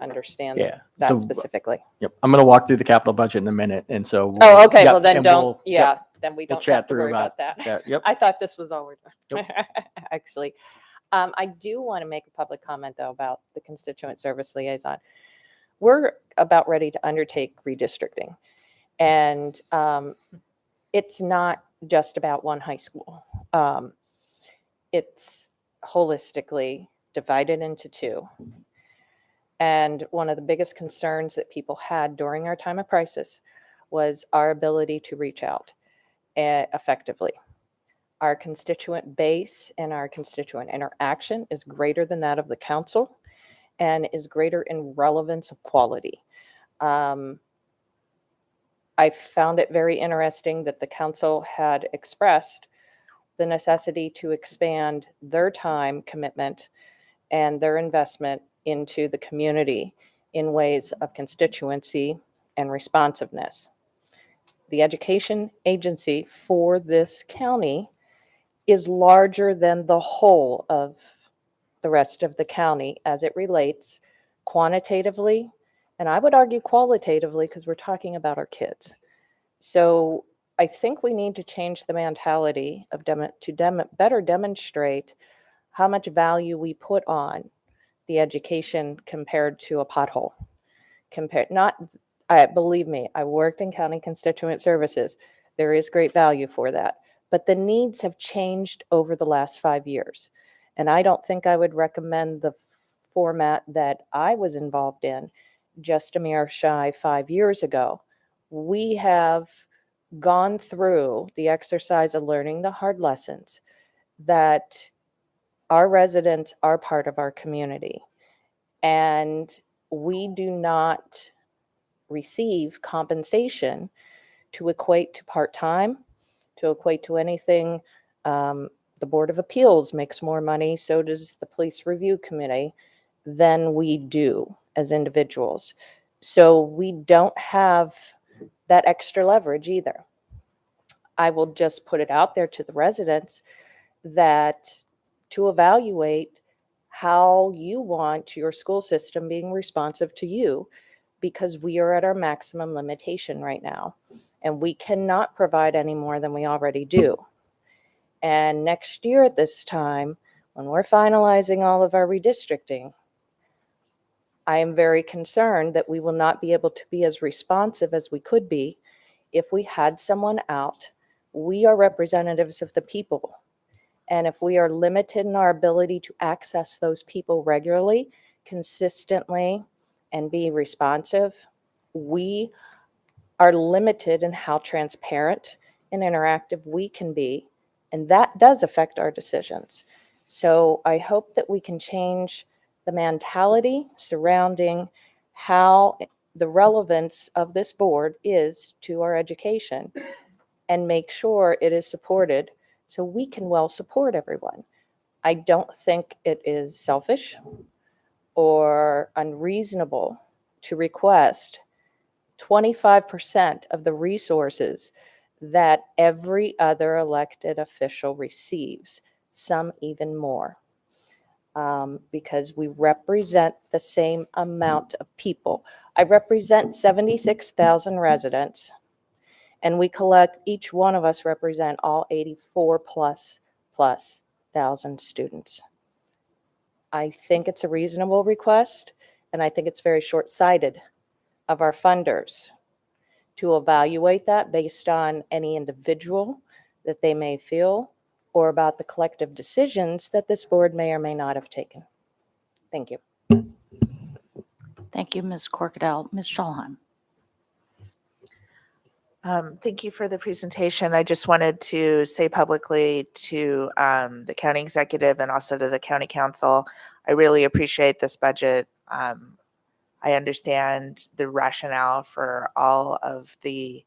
understand that so, specifically. Yep. I'm going to walk through the capital budget in a minute. And so. Oh, okay. Well, then and don't, yep, then we we'll don't chat have to through worry about that. Yep. I thought this was all we're doing. Nope. Actually, I do want to make a public comment, though, about the constituent service liaison. We're about ready to undertake redistricting. And it's not just about one high school. It's holistically divided into 2. And one of the biggest concerns that people had during our time of crisis was our ability to reach out effectively. Our constituent base and our constituent interaction is greater than that of the council and is greater in relevance of quality. I found it very interesting that the council had expressed the necessity to expand their time commitment and their investment into the community in ways of constituency and responsiveness. The education agency for this county is larger than the whole of the rest of the county as it relates quantitatively, and I would argue qualitatively, because we're talking about our kids. So I think we need to change the mentality of better demonstrate how much value we put on the education compared to a pothole. Believe me, I worked in county constituent services. There is great value for that. But the needs have changed over the last 5 years. And I don't think I would recommend the format that I was involved in just a mere shy 5 years ago. We have gone through the exercise of learning the hard lessons that our residents are part of our community. And we do not receive compensation to equate to part-time, to equate to anything. The Board of Appeals makes more money, so does the Police Review Committee, than we do as individuals. So we don't have that extra leverage either. I will just put it out there to the residents that to evaluate how you want your school system being responsive to you, because we are at our maximum limitation right now, and we cannot provide any more than we already do. And next year at this time, when we're finalizing all of our redistricting, I am very concerned that we will not be able to be as responsive as we could be if we had someone out. We are representatives of the people. And if we are limited in our ability to access those people regularly, consistently, and be responsive, we are limited in how transparent and interactive we can be. And that does affect our decisions. So I hope that we can change the mentality surrounding how the relevance of this board is to our education and make sure it is supported so we can well support everyone. I don't think it is selfish or unreasonable to request 25% of the resources that every other elected official receives, some even more. because we represent the same amount of people. I represent 76,000 residents, and we collect, each one of us represent all 84 plus thousand students. I think it's a reasonable request, and I think it's very short-sighted of our funders to evaluate that based on any individual that they may feel or about the collective decisions that this board may or may not have taken. Thank you. Thank you, Ms. Corkadell. Ms. Schulheim. Thank you for the presentation. I just wanted to say publicly to the county executive and also to the county council, I really appreciate this budget. I understand the rationale for all of the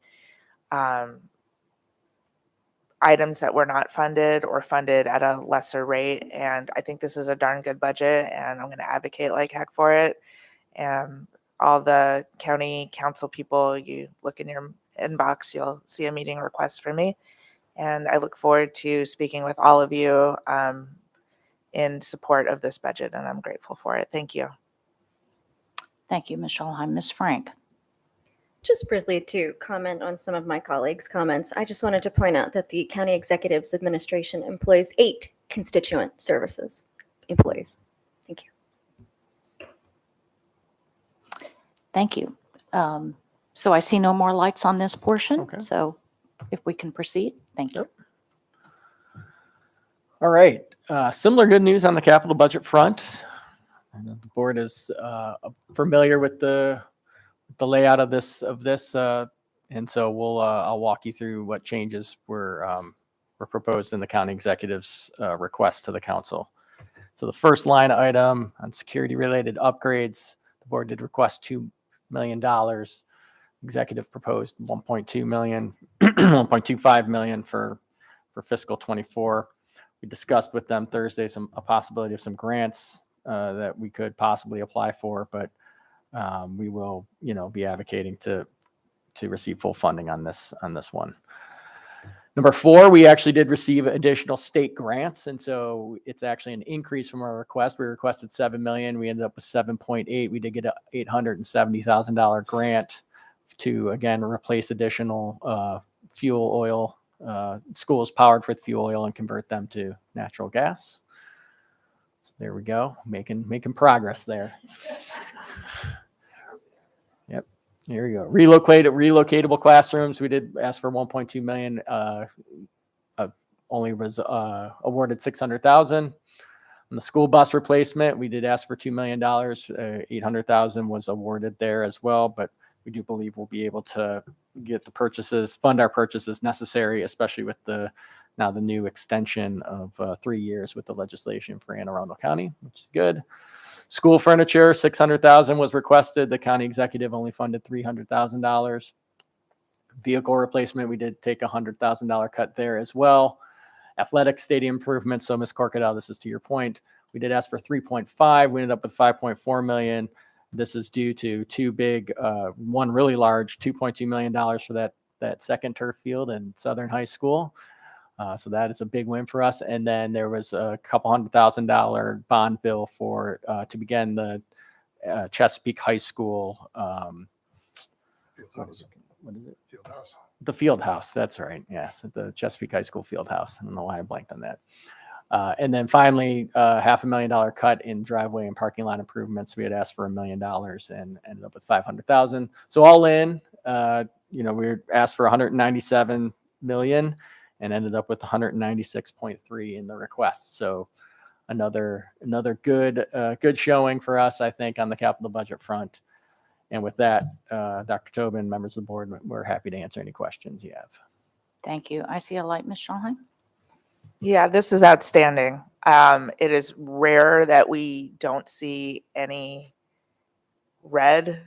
items that were not funded or funded at a lesser rate. And I think this is a darn good budget, and I'm going to advocate like heck for it. And all the county council people, you look in your inbox, you'll see a meeting request from me. And I look forward to speaking with all of you in support of this budget, and I'm grateful for it. Thank you. Thank you, Ms. Schulheim. Ms. Frank. Just briefly to comment on some of my colleagues' comments, I just wanted to point out that the County Executive's Administration employs 8 constituent services employees. Thank you. Thank you. So I see no more lights on this portion. Okay. So if we can proceed, thank you. All right. Similar good news on the capital budget front. I know the board is familiar with the layout of this, and so we'll I'll walk you through what changes were proposed in the county executive's request to the council. So the first line item on security-related upgrades, the board did request $2 million. Executive proposed 1.2 million, 1.25 million for fiscal 24. We discussed with them Thursday a possibility of some grants that we could possibly apply for, but we will, be advocating to receive full funding on this one. Number 4, we actually did receive additional state grants, and so it's actually an increase from our request. We requested $7 million. We ended up with 7.8. We did get a $870,000 grant to, again, replace additional fuel oil, schools powered with fuel oil, and convert them to natural gas. So there we go, making progress there. Yep, here we go. Relocatable classrooms. We did ask for 1.2 million. Only was awarded 600,000. On the school bus replacement, we did ask for $2 million. 800,000 was awarded there as well, but we do believe we'll be able to get the purchases, fund our purchases necessary, especially with the new extension of 3 years with the legislation for Anne Arundel County, which is good. School furniture, 600,000 was requested. The county executive only funded $300,000. Vehicle replacement, we did take $100,000 cut there as well. Athletic stadium improvements. So Ms. Corkadell, this is to your point. We did ask for 3.5. We ended up with 5.4 million. This is due to two big, one really large, $2.2 million for that second turf field in Southern High School. So that is a big win for us. And then there was a couple $100,000 bond bill for to begin the Chesapeake High School. What is it? Fieldhouse. The field house. That's right. Yes, the Chesapeake High School field house. I don't know why I blanked on that. And then finally, $500,000 cut in driveway and parking lot improvements. We had asked for $1 million and ended up with 500,000. So all in, we asked for 197 million and ended up with 196.3 in the request. So another good showing for us, I think, on the capital budget front. And with that, Dr. Tobin, members of the board, we're happy to answer any questions you have. Thank you. I see a light, Ms. Schulheim. Yeah, this is outstanding. It is rare that we don't see any red.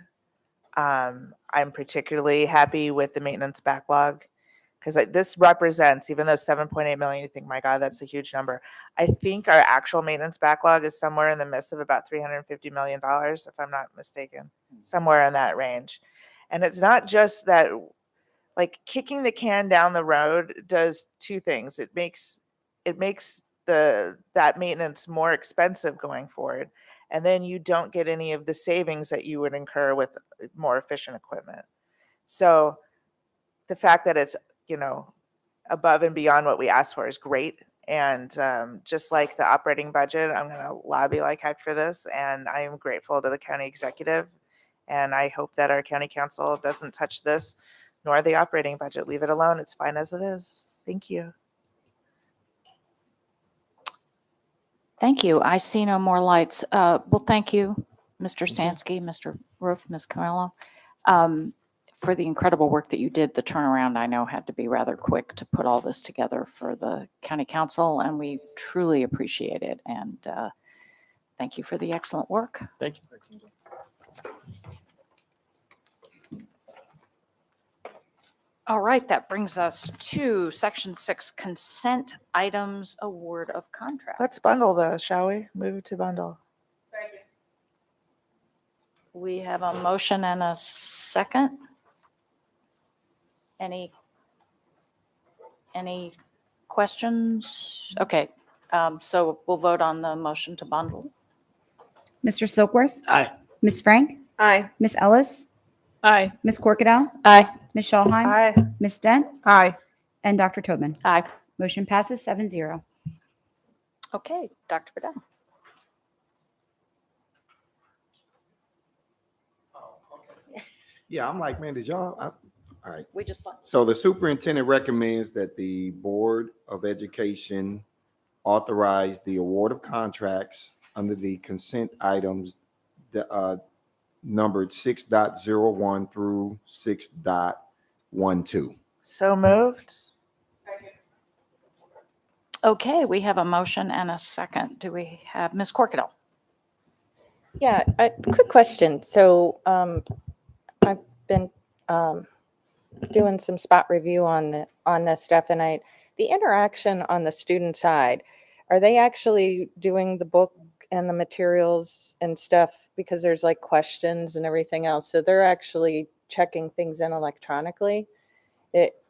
I'm particularly happy with the maintenance backlog because this represents, even though 7.8 million, you think, my God, that's a huge number. I think our actual maintenance backlog is somewhere in the midst of about $350 million, if I'm not mistaken, somewhere in that range. And it's not just that, like, kicking the can down the road does two things. It makes the that maintenance more expensive going forward. And then you don't get any of the savings that you would incur with more efficient equipment. So the fact that it's, above and beyond what we asked for is great. And just like the operating budget, I'm going to lobby like heck for this. And I am grateful to the county executive. And I hope that our county council doesn't touch this, nor the operating budget. Leave it alone. It's fine as it is. Thank you. Thank you. I see no more lights. Well, thank you, Mr. Stansky, Mr. Roof, Ms. Camillo, for the incredible work that you did. The turnaround, I know, had to be rather quick to put all this together for the county council, and we truly appreciate it. And thank you for the excellent work. Thank you. All right, that brings us to Section 6, Consent Items, Award of Contracts. Let's bundle those, shall we? Move to bundle. We have a motion and a second. Any questions? Okay, so we'll vote on the motion to bundle. Mr. Silkworth? Aye. Ms. Frank? Aye. Ms. Ellis? Aye. Ms. Corkadell? Aye. Ms. Schallheim? Aye. Ms. Dent? Aye. And Dr. Tobin? Aye. Motion passes 7-0. Okay, Dr. Bedell. Yeah, I'm like, man, did y'all? All right. We just. So the superintendent recommends that the Board of Education authorize the award of contracts under the consent items numbered 6.01 through 6.12. So moved. Okay, we have a motion and a second. Do we have Ms. Corkadell? Yeah, a quick question. So I've been doing some spot review on this stuff, and the interaction on the student side, are they actually doing the book and the materials and stuff, because there's like questions and everything else, so they're actually checking things in electronically?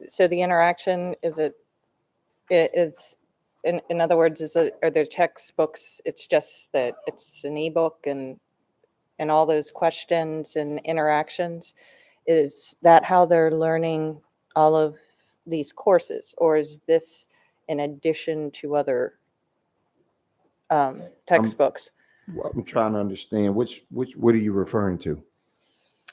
So the interaction in other words, are there textbooks? It's just that it's an ebook and all those questions and interactions. Is that how they're learning all of these courses, or is this in addition to other textbooks? I'm trying to understand which what are you referring to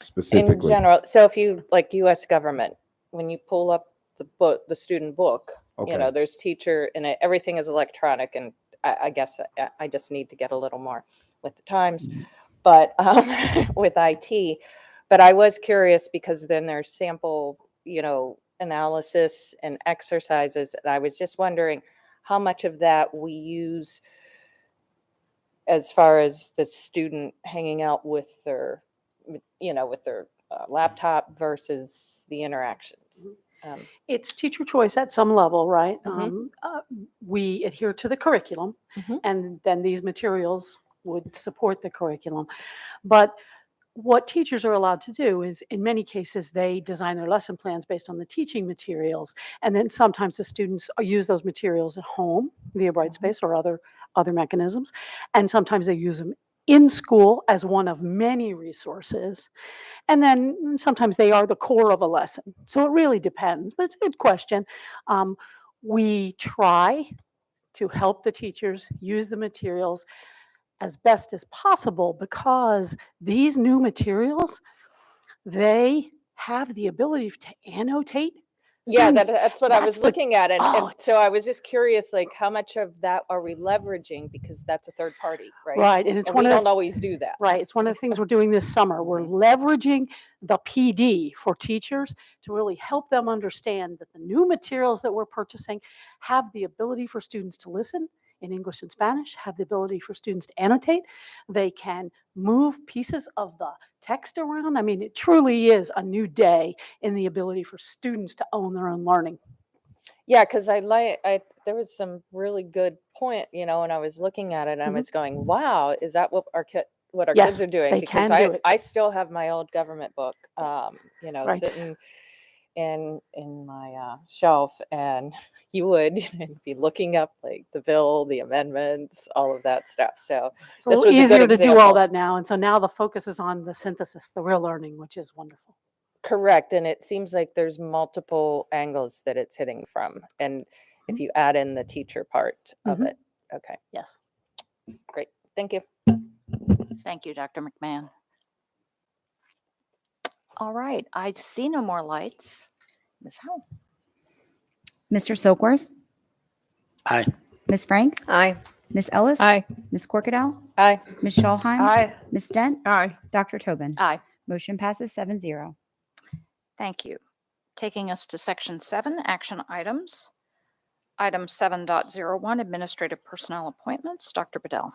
specifically? In general, so if you like U.S. government, when you pull up the student book, Okay. there's teacher and everything is electronic, and I guess I just need to get a little more with the times, but with IT. But I was curious because then there's sample, analysis and exercises, and I was just wondering how much of that we use as far as the student hanging out with their, laptop versus the interactions. It's teacher choice at some level, right? Mhm. We adhere to the curriculum, Mhm. and then these materials would support the curriculum. But what teachers are allowed to do is, in many cases, they design their lesson plans based on the teaching materials, and then sometimes the students use those materials at home via Brightspace or other mechanisms, and sometimes they use them in school as one of many resources. And then sometimes they are the core of a lesson. So it really depends, but it's a good question. We try to help the teachers use the materials as best as possible, because these new materials, they have the ability to annotate. Yeah, Students, that's what I was that's the- looking at. And, oh, and so I was just curious, like, how much of that are we leveraging? Because that's a third party, right? Right, and it's And one we of don't the- always do that. Right, it's one of the things we're doing this summer. We're leveraging the PD for teachers to really help them understand that the new materials that we're purchasing have the ability for students to listen in English and Spanish, have the ability for students to annotate. They can move pieces of the text around. I mean, it truly is a new day in the ability for students to own their own learning. Yeah, because there was some really good point, when I was looking at it, and I was going, wow, is that what our kids Yes, are doing? they Because can do it. I still have my old government book, Right. sitting in my shelf, and you would be looking up like the bill, the amendments, all of that stuff. So It's a this little was a easier good to do all example. that now. And so now the focus is on the synthesis, the real learning, which is wonderful. Correct. And it seems like there's multiple angles that it's hitting from. And if you add in the teacher part of Mhm. it. Okay. Yes. Great. Thank you. Thank you, Dr. McMahon. All right, I see no more lights. Ms. Howell? Mr. Silkworth? Aye. Ms. Frank? Aye. Ms. Ellis? Aye. Ms. Corkadell? Aye. Ms. Schalheim? Aye. Ms. Dent? Aye. Dr. Tobin? Aye. Motion passes 7-0. Thank you. Taking us to Section 7, action items. Item 7.01, administrative personnel appointments. Dr. Bedell.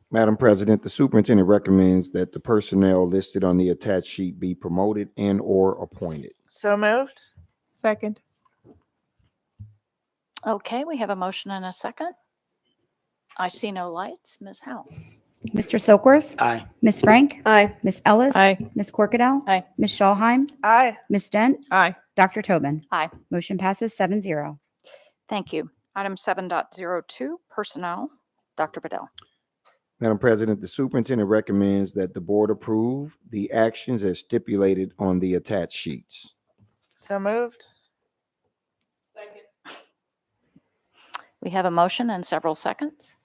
Madam President, the superintendent recommends that the personnel listed on the attached sheet be promoted and or appointed. So moved. Second. Okay, we have a motion and a second. I see no lights. Ms. Howell? Mr. Silkworth? Aye. Ms. Frank? Aye. Ms. Ellis? Aye. Ms. Corkadell? Aye. Ms. Schalheim? Aye. Ms. Dent? Aye. Dr. Tobin? Aye. Motion passes 7-0. Thank you. Item 7.02, personnel. Dr. Bedell. Madam President, the superintendent recommends that the board approve the actions as stipulated on the attached sheets. So moved. We have a motion and several seconds.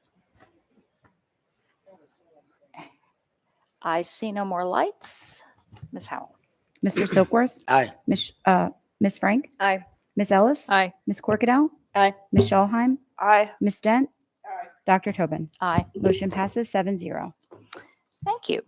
I see no more lights. Ms. Howell? Mr. Silkworth? Aye. Ms. Frank? Aye. Ms. Ellis? Aye. Ms. Corkadell? Aye. Ms. Schalheim? Aye. Ms. Dent? Dr. Tobin? Aye. Motion passes 7-0. Thank you.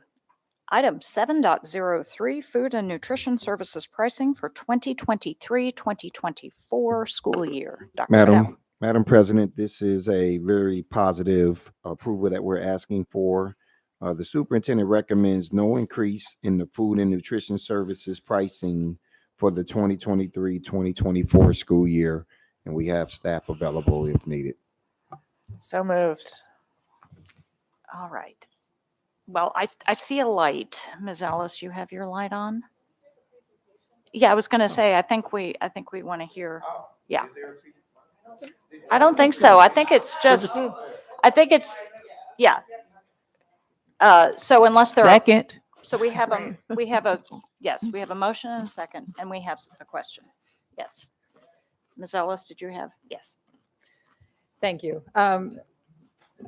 Item 7.03, food and nutrition services pricing for 2023-2024 school year. Dr. Bedell. Madam President, this is a very positive approval that we're asking for. The superintendent recommends no increase in the food and nutrition services pricing for the 2023-2024 school year, and we have staff available if needed. So moved. All right. Well, I see a light. Ms. Ellis, you have your light on? Yeah, I was going to say, I think we want to hear. Yeah. I don't think so. I think it's just, yeah. So unless there Second. So we have a yes, we have a motion and a second, and we have a question. Yes. Ms. Ellis, did you have? Yes. Thank you.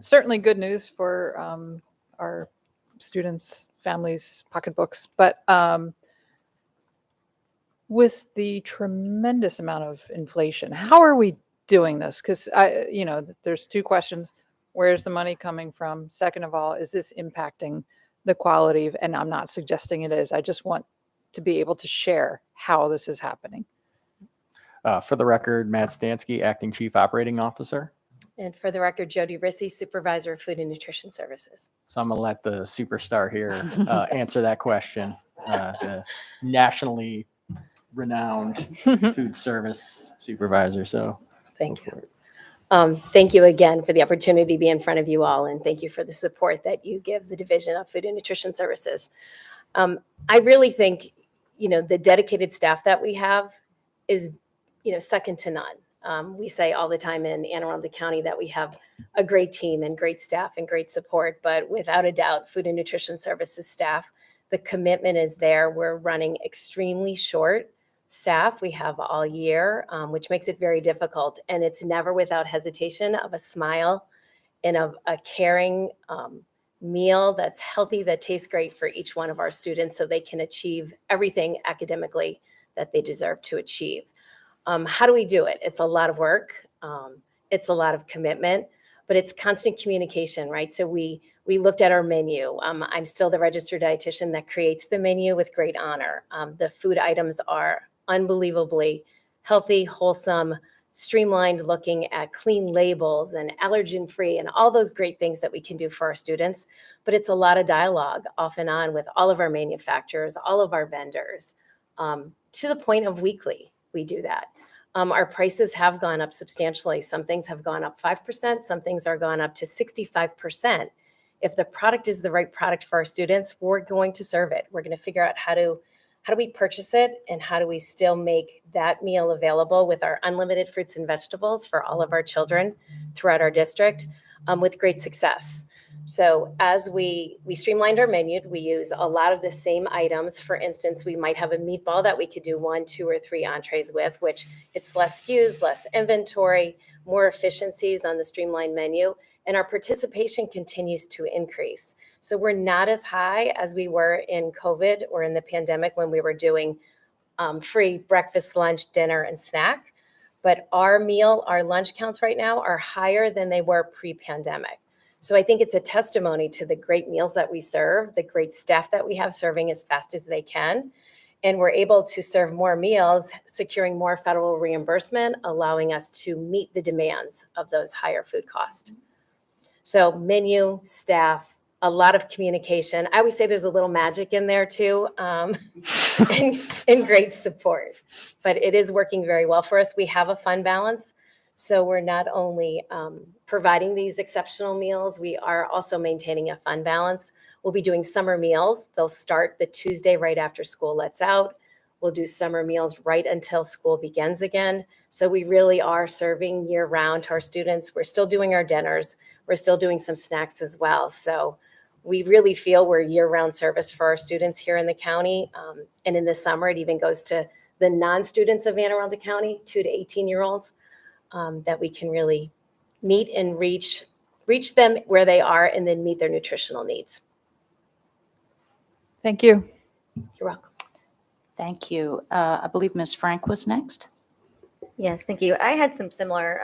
Certainly good news for our students, families, pocketbooks, but with the tremendous amount of inflation, how are we doing this? Because there's two questions. Where's the money coming from? Second of all, is this impacting the quality of, and I'm not suggesting it is, I just want to be able to share how this is happening. For the record, Matt Stansky, Acting Chief Operating Officer. And for the record, Jody Rissy, Supervisor of Food and Nutrition Services. So I'm going to let the superstar here answer that question. The nationally renowned food service supervisor. So Thank you. Thank you again for the opportunity to be in front of you all, and thank you for the support that you give the Division of Food and Nutrition Services. I really think, the dedicated staff that we have is, second to none. We say all the time in Anne Arundel County that we have a great team and great staff and great support, but without a doubt, Food and Nutrition Services staff, the commitment is there. We're running extremely short staff we have all year, which makes it very difficult. And it's never without hesitation of a smile and of a caring meal that's healthy, that tastes great for each one of our students so they can achieve everything academically that they deserve to achieve. How do we do it? It's a lot of work. It's a lot of commitment, but it's constant communication, right? So we looked at our menu. I'm still the registered dietitian that creates the menu with great honor. The food items are unbelievably healthy, wholesome, streamlined, looking at clean labels and allergen free and all those great things that we can do for our students. But it's a lot of dialogue off and on with all of our manufacturers, all of our vendors, to the point of weekly. We do that. Our prices have gone up substantially. Some things have gone up 5%. Some things are gone up to 65%. If the product is the right product for our students, we're going to serve it. We're going to figure out how how do we purchase it, and how do we still make that meal available with our unlimited fruits and vegetables for all of our children throughout our district with great success. So as we streamlined our menu, we use a lot of the same items. For instance, we might have a meatball that we could do 1, 2, or 3 entrees with, which it's less SKUs, less inventory, more efficiencies on the streamlined menu, and our participation continues to increase. So we're not as high as we were in COVID or in the pandemic when we were doing free breakfast, lunch, dinner, and snack. But our lunch counts right now are higher than they were pre-pandemic. So I think it's a testimony to the great meals that we serve, the great staff that we have serving as fast as they can. And we're able to serve more meals, securing more federal reimbursement, allowing us to meet the demands of those higher food costs. So menu, staff, a lot of communication. I always say there's a little magic in there too, and great support. But it is working very well for us. We have a fund balance. So we're not only providing these exceptional meals, we are also maintaining a fund balance. We'll be doing summer meals. They'll start the Tuesday right after school lets out. We'll do summer meals right until school begins again. So we really are serving year round to our students. We're still doing our dinners. We're still doing some snacks as well. So we really feel we're year-round service for our students here in the county. And in the summer, it even goes to the non-students of Anne Arundel County, 2 to 18-year-olds. That we can really meet and reach them where they are and then meet their nutritional needs. Thank you. You're welcome. Thank you. I believe Ms. Frank was next. Yes, thank you. I had some similar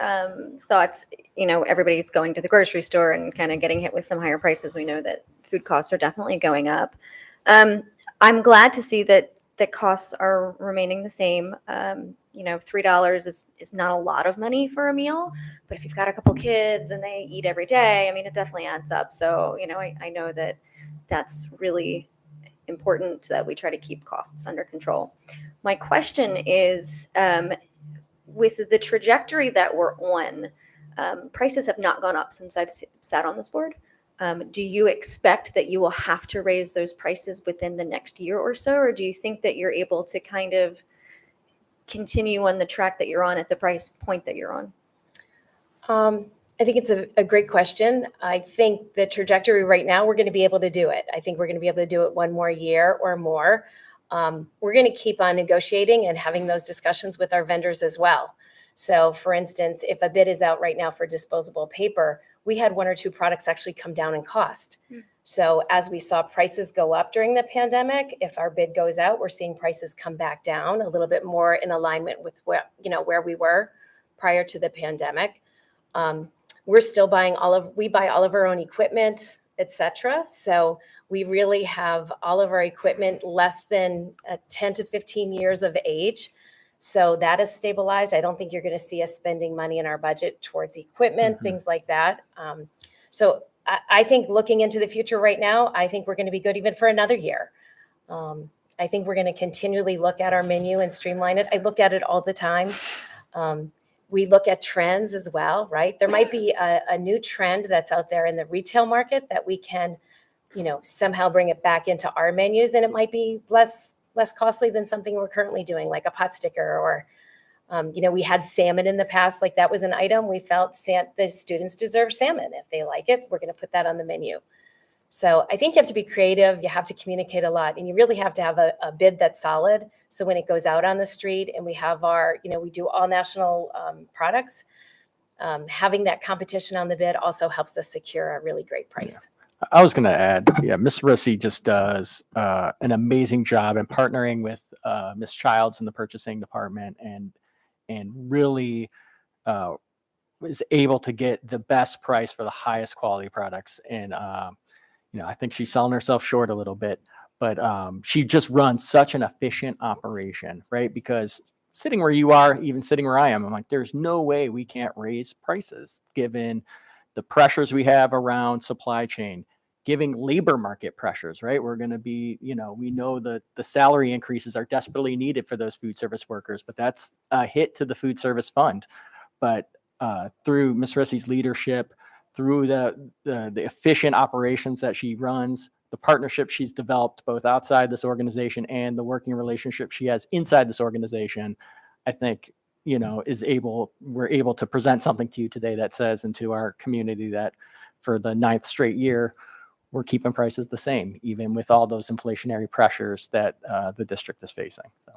thoughts. You know, everybody's going to the grocery store and kind of getting hit with some higher prices. We know that food costs are definitely going up. I'm glad to see that the costs are remaining the same. You know, $3 is not a lot of money for a meal, but if you've got a couple kids and they eat every day, I mean, it definitely adds up. So, you know, I know that that's really important that we try to keep costs under control. My question is, with the trajectory that we're on, prices have not gone up since I've sat on this board. Do you expect that you will have to raise those prices within the next year or so, or do you think that you're able to kind of continue on the track that you're on at the price point that you're on? I think it's a great question. I think the trajectory right now, we're going to be able to do it. I think we're going to be able to do it one more year or more. We're going to keep on negotiating and having those discussions with our vendors as well. So for instance, if a bid is out right now for disposable paper, we had 1 or 2 products actually come down in cost. So as we saw prices go up during the pandemic, if our bid goes out, we're seeing prices come back down a little bit more in alignment with where we were prior to the pandemic. We're still we buy all of our own equipment, etc. So we really have all of our equipment less than 10 to 15 years of age. So that is stabilized. I don't think you're going to see us spending money in our budget towards equipment, things like that. So I think looking into the future right now, I think we're going to be good even for another year. I think we're going to continually look at our menu and streamline it. I look at it all the time. We look at trends as well, right? There might be a new trend that's out there in the retail market that we can, somehow bring it back into our menus, and it might be less costly than something we're currently doing, like a pot sticker or, we had salmon in the past. Like that was an item we felt the students deserve salmon. If they like it, we're going to put that on the menu. So I think you have to be creative. You have to communicate a lot, and you really have to have a bid that's solid. So when it goes out on the street and we have we do all national products, having that competition on the bid also helps us secure a really great price. Yeah. I was going to add, Ms. Rissi just does an amazing job in partnering with Ms. Childs in the purchasing department and really is able to get the best price for the highest quality products. And I think she's selling herself short a little bit, but she just runs such an efficient operation, right? Because sitting where you are, even sitting where I am, I'm like, there's no way we can't raise prices given the pressures we have around supply chain, giving labor market pressures, right? We're going to be, we know that the salary increases are desperately needed for those food service workers, but that's a hit to the food service fund. But through Ms. Rissi's leadership, through the efficient operations that she runs, the partnership she's developed both outside this organization and the working relationship she has inside this organization, I think, we're able to present something to you today that says, and to our community, that for the 9th straight year, we're keeping prices the same, even with all those inflationary pressures that the district is facing. So.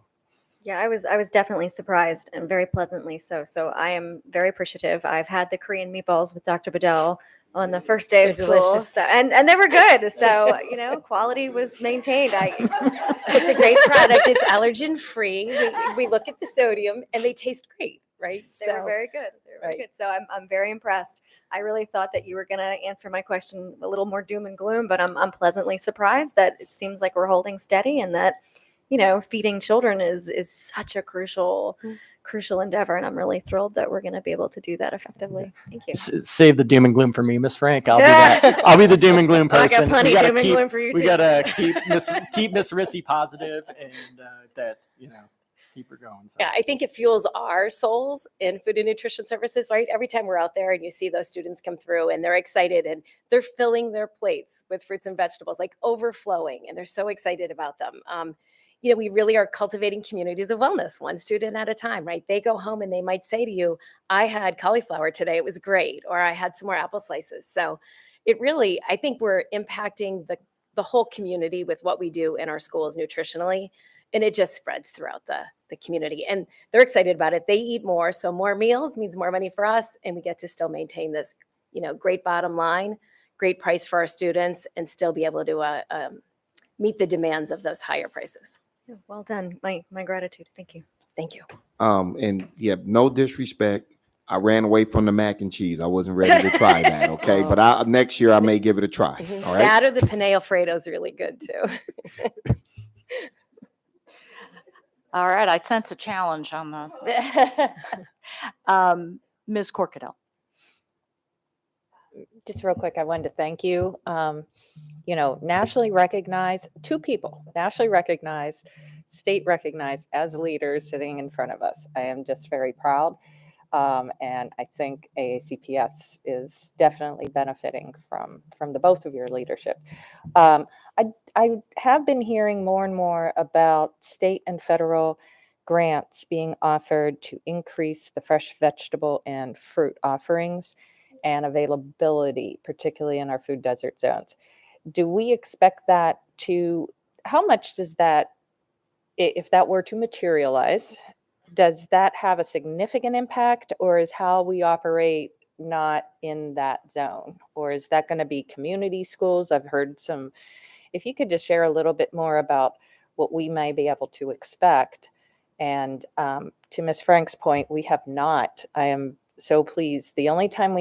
Yeah, I was definitely surprised, and very pleasantly so. So I am very appreciative. I've had the Korean meatballs with Dr. Bedell on the first day of They're school, delicious. so, and they were good. So quality was maintained. It's a great product. It's allergen free. We look at the sodium and they taste great, right? They were very good. They were very good. So I'm very impressed. I really thought that you were going to answer my question a little more doom and gloom, but I'm pleasantly surprised that it seems like we're holding steady, and that feeding children is such a crucial endeavor, and I'm really thrilled that we're going to be able to do that effectively. Thank you. Save the doom and gloom for me, Miss Frank. I'll be that. I'll be the doom and gloom Oh, I person. got plenty of doom and gloom for you We too. gotta keep Miss Rissy positive, and that keep her going. So. Yeah, I think it fuels our souls in food and nutrition services, right? Every time we're out there and you see those students come through and they're excited and they're filling their plates with fruits and vegetables, like overflowing, and they're so excited about them. We really are cultivating communities of wellness, one student at a time, right? They go home and they might say to you, I had cauliflower today, it was great, or I had some more apple slices. So it really, I think we're impacting the whole community with what we do in our schools nutritionally, and it just spreads throughout the community. And they're excited about it. They eat more, so more meals means more money for us, and we get to still maintain this, great bottom line, great price for our students, and still be able to meet the demands of those higher prices. Yeah, well done. My gratitude. Thank you. Thank you. And yeah, no disrespect. I ran away from the mac and cheese. I wasn't ready to try that. Okay. But next year I may give it a try. All right. That or the penne Alfredo is really good too. All right, I sense a challenge on the Ms. Corkadell. Just real quick, I wanted to thank you. Nationally recognized, 2 people, nationally recognized, state recognized as leaders sitting in front of us. I am just very proud. And I think AACPS is definitely benefiting from the both of your leadership. I have been hearing more and more about state and federal grants being offered to increase the fresh vegetable and fruit offerings and availability, particularly in our food desert zones. Do we expect that how much does that, if that were to materialize, does that have a significant impact, or is how we operate not in that zone? Or is that going to be community schools? I've heard if you could just share a little bit more about what we may be able to expect. And to Ms. Frank's point, we have not. I am so pleased. The only time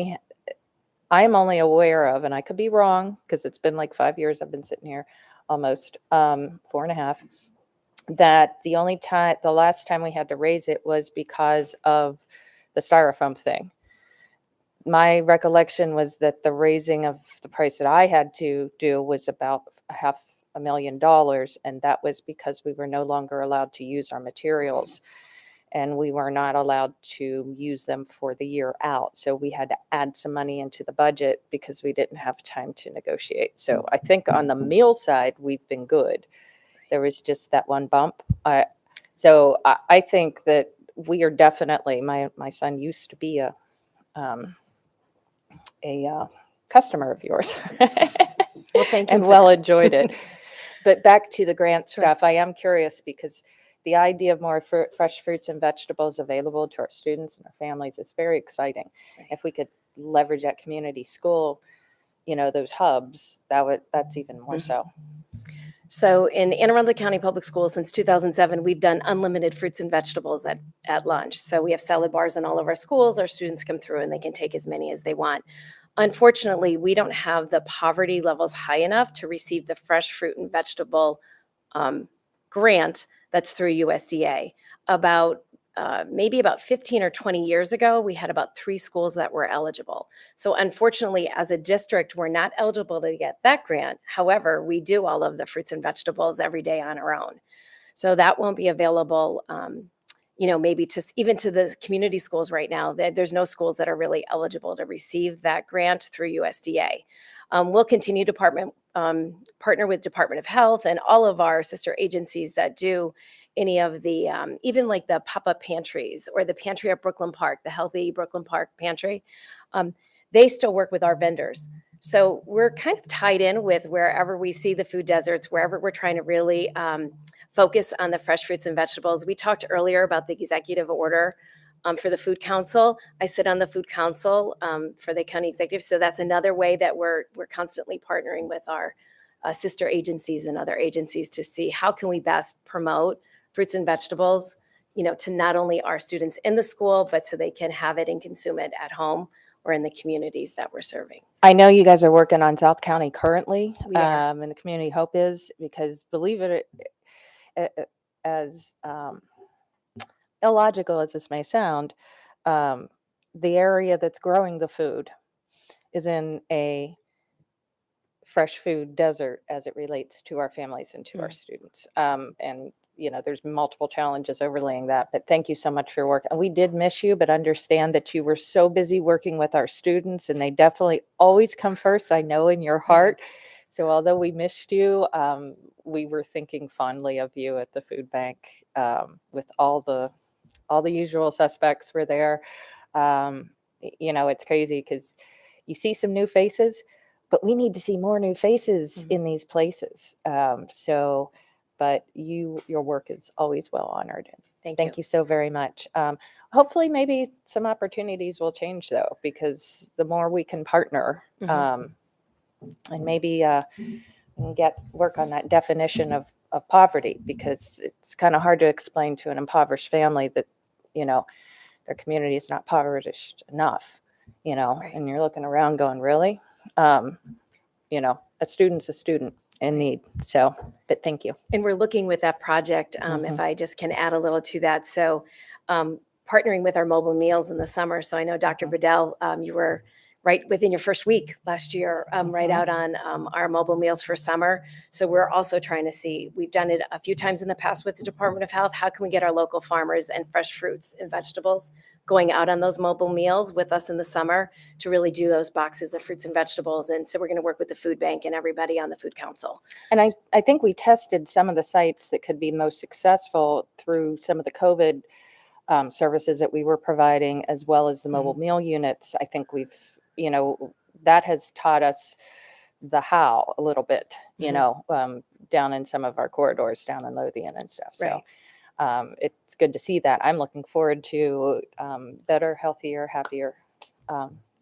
I am only aware of, and I could be wrong because it's been like 5 years I've been sitting here, almost 4.5, that the last time we had to raise it was because of the styrofoam thing. My recollection was that the raising of the price that I had to do was about $500,000, and that was because we were no longer allowed to use our materials, and we were not allowed to use them for the year out. So we had to add some money into the budget because we didn't have time to negotiate. So I think on the meal side, we've been good. There was just that one bump. So I think that we are definitely, my son used to be a customer of yours. Well, thank you. And well enjoyed it. But back to the grant stuff, I am curious because the idea of more fresh fruits and vegetables available to our students and our families is very exciting. If we could leverage that community school, those hubs, that's even more so. So in Anne Arundel County Public Schools since 2007, we've done unlimited fruits and vegetables at lunch. So we have salad bars in all of our schools. Our students come through and they can take as many as they want. Unfortunately, we don't have the poverty levels high enough to receive the fresh fruit and vegetable grant that's through USDA. Maybe about 15 or 20 years ago, we had about 3 schools that were eligible. So unfortunately, as a district, we're not eligible to get that grant. However, we do all of the fruits and vegetables every day on our own. So that won't be available, maybe even to the community schools right now. There's no schools that are really eligible to receive that grant through USDA. We'll continue to partner with Department of Health and all of our sister agencies that do any of the, even like the pop-up pantries or the pantry at Brooklyn Park, the Healthy Brooklyn Park Pantry. They still work with our vendors. So we're kind of tied in with wherever we see the food deserts, wherever we're trying to really focus on the fresh fruits and vegetables. We talked earlier about the executive order for the Food Council. I sit on the Food Council for the county executive. So that's another way that we're constantly partnering with our sister agencies and other agencies to see how can we best promote fruits and vegetables, to not only our students in the school, but so they can have it and consume it at home or in the communities that we're serving. I know you guys are working on South County currently, We are. and the community hope is, because believe it, as illogical as this may sound, the area that's growing the food is in a fresh food desert as it relates to our families and to our students. And there's multiple challenges overlaying that, but thank you so much for your work. And we did miss you, but understand that you were so busy working with our students, and they definitely always come first, I know, in your heart. So although we missed you, we were thinking fondly of you at the food bank, with all the usual suspects were there. It's crazy because you see some new faces, but we need to see more new faces in these places. But your work is always well honored. Thank you so very much. Hopefully maybe some opportunities will change though, because the more we can partner, and maybe work on that definition of poverty, because it's kind of hard to explain to an impoverished family that, their community is not impoverished enough, and you're looking around going, really? A student's a student in need. So, but thank you. And we're looking with that project, if I just can add a little to that. So partnering with our mobile meals in the summer. So I know Dr. Bedell, you were right within your first week last year, right out on our mobile meals for summer. So we're also trying to see, we've done it a few times in the past with the Department of Health. How can we get our local farmers and fresh fruits and vegetables going out on those mobile meals with us in the summer to really do those boxes of fruits and vegetables? And so we're going to work with the food bank and everybody on the Food Council. And I think we tested some of the sites that could be most successful through some of the COVID services that we were providing, as well as the mobile meal units. I think we've, that has taught us the how a little bit, down in some of our corridors down in Lothian and stuff. So it's good to see that. I'm looking forward to better, healthier, happier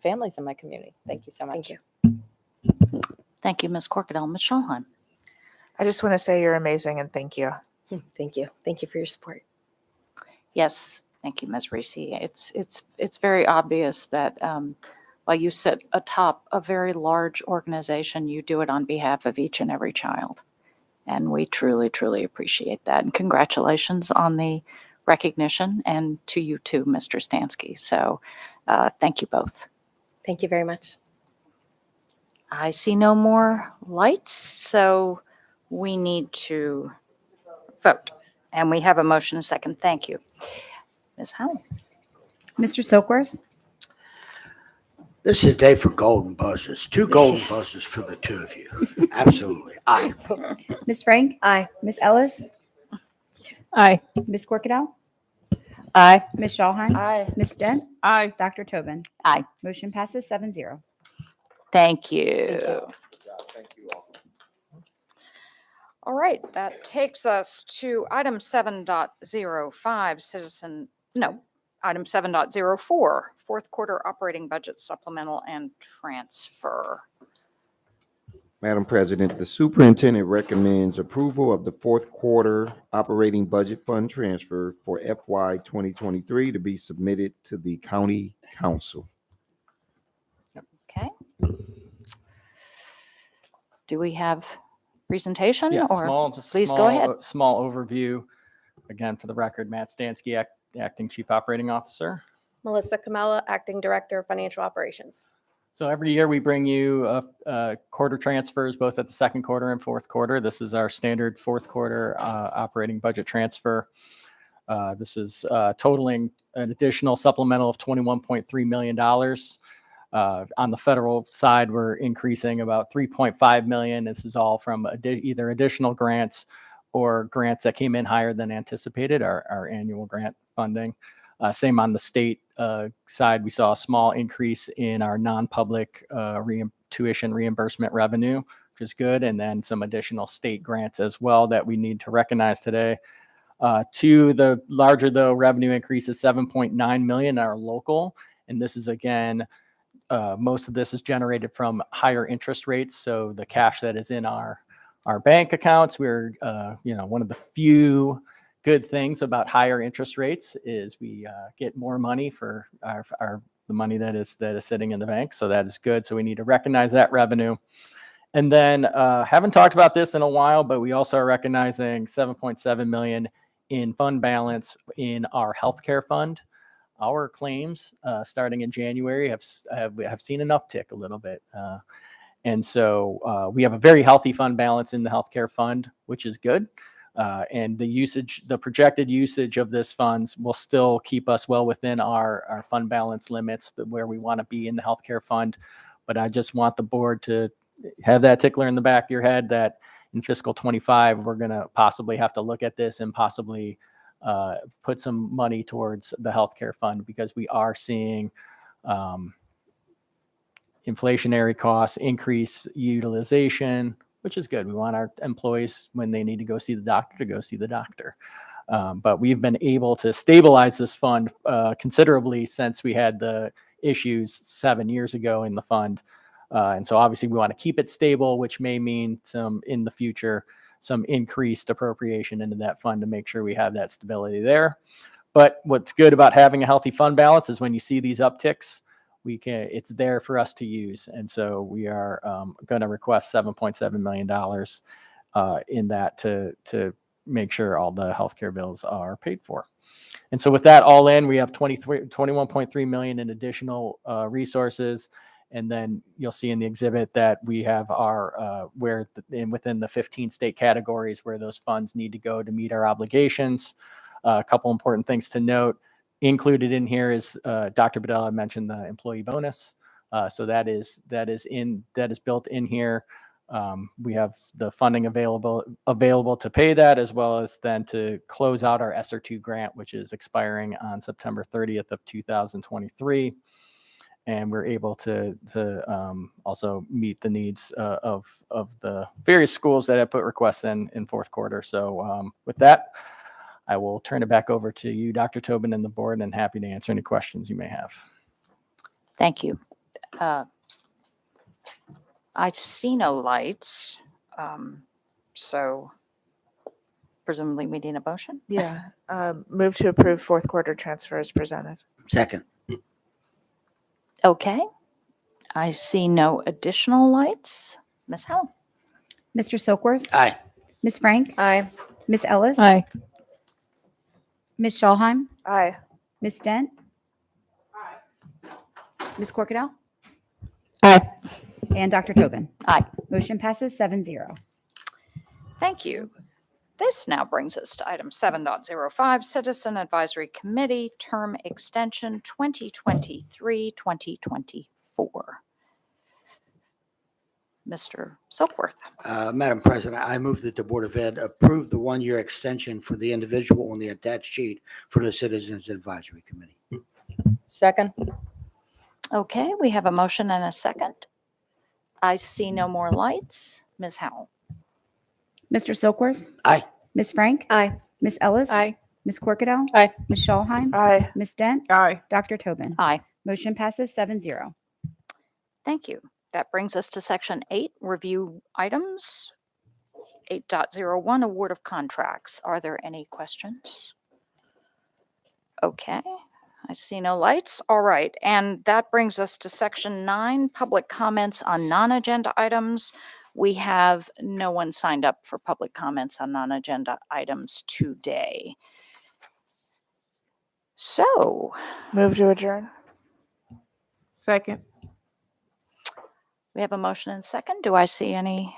families in my community. Thank you so much. Thank you. Thank you, Ms. Corkadell. Ms. Scholheim. I just want to say you're amazing and thank you. Thank you. Thank you for your support. Yes, thank you, Ms. Reese. It's very obvious that while you sit atop a very large organization, you do it on behalf of each and every child. And we truly, truly appreciate that. And congratulations on the recognition, and to you too, Mr. Stansky. So thank you both. Thank you very much. I see no more lights, so we need to vote. And we have a motion and a second. Thank you. Ms. Howell. Mr. Silkworth? This is a day for golden buzzers. 2 golden buzzers for the 2 of you. Absolutely. Aye. Ms. Frank? Aye. Ms. Ellis? Aye. Ms. Corkadell? Aye. Ms. Scholheim? Aye. Ms. Dent? Aye. Dr. Tobin? Aye. Motion passes 7-0. Thank you. All right, that takes us to item 7.05, item 7.04, fourth quarter operating budget supplemental and transfer. Madam President, the superintendent recommends approval of the fourth quarter operating budget fund transfer for FY 2023 to be submitted to the county council. Okay. Do we have presentation? Yeah, or just please small, go ahead. Small overview. Again, for the record, Matt Stansky, Acting Chief Operating Officer. Melissa Camella, Acting Director of Financial Operations. So every year we bring you quarter transfers, both at the second quarter and fourth quarter. This is our standard fourth quarter operating budget transfer. This is totaling an additional supplemental of $21.3 million. On the federal side, we're increasing about 3.5 million. This is all from either additional grants or grants that came in higher than anticipated, our annual grant funding. Same on the state side, we saw a small increase in our non-public tuition reimbursement revenue, which is good, and then some additional state grants as well that we need to recognize today. To the larger, though, revenue increase is 7.9 million in our local, and this is again, most of this is generated from higher interest rates. So the cash that is in our bank accounts, we're one of the few good things about higher interest rates is we get more money for the money that is sitting in the bank. So that is good. So we need to recognize that revenue. And then haven't talked about this in a while, but we also are recognizing 7.7 million in fund balance in our healthcare fund. Our claims starting in January have seen an uptick a little bit. And so we have a very healthy fund balance in the healthcare fund, which is good. And the projected usage of this funds will still keep us well within our fund balance limits where we want to be in the healthcare fund. But I just want the board to have that tickler in the back of your head that in fiscal 25, we're going to possibly have to look at this and possibly put some money towards the healthcare fund because we are seeing inflationary costs, increase utilization, which is good. We want our employees, when they need to go see the doctor, to go see the doctor. But we've been able to stabilize this fund considerably since we had the issues 7 years ago in the fund. And so obviously we want to keep it stable, which may mean in the future, some increased appropriation into that fund to make sure we have that stability there. But what's good about having a healthy fund balance is when you see these upticks, it's there for us to use. And so we are going to request $7.7 million in that to make sure all the healthcare bills are paid for. And so with that all in, we have 21.3 million in additional resources. And then you'll see in the exhibit that we have our within the 15 state categories where those funds need to go to meet our obligations. A couple important things to note. Included in here is Dr. Bedella mentioned the employee bonus. So that is built in here. We have the funding available to pay that, as well as then to close out our ESSER 2 grant, which is expiring on September 30th of 2023. And we're able to also meet the needs of the various schools that have put requests in fourth quarter. So with that, I will turn it back over to you, Dr. Tobin, and the board, and happy to answer any questions you may have. Thank you. I see no lights, so presumably we need a motion? Yeah. Move to approve fourth quarter transfers presented. Second. Okay. I see no additional lights. Ms. Howell? Mr. Silkworth? Aye. Ms. Frank? Aye. Ms. Ellis? Aye. Ms. Schallheim? Aye. Ms. Dent? Aye. Ms. Corkadell? Aye. And Dr. Tobin? Aye. Motion passes 7-0. Thank you. This now brings us to item 7.05, Citizen Advisory Committee, Term Extension 2023-2024. Mr. Silkworth. Madam President, I move that the Board of Ed approve the one-year extension for the individual on the attached sheet for the Citizens Advisory Committee. Second. Okay, we have a motion and a second. I see no more lights. Ms. Howell? Mr. Silkworth? Aye. Ms. Frank? Aye. Ms. Ellis? Aye. Ms. Corkadell? Aye. Ms. Schallheim? Aye. Ms. Dent? Aye. Dr. Tobin? Aye. Motion passes 7-0. Thank you. That brings us to Section 8, Review Items. 8.01, Award of Contracts. Are there any questions? Okay, I see no lights. All right, and that brings us to Section 9, Public Comments on Non-Agenda Items. We have no one signed up for public comments on non-agenda items today. So, Move to adjourn. Second. we have a motion and a second. Do I see any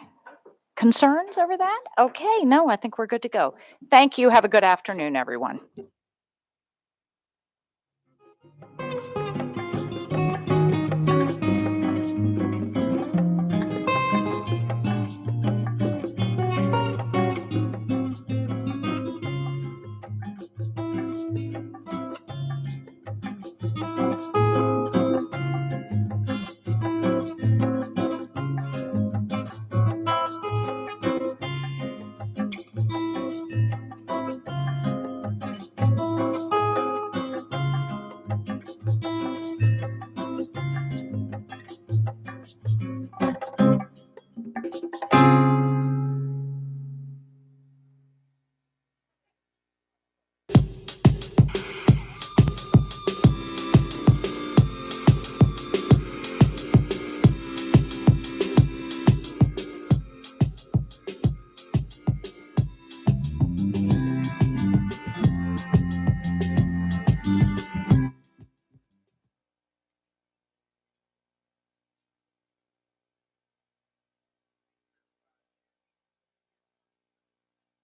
concerns over that? Okay, no, I think we're good to go. Thank you. Have a good afternoon, everyone. you.